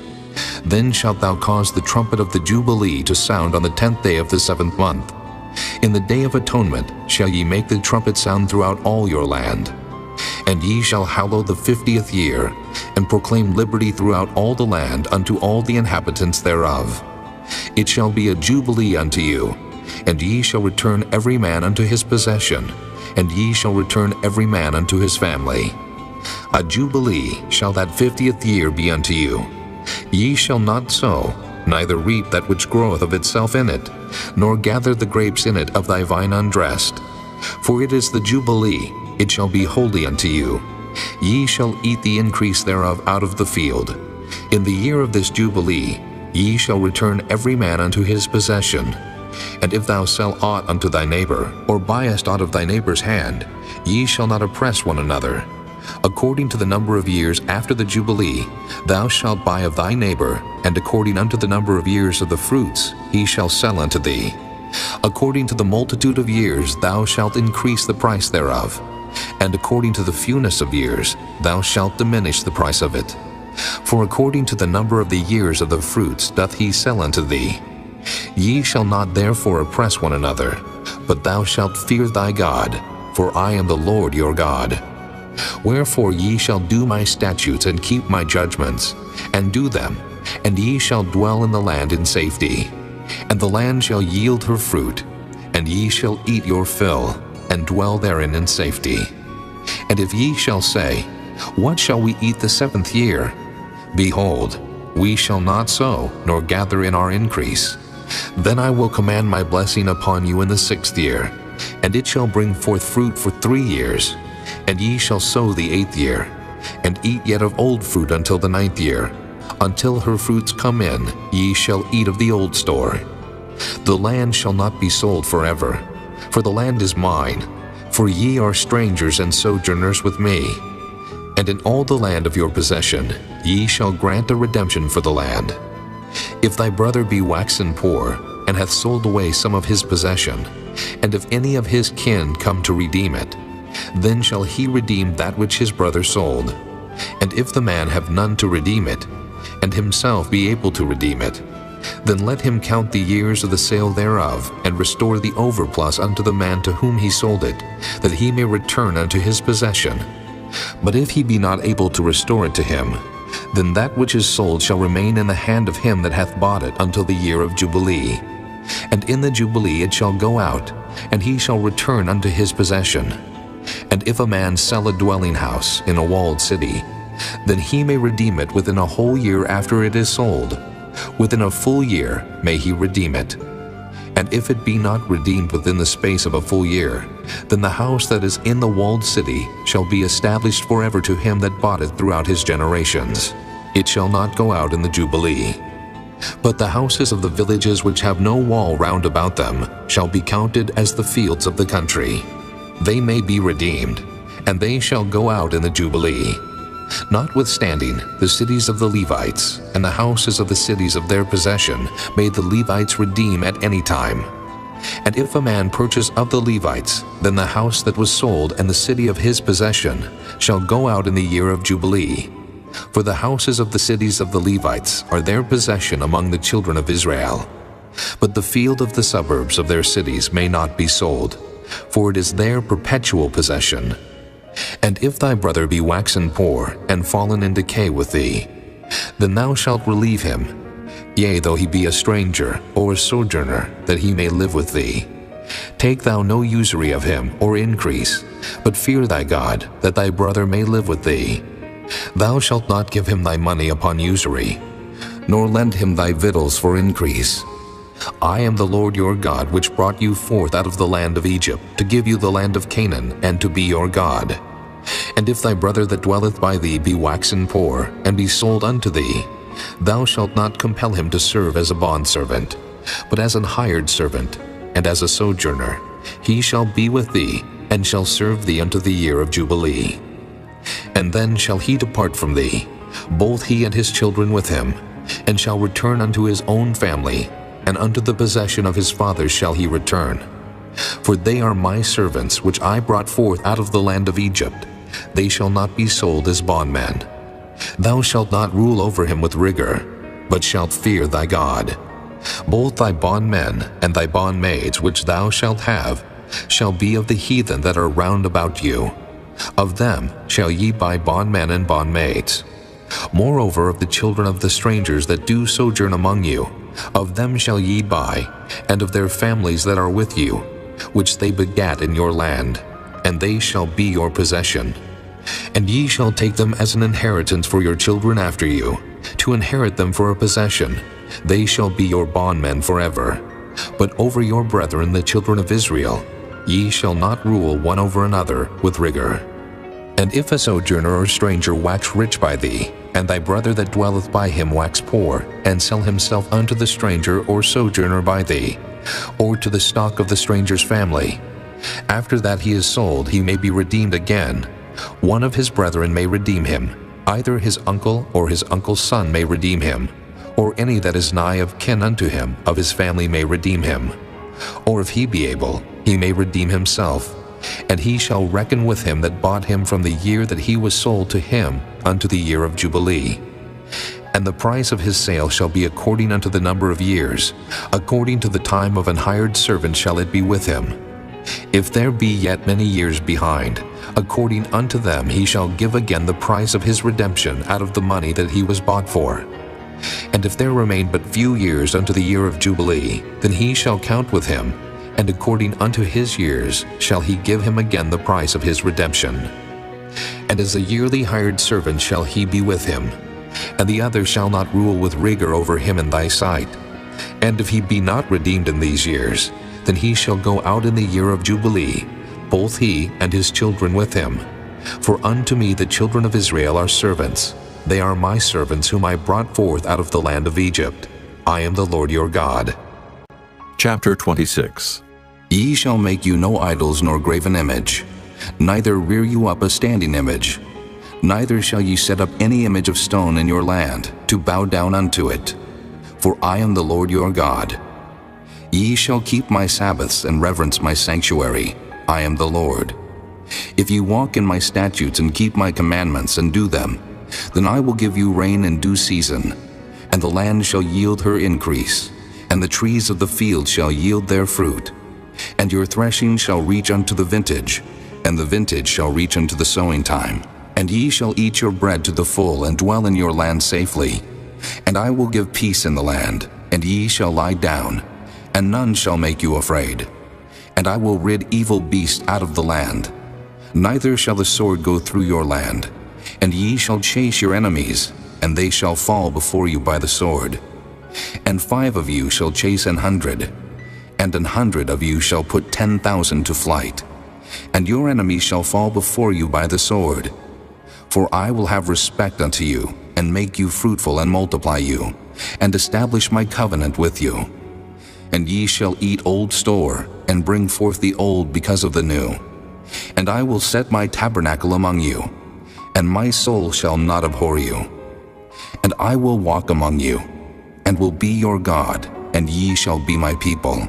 Then shalt thou cause the trumpet of the Jubilee to sound on the 10th day of the 7th month. In the day of atonement shall ye make the trumpet sound throughout all your land. And ye shall hallow the 50th year, and proclaim liberty throughout all the land unto all the inhabitants thereof. It shall be a jubilee unto you, and ye shall return every man unto his possession, and ye shall return every man unto his family. A jubilee shall that 50th year be unto you. Ye shall not sow, neither reap that which groweth of itself in it, nor gather the grapes in it of thy vine undressed. For it is the jubilee, it shall be holy unto you. Ye shall eat the increase thereof out of the field. In the year of this jubilee ye shall return every man unto his possession. And if thou sell aught unto thy neighbor, or buyest aught of thy neighbor's hand, ye shall not oppress one another. According to the number of years after the Jubilee, thou shalt buy of thy neighbor, and according unto the number of years of the fruits, he shall sell unto thee. According to the multitude of years thou shalt increase the price thereof, and according to the fewness of years thou shalt diminish the price of it. For according to the number of the years of the fruits doth he sell unto thee. Ye shall not therefore oppress one another, but thou shalt fear thy God, for I am the Lord your God. Wherefore ye shall do my statutes and keep my judgments, and do them, and ye shall dwell in the land in safety. And the land shall yield her fruit, and ye shall eat your fill, and dwell therein in safety. And if ye shall say, What shall we eat the 7th year? Behold, we shall not sow, nor gather in our increase. Then I will command my blessing upon you in the 6th year, and it shall bring forth fruit for 3 years. And ye shall sow the 8th year, and eat yet of old fruit until the 9th year. Until her fruits come in, ye shall eat of the old store. The land shall not be sold forever, for the land is mine, for ye are strangers and sojourners with me. And in all the land of your possession ye shall grant a redemption for the land. If thy brother be waxen poor, and hath sold away some of his possession, and if any of his kin come to redeem it, then shall he redeem that which his brother sold. And if the man have none to redeem it, and himself be able to redeem it, then let him count the years of the sale thereof, and restore the overplus unto the man to whom he sold it, that he may return unto his possession. But if he be not able to restore it to him, then that which is sold shall remain in the hand of him that hath bought it until the year of Jubilee. And in the Jubilee it shall go out, and he shall return unto his possession. And if a man sell a dwelling house in a walled city, then he may redeem it within a whole year after it is sold. Within a full year may he redeem it. And if it be not redeemed within the space of a full year, then the house that is in the walled city shall be established forever to him that bought it throughout his generations. It shall not go out in the Jubilee. But the houses of the villages which have no wall round about them shall be counted as the fields of the country. They may be redeemed, and they shall go out in the Jubilee. Notwithstanding, the cities of the Levites and the houses of the cities of their possession may the Levites redeem at any time. And if a man purchase of the Levites, then the house that was sold and the city of his possession shall go out in the year of Jubilee. For the houses of the cities of the Levites are their possession among the children of Israel. But the field of the suburbs of their cities may not be sold, for it is their perpetual possession. And if thy brother be waxen poor, and fallen in decay with thee, then thou shalt relieve him, yea, though he be a stranger or a sojourner, that he may live with thee. Take thou no usury of him, or increase, but fear thy God, that thy brother may live with thee. Thou shalt not give him thy money upon usury, nor lend him thy victuals for increase. I am the Lord your God, which brought you forth out of the land of Egypt, to give you the land of Canaan, and to be your God. And if thy brother that dwelleth by thee be waxen poor, and be sold unto thee, thou shalt not compel him to serve as a bondservant, but as an hired servant, and as a sojourner. He shall be with thee, and shall serve thee unto the year of Jubilee. And then shall he depart from thee, both he and his children with him, and shall return unto his own family, and unto the possession of his fathers shall he return. For they are my servants, which I brought forth out of the land of Egypt. They shall not be sold as bondmen. Thou shalt not rule over him with rigor, but shalt fear thy God. Both thy bondmen and thy bondmaids which thou shalt have shall be of the heathen that are round about you. Of them shall ye buy bondmen and bondmaids. Moreover, of the children of the strangers that do sojourn among you, of them shall ye buy, and of their families that are with you, which they begat in your land, and they shall be your possession. And ye shall take them as an inheritance for your children after you, to inherit them for a possession. They shall be your bondmen forever. But over your brethren the children of Israel, ye shall not rule one over another with rigor. And if a sojourner or stranger wax rich by thee, and thy brother that dwelleth by him wax poor, and sell himself unto the stranger or sojourner by thee, or to the stock of the stranger's family, after that he is sold, he may be redeemed again. One of his brethren may redeem him, either his uncle or his uncle's son may redeem him, or any that is nigh of kin unto him of his family may redeem him. Or if he be able, he may redeem himself, and he shall reckon with him that bought him from the year that he was sold to him unto the year of Jubilee. And the price of his sale shall be according unto the number of years, according to the time of an hired servant shall it be with him. If there be yet many years behind, according unto them he shall give again the price of his redemption out of the money that he was bought for. And if there remain but few years unto the year of Jubilee, then he shall count with him, and according unto his years shall he give him again the price of his redemption. And as a yearly hired servant shall he be with him, and the other shall not rule with rigor over him in thy sight. And if he be not redeemed in these years, then he shall go out in the year of Jubilee, both he and his children with him. For unto me the children of Israel are servants. They are my servants whom I brought forth out of the land of Egypt. I am the Lord your God. Chapter 26. Ye shall make you no idols nor graven image, neither rear you up a standing image. Neither shall ye set up any image of stone in your land, to bow down unto it. For I am the Lord your God. Ye shall keep my Sabbaths and reverence my sanctuary. I am the Lord. If ye walk in my statutes and keep my commandments and do them, then I will give you rain in due season, and the land shall yield her increase, and the trees of the field shall yield their fruit. And your threshing shall reach unto the vintage, and the vintage shall reach unto the sowing time. And ye shall eat your bread to the full, and dwell in your land safely. And I will give peace in the land, and ye shall lie down, and none shall make you afraid. And I will rid evil beasts out of the land. Neither shall the sword go through your land. And ye shall chase your enemies, and they shall fall before you by the sword. And 5 of you shall chase 100, and 100 of you shall put 10,000 to flight. And your enemies shall fall before you by the sword. For I will have respect unto you, and make you fruitful, and multiply you, and establish my covenant with you. And ye shall eat old store, and bring forth the old because of the new. And I will set my tabernacle among you, and my soul shall not abhor you. And I will walk among you, and will be your God, and ye shall be my people.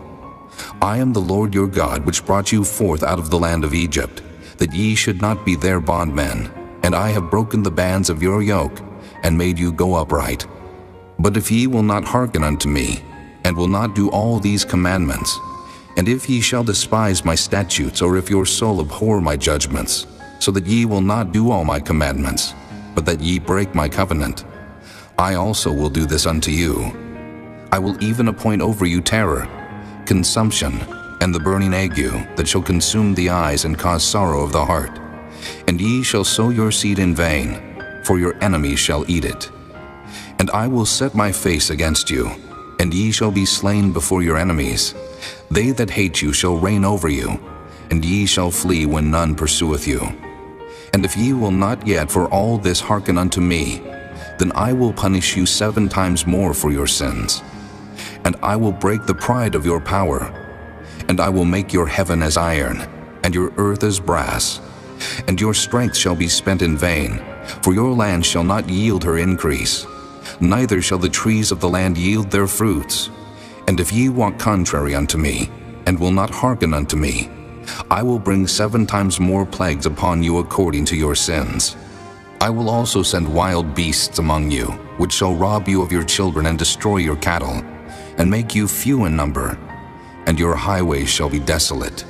I am the Lord your God, which brought you forth out of the land of Egypt, that ye should not be their bondmen. And I have broken the bands of your yoke, and made you go upright. But if ye will not hearken unto me, and will not do all these commandments, and if ye shall despise my statutes, or if your soul abhor my judgments, so that ye will not do all my commandments, but that ye break my covenant, I also will do this unto you. I will even appoint over you terror, consumption, and the burning ague, that shall consume the eyes and cause sorrow of the heart. And ye shall sow your seed in vain, for your enemies shall eat it. And I will set my face against you, and ye shall be slain before your enemies. They that hate you shall reign over you, and ye shall flee when none pursueth you. And if ye will not yet for all this hearken unto me, then I will punish you 7 times more for your sins. And I will break the pride of your power, and I will make your heaven as iron, and your earth as brass. And your strength shall be spent in vain, for your land shall not yield her increase, neither shall the trees of the land yield their fruits. And if ye walk contrary unto me, and will not hearken unto me, I will bring 7 times more plagues upon you according to your sins. I will also send wild beasts among you, which shall rob you of your children and destroy your cattle, and make you few in number, and your highways shall be desolate.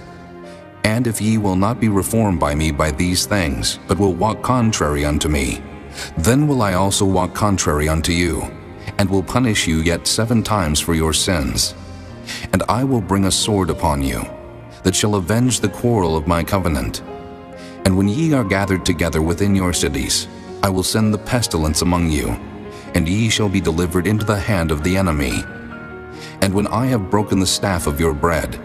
And if ye will not be reformed by me by these things, but will walk contrary unto me, then will I also walk contrary unto you, and will punish you yet 7 times for your sins. And I will bring a sword upon you, that shall avenge the quarrel of my covenant. And when ye are gathered together within your cities, I will send the pestilence among you, and ye shall be delivered into the hand of the enemy. And when I have broken the staff of your bread,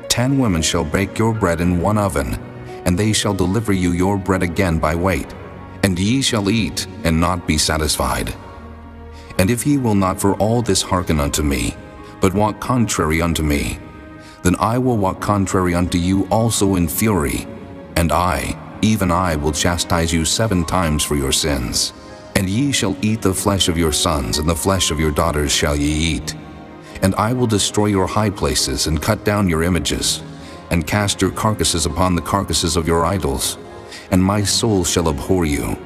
10 women shall bake your bread in one oven, and they shall deliver you your bread again by weight, and ye shall eat and not be satisfied. And if ye will not for all this hearken unto me, but walk contrary unto me, then I will walk contrary unto you also in fury, and I, even I, will chastise you 7 times for your sins. And ye shall eat the flesh of your sons, and the flesh of your daughters shall ye eat. And I will destroy your high places, and cut down your images, and cast your carcasses upon the carcasses of your idols, and my soul shall abhor you.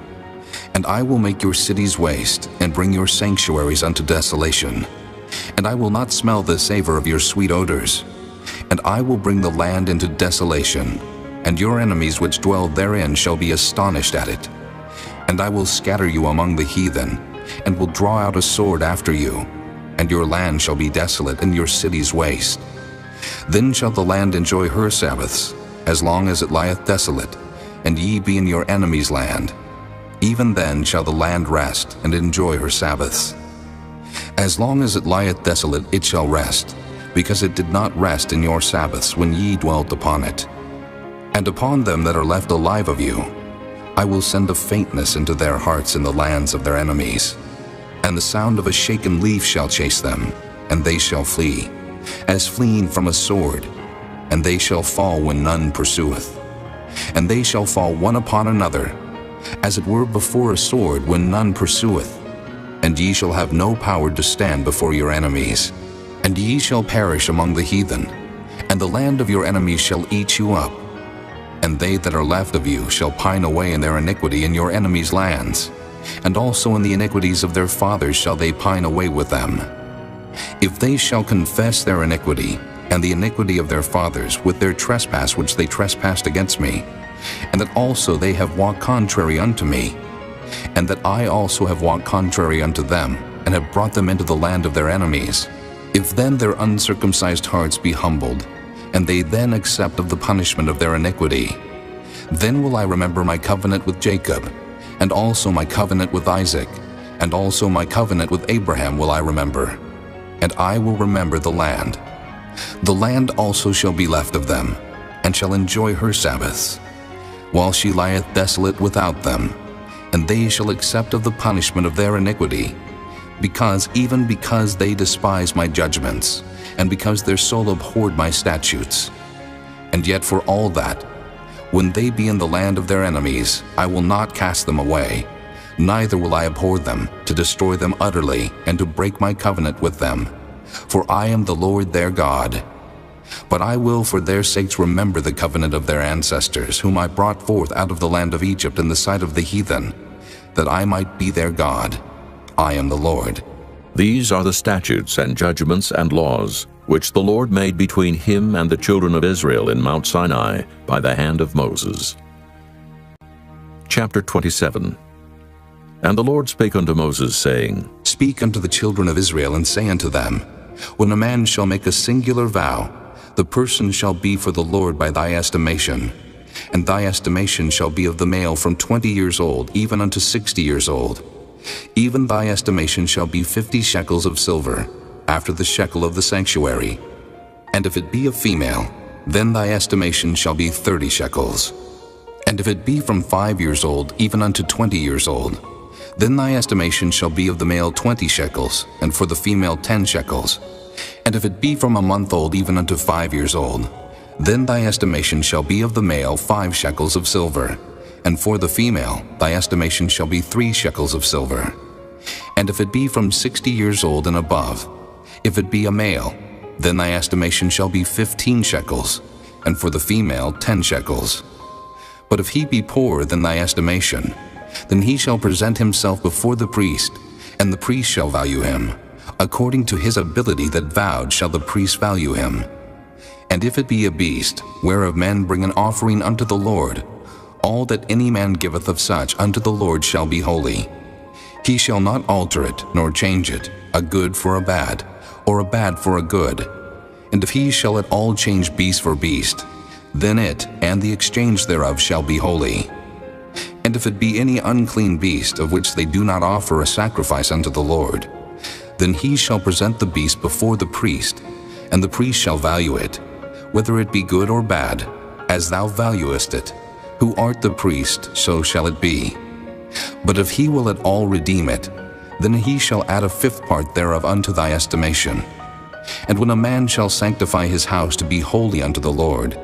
And I will make your cities waste, and bring your sanctuaries unto desolation. And I will not smell the savor of your sweet odors. And I will bring the land into desolation, and your enemies which dwell therein shall be astonished at it. And I will scatter you among the heathen, and will draw out a sword after you, and your land shall be desolate, and your cities waste. Then shall the land enjoy her Sabbaths, as long as it lieth desolate, and ye be in your enemy's land. Even then shall the land rest, and enjoy her Sabbaths. As long as it lieth desolate, it shall rest, because it did not rest in your Sabbaths when ye dwelt upon it. And upon them that are left alive of you, I will send a faintness into their hearts in the lands of their enemies. And the sound of a shaken leaf shall chase them, and they shall flee, as fleeing from a sword, and they shall fall when none pursueth. And they shall fall one upon another, as it were before a sword when none pursueth. And ye shall have no power to stand before your enemies. And ye shall perish among the heathen, and the land of your enemies shall eat you up. And they that are left of you shall pine away in their iniquity in your enemies' lands, and also in the iniquities of their fathers shall they pine away with them. If they shall confess their iniquity, and the iniquity of their fathers, with their trespass which they trespassed against me, and that also they have walked contrary unto me, and that I also have walked contrary unto them, and have brought them into the land of their enemies, if then their uncircumcised hearts be humbled, and they then accept of the punishment of their iniquity, then will I remember my covenant with Jacob, and also my covenant with Isaac, and also my covenant with Abraham will I remember, and I will remember the land. The land also shall be left of them, and shall enjoy her Sabbaths, while she lieth desolate without them, and they shall accept of the punishment of their iniquity, because they despise my judgments, and because their soul abhorred my statutes. And yet for all that, when they be in the land of their enemies, I will not cast them away, neither will I abhor them, to destroy them utterly, and to break my covenant with them. For I am the Lord their God. But I will for their sakes remember the covenant of their ancestors, whom I brought forth out of the land of Egypt in the sight of the heathen, that I might be their God. I am the Lord. These are the statutes and judgments and laws which the Lord made between him and the children of Israel in Mount Sinai by the hand of Moses. Chapter 27. And the Lord spake unto Moses, saying, Speak unto the children of Israel, and say unto them, When a man shall make a singular vow, the person shall be for the Lord by thy estimation. And thy estimation shall be of the male from 20 years old, even unto 60 years old. Even thy estimation shall be 50 shekels of silver, after the shekel of the sanctuary. And if it be a female, then thy estimation shall be 30 shekels. And if it be from 5 years old, even unto 20 years old, then thy estimation shall be of the male 20 shekels, and for the female 10 shekels. And if it be from a month old, even unto 5 years old, then thy estimation shall be of the male 5 shekels of silver, and for the female thy estimation shall be 3 shekels of silver. And if it be from 60 years old and above, if it be a male, then thy estimation shall be 15 shekels, and for the female 10 shekels. But if he be poorer than thy estimation, then he shall present himself before the priest, and the priest shall value him. According to his ability that vowed shall the priest value him. And if it be a beast, whereof men bring an offering unto the Lord, all that any man giveth of such unto the Lord shall be holy. He shall not alter it, nor change it, a good for a bad, or a bad for a good. And if he shall at all change beast for beast, then it and the exchange thereof shall be holy. And if it be any unclean beast of which they do not offer a sacrifice unto the Lord, then he shall present the beast before the priest, and the priest shall value it, whether it be good or bad, as thou valuest it. Who art the priest, so shall it be. But if he will at all redeem it, then he shall add a 5th part thereof unto thy estimation. And when a man shall sanctify his house to be holy unto the Lord,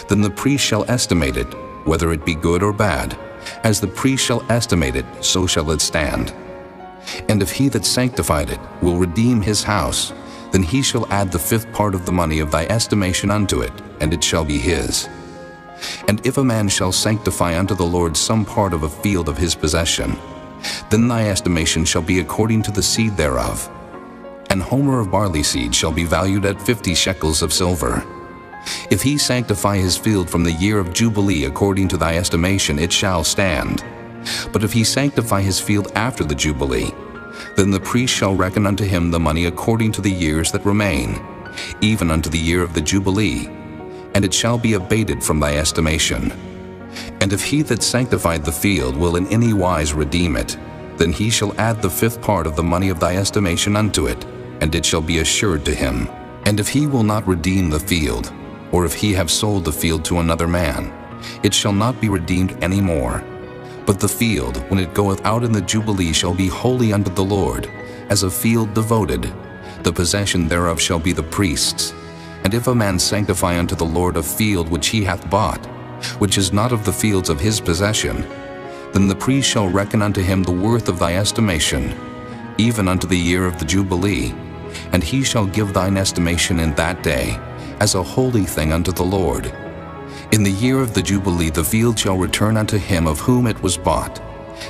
then the priest shall estimate it, whether it be good or bad. As the priest shall estimate it, so shall it stand. And if he that sanctified it will redeem his house, then he shall add the 5th part of the money of thy estimation unto it, and it shall be his. And if a man shall sanctify unto the Lord some part of a field of his possession, Then thy estimation shall be according to the seed thereof. An homer of barley seed shall be valued at 50 shekels of silver. If he sanctify his field from the year of Jubilee according to thy estimation, it shall stand. But if he sanctify his field after the Jubilee, then the priest shall reckon unto him the money according to the years that remain, even unto the year of the Jubilee, and it shall be abated from thy estimation. And if he that sanctified the field will in any wise redeem it, then he shall add the 5th part of the money of thy estimation unto it, and it shall be assured to him. And if he will not redeem the field, or if he have sold the field to another man, it shall not be redeemed any more. But the field, when it goeth out in the Jubilee, shall be holy unto the Lord, as a field devoted. The possession thereof shall be the priest's. And if a man sanctify unto the Lord a field which he hath bought, which is not of the fields of his possession, then the priest shall reckon unto him the worth of thy estimation, even unto the year of the Jubilee, and he shall give thine estimation in that day, as a holy thing unto the Lord. In the year of the Jubilee the field shall return unto him of whom it was bought,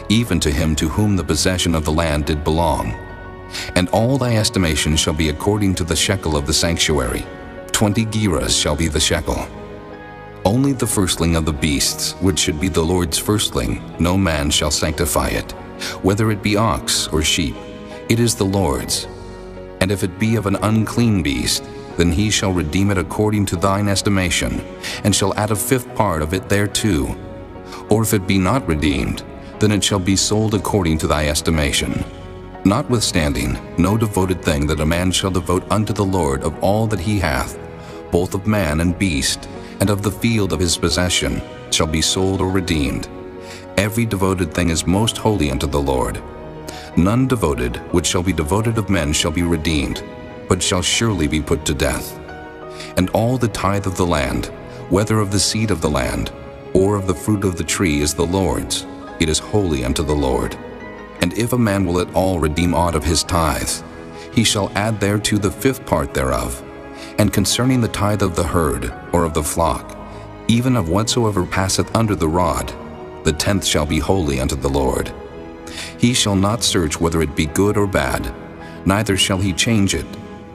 even to him to whom the possession of the land did belong. And all thy estimation shall be according to the shekel of the sanctuary. 20 gerahs shall be the shekel. Only the firstling of the beasts, which should be the Lord's firstling, no man shall sanctify it, whether it be ox or sheep, it is the Lord's. And if it be of an unclean beast, then he shall redeem it according to thine estimation, and shall add a 5th part of it thereto. Or if it be not redeemed, then it shall be sold according to thy estimation. Notwithstanding, no devoted thing that a man shall devote unto the Lord of all that he hath, both of man and beast, and of the field of his possession, shall be sold or redeemed. Every devoted thing is most holy unto the Lord. None devoted, which shall be devoted of men, shall be redeemed, but shall surely be put to death. And all the tithe of the land, whether of the seed of the land, or of the fruit of the tree, is the Lord's. It is holy unto the Lord. And if a man will at all redeem aught of his tithes, he shall add thereto the 5th part thereof. And concerning the tithe of the herd, or of the flock, even of whatsoever passeth under the rod, the 10th shall be holy unto the Lord. He shall not search whether it be good or bad, neither shall he change it.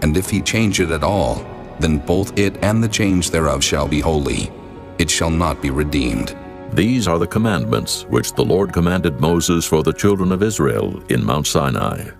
And if he change it at all, then both it and the change thereof shall be holy. It shall not be redeemed. These are the commandments which the Lord commanded Moses for the children of Israel in Mount Sinai.